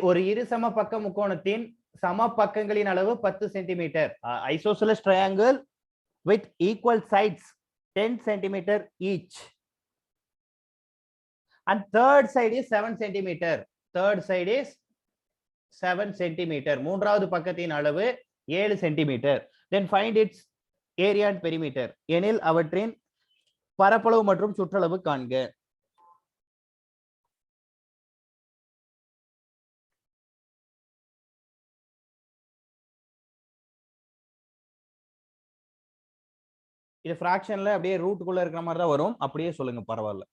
ஒரு இரு சம பக்க முக்கோணத்தின் சம பக்கங்களின் அளவு 10 centimetre. isosceles triangle with equal sides 10 centimeter each. And third side is 7 centimeter. Third side is 7 centimeter. மூன்றாவது பக்கத்தின் அளவு 7 centimetre. Then find its area and perimeter. எனில் அவற்றின் பரப்பளவு மற்றும் சுற்றளவு காண்க. இது ஃபிராக்ஷன்ல அப்படியே ரூட்டுக்குள்ள இருக்கிற மாதிரி தான் வரும், அப்படியே சொல்லுங்க பரவாயில்ல.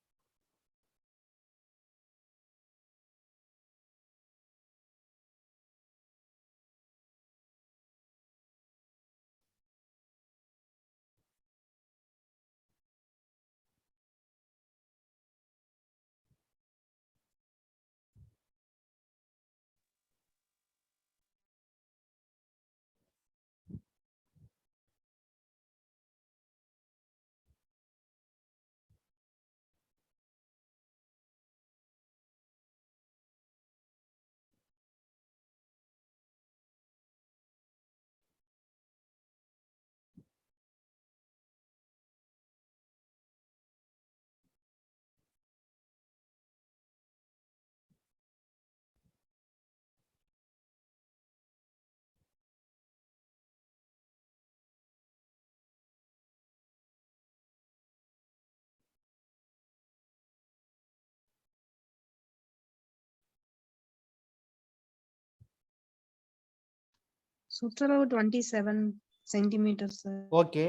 சுற்றளவு 27 centimetre sir. Okay.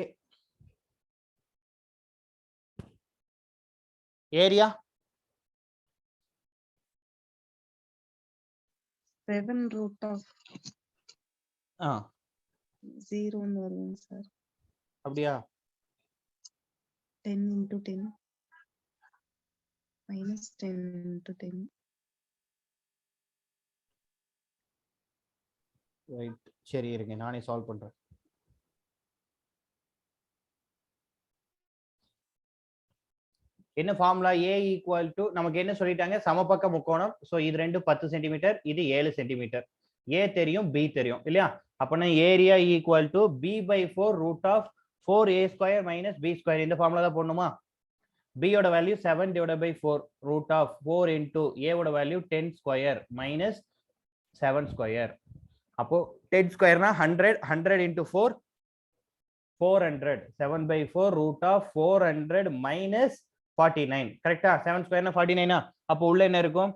Area 7 root of ஆ 0 வருங்க சார். அப்படியா? 10 into 10 minus 10 into 10. ரைட், சரி இருங்க நானே சால்வ் பண்றேன். என்ன ஃபார்முலா? ஏ ஈக்குவல் டு நமக்கு என்ன சொல்லிட்டாங்க? சமபக்க முக்கோணம். ஸோ இது ரெண்டு 10 சென்டிமீட்டர், இது 7 சென்டிமீட்டர். ஏ தெரியும், பி தெரியும் இல்லையா? அப்பனா area equal to b by 4 root of 4a square minus b square. இந்த ஃபார்முலா தான் போடணுமா? b ஓட value 7 divided by 4 root of 4 into a ஓட வேல்யூ 10 ஸ்கொயர் மைனஸ் 7 ஸ்கொயர். அப்போ 10 ஸ்கொயர்னா 100, 100 into 4 400. 7 by 4 root of 400 minus 49. கரெக்டா? 7 ஸ்கொயர்னா 49. அப்போ உள்ள என்ன இருக்கும்?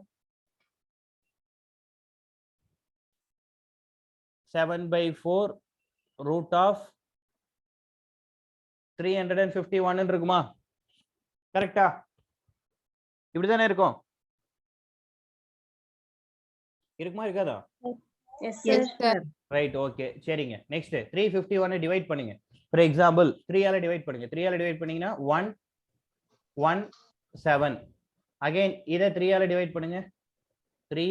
7 by 4 root of 351 இருக்குமா? கரெக்டா? இப்படிதானே இருக்கும்? இருக்குமா இருக்காதா? Yes Yes, sir. sir. Right, okay சரிங்க. நெக்ஸ்ட் 351 டிவைட் பண்ணுங்க. ஃபார் எக்ஸாம்பிள் 3 ஆல டிவைட் பண்ணுங்க. 3 ஆல டிவைட் பண்ணீங்கன்னா 1 1 7. அகைன் இத 3 ஆல டிவைட் பண்ணுங்க. 3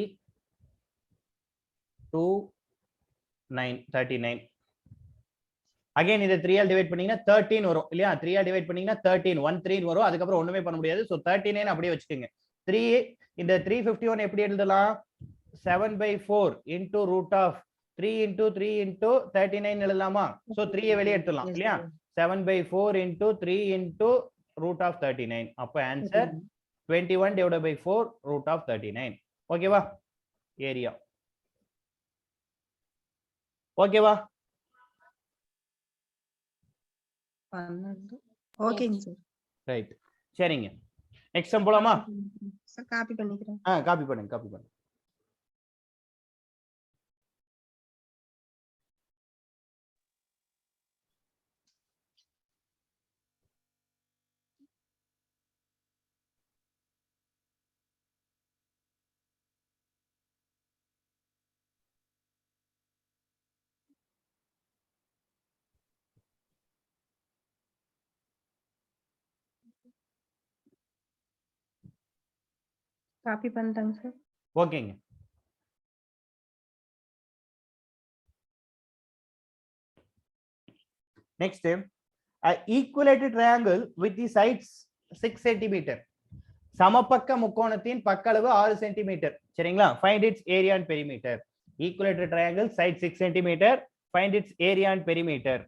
2 9 39. அகைன் இத 3 ஆல டிவைட் பண்ணீங்கன்னா 13 வரும் இல்லையா? 3 ஆல டிவைட் பண்ணீங்கன்னா 13 1 3 வரும். அதுக்கு அப்புறம் ஒண்ணுமே பண்ண முடியாது. சோ 39 அப்படியே வச்சுக்கோங்க. 3 இந்த 351 எப்படி எழுதலாம்? 7 by 4 into root of 3 into 3 into 39 எழுதலாமா? சோ 3 வெளியே எடுத்துடலாம் இல்லையா? 7 by 4 into 3 into root of 39. அப்ப answer 21 divided by 4 root of 39. ஓகேவா? ஏரியா ஓகேவா? 12. ஓகேங்க சார். ரைட், சரிங்க. நெக்ஸ்ட் சம் போலாமா? சார் காப்பி பண்ணிக்கிறேன். காப்பி பண்ணுங்க, காப்பி பண்ணுங்க. காப்பி பண்ணிட்டேங்க சார். ஓகேங்க. Next, a equilateral triangle with the sides 6 centimeter. சமபக்க முக்கோணத்தின் பக்க அளவு 6 சென்டிமீட்டர். சரிங்களா? Find its area and perimeter. Equilateral triangle side 6 centimeter. Find its area and perimeter.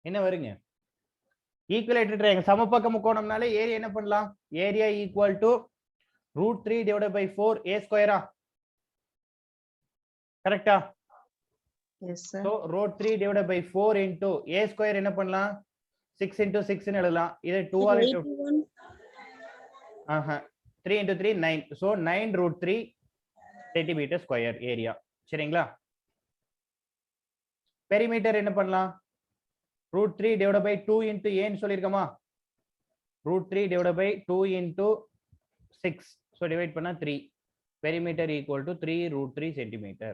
என்ன வருங்க? ஈக்குவலேட்டர் ட்ரையாங்கிள் சமபக்க முக்கோணம்னாலே ஏரியா என்ன பண்ணலாம்? Area equal to √3 divided by 4a ஸ்கொயரா? கரெக்ட்டா? Yes sir. So √3 divided by 4 into a square என்ன பண்ணலாம்? 6 into 6 ன்னு எழுதலாம். இதை 2 ஆல் 3 into 3 9. So 9 √3 centimetre square area. சரிங்களா? பெரிமீட்டர் என்ன பண்ணலாம்? √3 divided by 2 into a ன்னு சொல்லிருக்கோமா? √3 divided by 2 into 6. So divide பண்ணா 3. Perimeter equal to 3 √3 centimeter.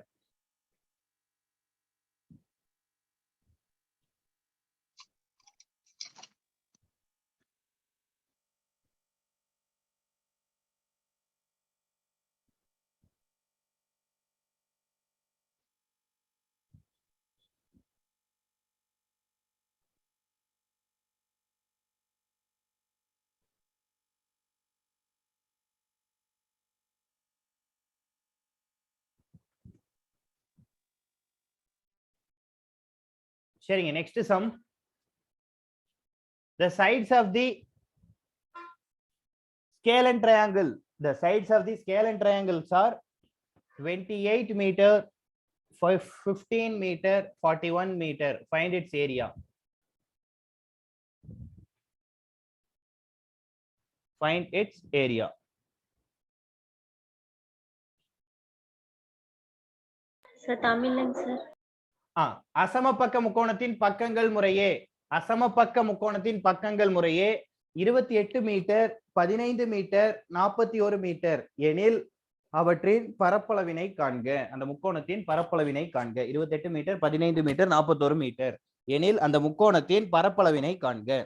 சரிங்க. Next sum The sides of the scale and triangle. The sides of the scale and triangles are 28 meter, 15 meter, 41 meter. Find its area. Find its area. Sir தமிழ்லங்க sir. அசமபக்க முக்கோணத்தின் பக்கங்கள் முறையே அசமபக்க முக்கோணத்தின் பக்கங்கள் முறையே 28 metre, 15 metre, 41 metre எனில் அவற்றின் பரப்பளவினை காண்க. அந்த முக்கோணத்தின் பரப்பளவினை காண்க. 28 மீட்டர், 15 மீட்டர், 41 மீட்டர் எனில் அந்த முக்கோணத்தின் பரப்பளவினை காண்க.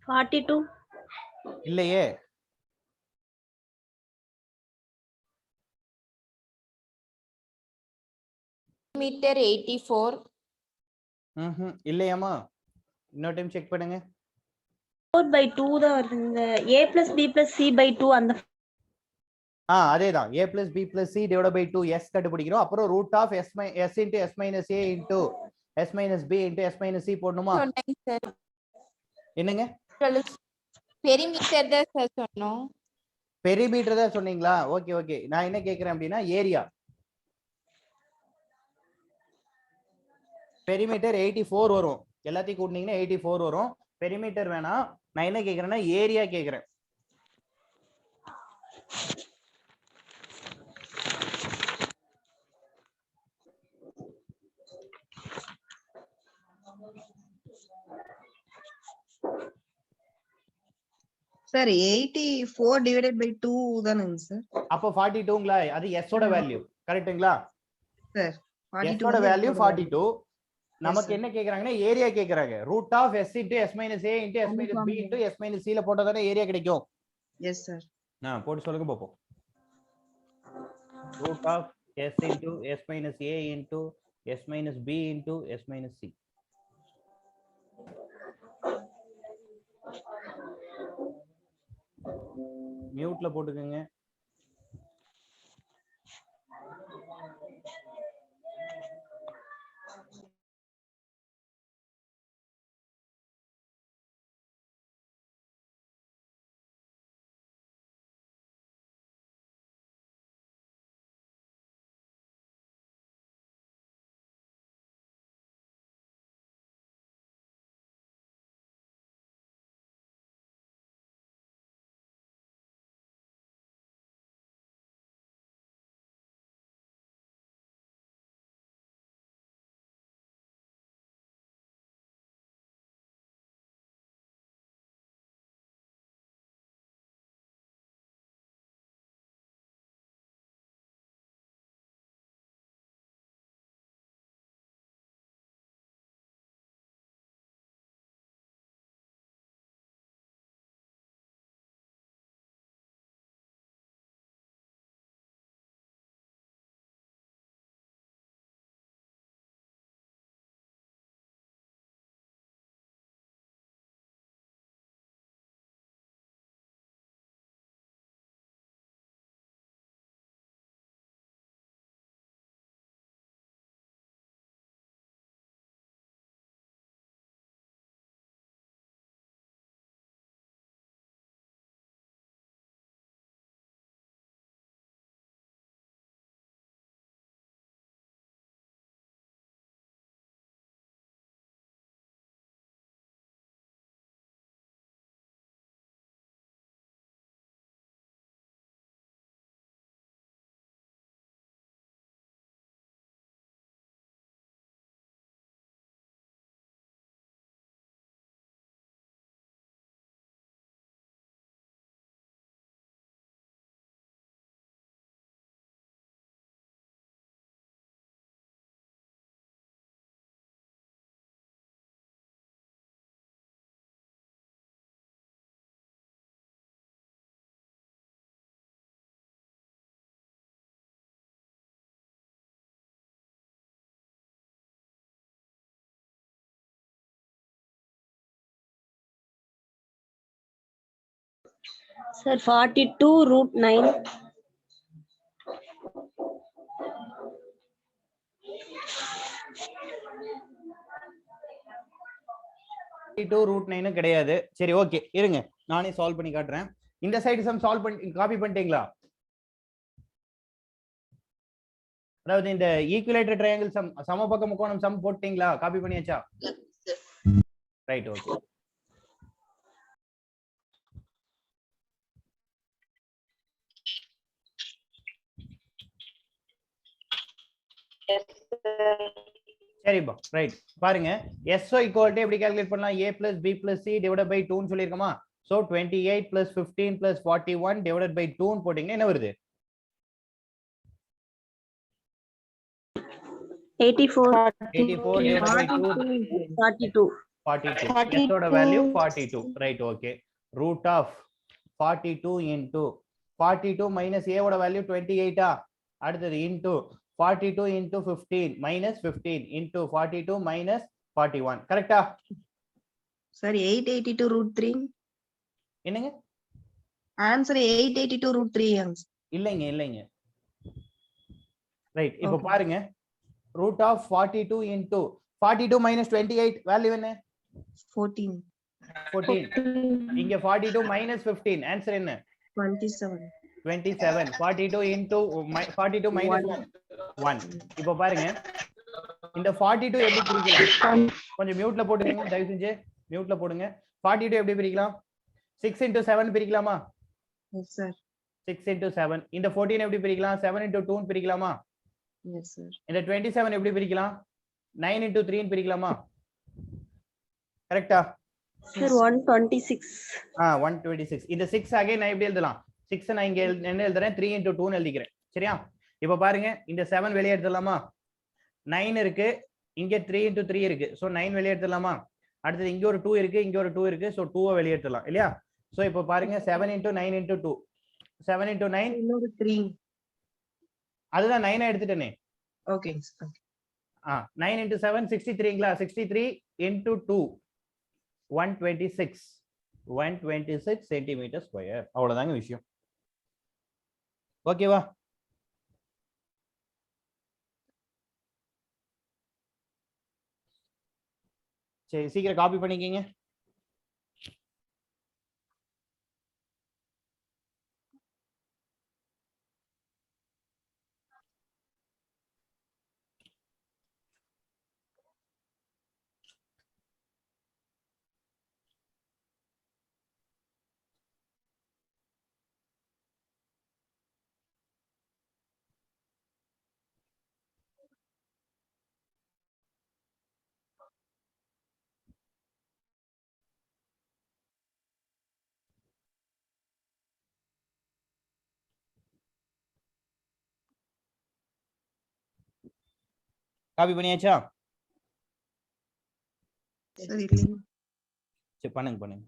Forty two. இல்லையே. மீட்டர் 84. இல்லையாமா? இன்னொரு டைம் செக் பண்ணுங்க. 4/2 தான் வருதுங்க. a plus b plus c by 2 அந்த அதேதான். a plus b plus c divided by 2 s கண்டுபிடிக்கிறோம். அப்புறம் root of s into s minus a into s minus b into s minus c போடணுமா? சொன்னேங்க sir. என்னங்க? பெரிமீட்டர் தான் sir சொன்னோம். Perimeter தான் சொன்னீங்களா? Okay okay. நான் என்ன கேக்குறேன் அப்படின்னா ஏரியா. பெரிமீட்டர் 84 வரும். எல்லாத்தையும் கூட்டினீங்கன்னா 84 வரும். பெரிமீட்டர் வேணாம். நான் என்ன கேக்குறேன்னா ஏரியா கேக்குறேன். சார் 84 divided by 2 தானங்க சார்? அப்போ 42ங்களா? அது s ஓட வேல்யூ. கரெக்ட்டுங்களா? சார் s ஓட வேல்யூ 42. நமக்கு sir. என்ன கேக்குறாங்கன்னா ஏரியா கேக்குறாங்க. Root of s into s minus a into s minus b into s minus c ல போட்டா தானே ஏரியா கிடைக்கும். Yes sir. போட்டு சொல்லுங்க பாப்போம். Root of s into s minus a into s minus b into s minus c. மியூட்ல போட்டுக்கோங்க. Sir, 42 root 9. Root 9 கிடையாது. சரி ஓகே இருங்க நானே சால்வ் பண்ணி காட்டுறேன். இந்த சைடு சம் சால்வ் பண்ணி காப்பி பண்ணிட்டீங்களா? அதாவது இந்த ஈக்குவலேட்டர் ட்ரையாங்கிள் சம் சமபக்க முக்கோணம் சம் போட்டீங்களா? காப்பி பண்ணியாச்சா? Right okay. சரிப்பா ரைட் பாருங்க SO ஈக்குவல் எப்படி கால்குலேட் பண்ணலாம்? A plus B plus C divided by 2 ன்னு சொல்லிருக்கோமா? So 28 plus 15 plus 41 divided by 2 ன்னு போட்டீங்கன்னா என்ன வருது? 84 84 divided by 2 42 42. S ஓட value 42. Right okay. Root of 42 into 42 minus A ஓட வேல்யூ 28 ஆ? அடுத்தது into 42 into 15 minus 15 into 42 minus 41. கரெக்ட்டா? Sir 882 root 3. என்னங்க? Answer 882 root 3 answer. இல்லைங்க. ரைட் இப்போ பாருங்க root of 42 into 42 minus 28 value என்ன? 14. 14. இங்க 42 minus 15 ஆன்சர் என்ன? 27. 27. 42 into 42 minus 1. இப்போ பாருங்க இந்த 42 எப்படி பிரிக்கலாம்? கொஞ்சம் மியூட்ல போடுங்க தயவு செஞ்சு மியூட்ல போடுங்க. 42 எப்படி பிரிக்கலாம்? 6 into 7 பிரிக்கலாமா? Yes sir. 6 into 7. இந்த 14 எப்படி பிரிக்கலாம்? 7 into 2 ன்னு பிரிக்கலாமா? Yes sir. இந்த 27 எப்படி பிரிக்கலாம்? 9 into 3 ன்னு பிரிக்கலாமா? கரெக்ட்டா? Sir, 126. 126. இந்த 6 அகைன் நான் எப்படி எழுதலாம்? 6 நான் இங்க என்ன எழுதுறேன்? 3 into 2 ன்னு எழுதிக்கிறேன். சரியா? இப்போ பாருங்க இந்த 7 வெளியே எடுத்துடலாமா? 9 இருக்கு, இங்க 3 into 3 இருக்கு. சோ 9 வெளியே எடுத்துடலாமா? அடுத்து இங்க ஒரு 2 இருக்கு, இங்க ஒரு 2 இருக்கு. சோ 2 வெளியே எடுத்துடலாம் இல்லையா? சோ இப்போ பாருங்க 7 into 9 into 2. 7 into 9 இன்னொரு 3. அதுதான் 9 எடுத்துட்டேனே. Okay sir. 9 into 7 63ங்களா? 63 into 2 126 சென்டிமீட்டர் ஸ்கொயர். அவ்வளவுதாங்க விஷயம். ஓகேவா? சரி சீக்கிரம் காப்பி பண்ணிக்கங்க. காப்பி பண்ணியாச்சா? சார் இல்லைங்க. சரி பண்ணுங்க.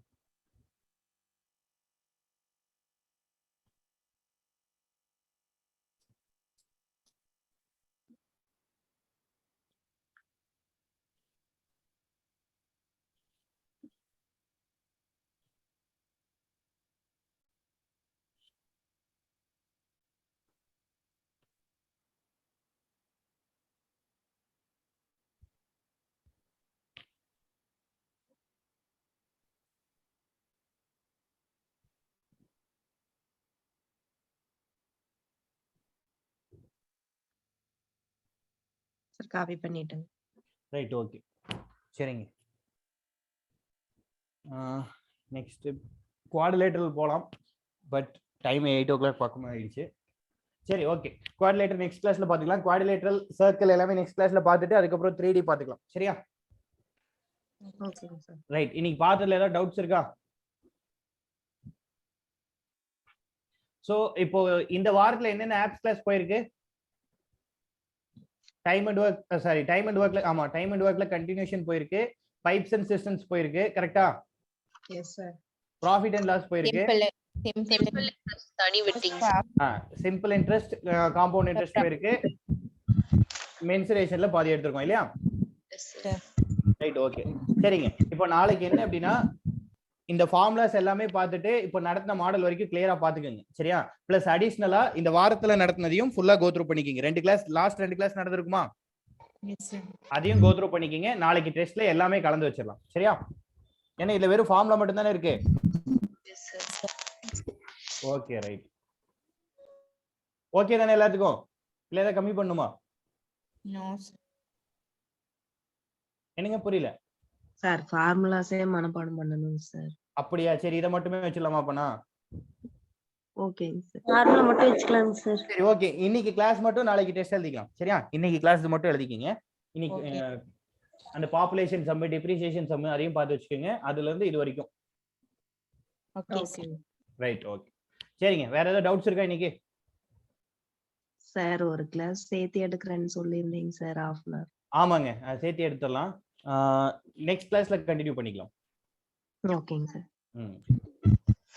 சார் காப்பி பண்ணிட்டேன். ரைட் ஓகே சரிங்க. நெக்ஸ்ட் குவாட்ரிலேட்டரல் போகலாம். பட் டைம் 8 o'clock பக்கமாக ஆயிடுச்சு. சரி ஓகே குவாட்ரிலேட்டர் நெக்ஸ்ட் கிளாஸ்ல பார்த்துக்கலாம். குவாட்ரிலேட்டரல் சர்க்கிள் எல்லாமே நெக்ஸ்ட் கிளாஸ்ல பார்த்துட்டு அதுக்கப்புறம் 3D பார்த்துக்கலாம். சரியா? ஓகேங்க சார். ரைட் இன்னைக்கு பார்த்ததுல ஏதாவது டவுட்ஸ் இருக்கா? சோ இப்போ இந்த வாரத்துல என்னென்ன ஆப்ஸ் கிளாஸ் போயிருக்கு? டைம் அண்ட் ஒர்க்ல கண்டினியூஷன் போயிருக்கு. பைப்ஸ் அண்ட் சிஸ்டம்ஸ் போயிருக்கு. கரெக்ட்டா? Yes sir. Profit and loss போயிருக்கு. சிம்பிள் தனி வெட்டிங். சிம்பிள் இன்ட்ரெஸ்ட், காம்பவுண்ட் இன்ட்ரெஸ்ட் போயிருக்கு. மென்சுரேஷன்ல பாதி எடுத்துறோம் இல்லையா? ரைட் ஓகே சரிங்க. இப்போ நாளைக்கு என்ன அப்படின்னா இந்த ஃபார்முலாஸ் எல்லாமே பார்த்துட்டு இப்போ நடத்தின மாடல் வரைக்கும் கிளியரா பாத்துக்கோங்க சரியா. பிளஸ் அடிஷனலா இந்த வாரத்துல நடத்தினதையும் ஃபுல்லா கோத்ரூ பண்ணிக்கிங்க. 2 கிளாஸ் லாஸ்ட் 2 கிளாஸ் நடந்திருக்குமா, அதையும் கோத்ரூ பண்ணிக்கிங்க. நாளைக்கு டெஸ்ட்ல எல்லாமே கலந்து வச்சிடலாம் சரியா. ஏன்னா இதுல வெறும் ஃபார்முலா மட்டும் தானே இருக்கு. Okay right. ஓகே தானே எல்லாத்துக்கும், இல்ல ஏதாவது கம்மி பண்ணுமா? என்னங்க புரியல சார் ஃபார்முலாஸே மனப்பாடம் பண்ணணும் சார். அப்படியா, சரி இதை மட்டுமே வச்சிடலாமா அப்பனா? ஓகேங்க சார். ஃபார்முலா மட்டும் வச்சுக்கலாங்க சார். சரி ஓகே, இன்னைக்கு கிளாஸ் மட்டும் நாளைக்கு டெஸ்ட் எழுதிக்கலாம் சரியா. இன்னைக்கு கிளாஸ் மட்டும் எழுதிக்கிங்க. இன்னைக்கு அந்த பாப்புலேஷன் சம், டிப்ரிசியேஷன் சம் அதையும் பார்த்து வச்சுக்கோங்க. அதுல இருந்து இது வரைக்கும். ஓகே ரைட் ஓகே சரிங்க. வேற ஏதாவது டவுட்ஸ் இருக்கா இன்னைக்கு? சார் ஒரு கிளாஸ் சேர்த்து எடுக்கிறேன்னு சொல்லியிருந்தீங்க சார், half an hour. ஆமாங்க, சேர்த்து எடுத்துடலாம். நெக்ஸ்ட் கிளாஸ்ல கண்டினியூ பண்ணிக்கலாம். ஓகேங்க சார். ம்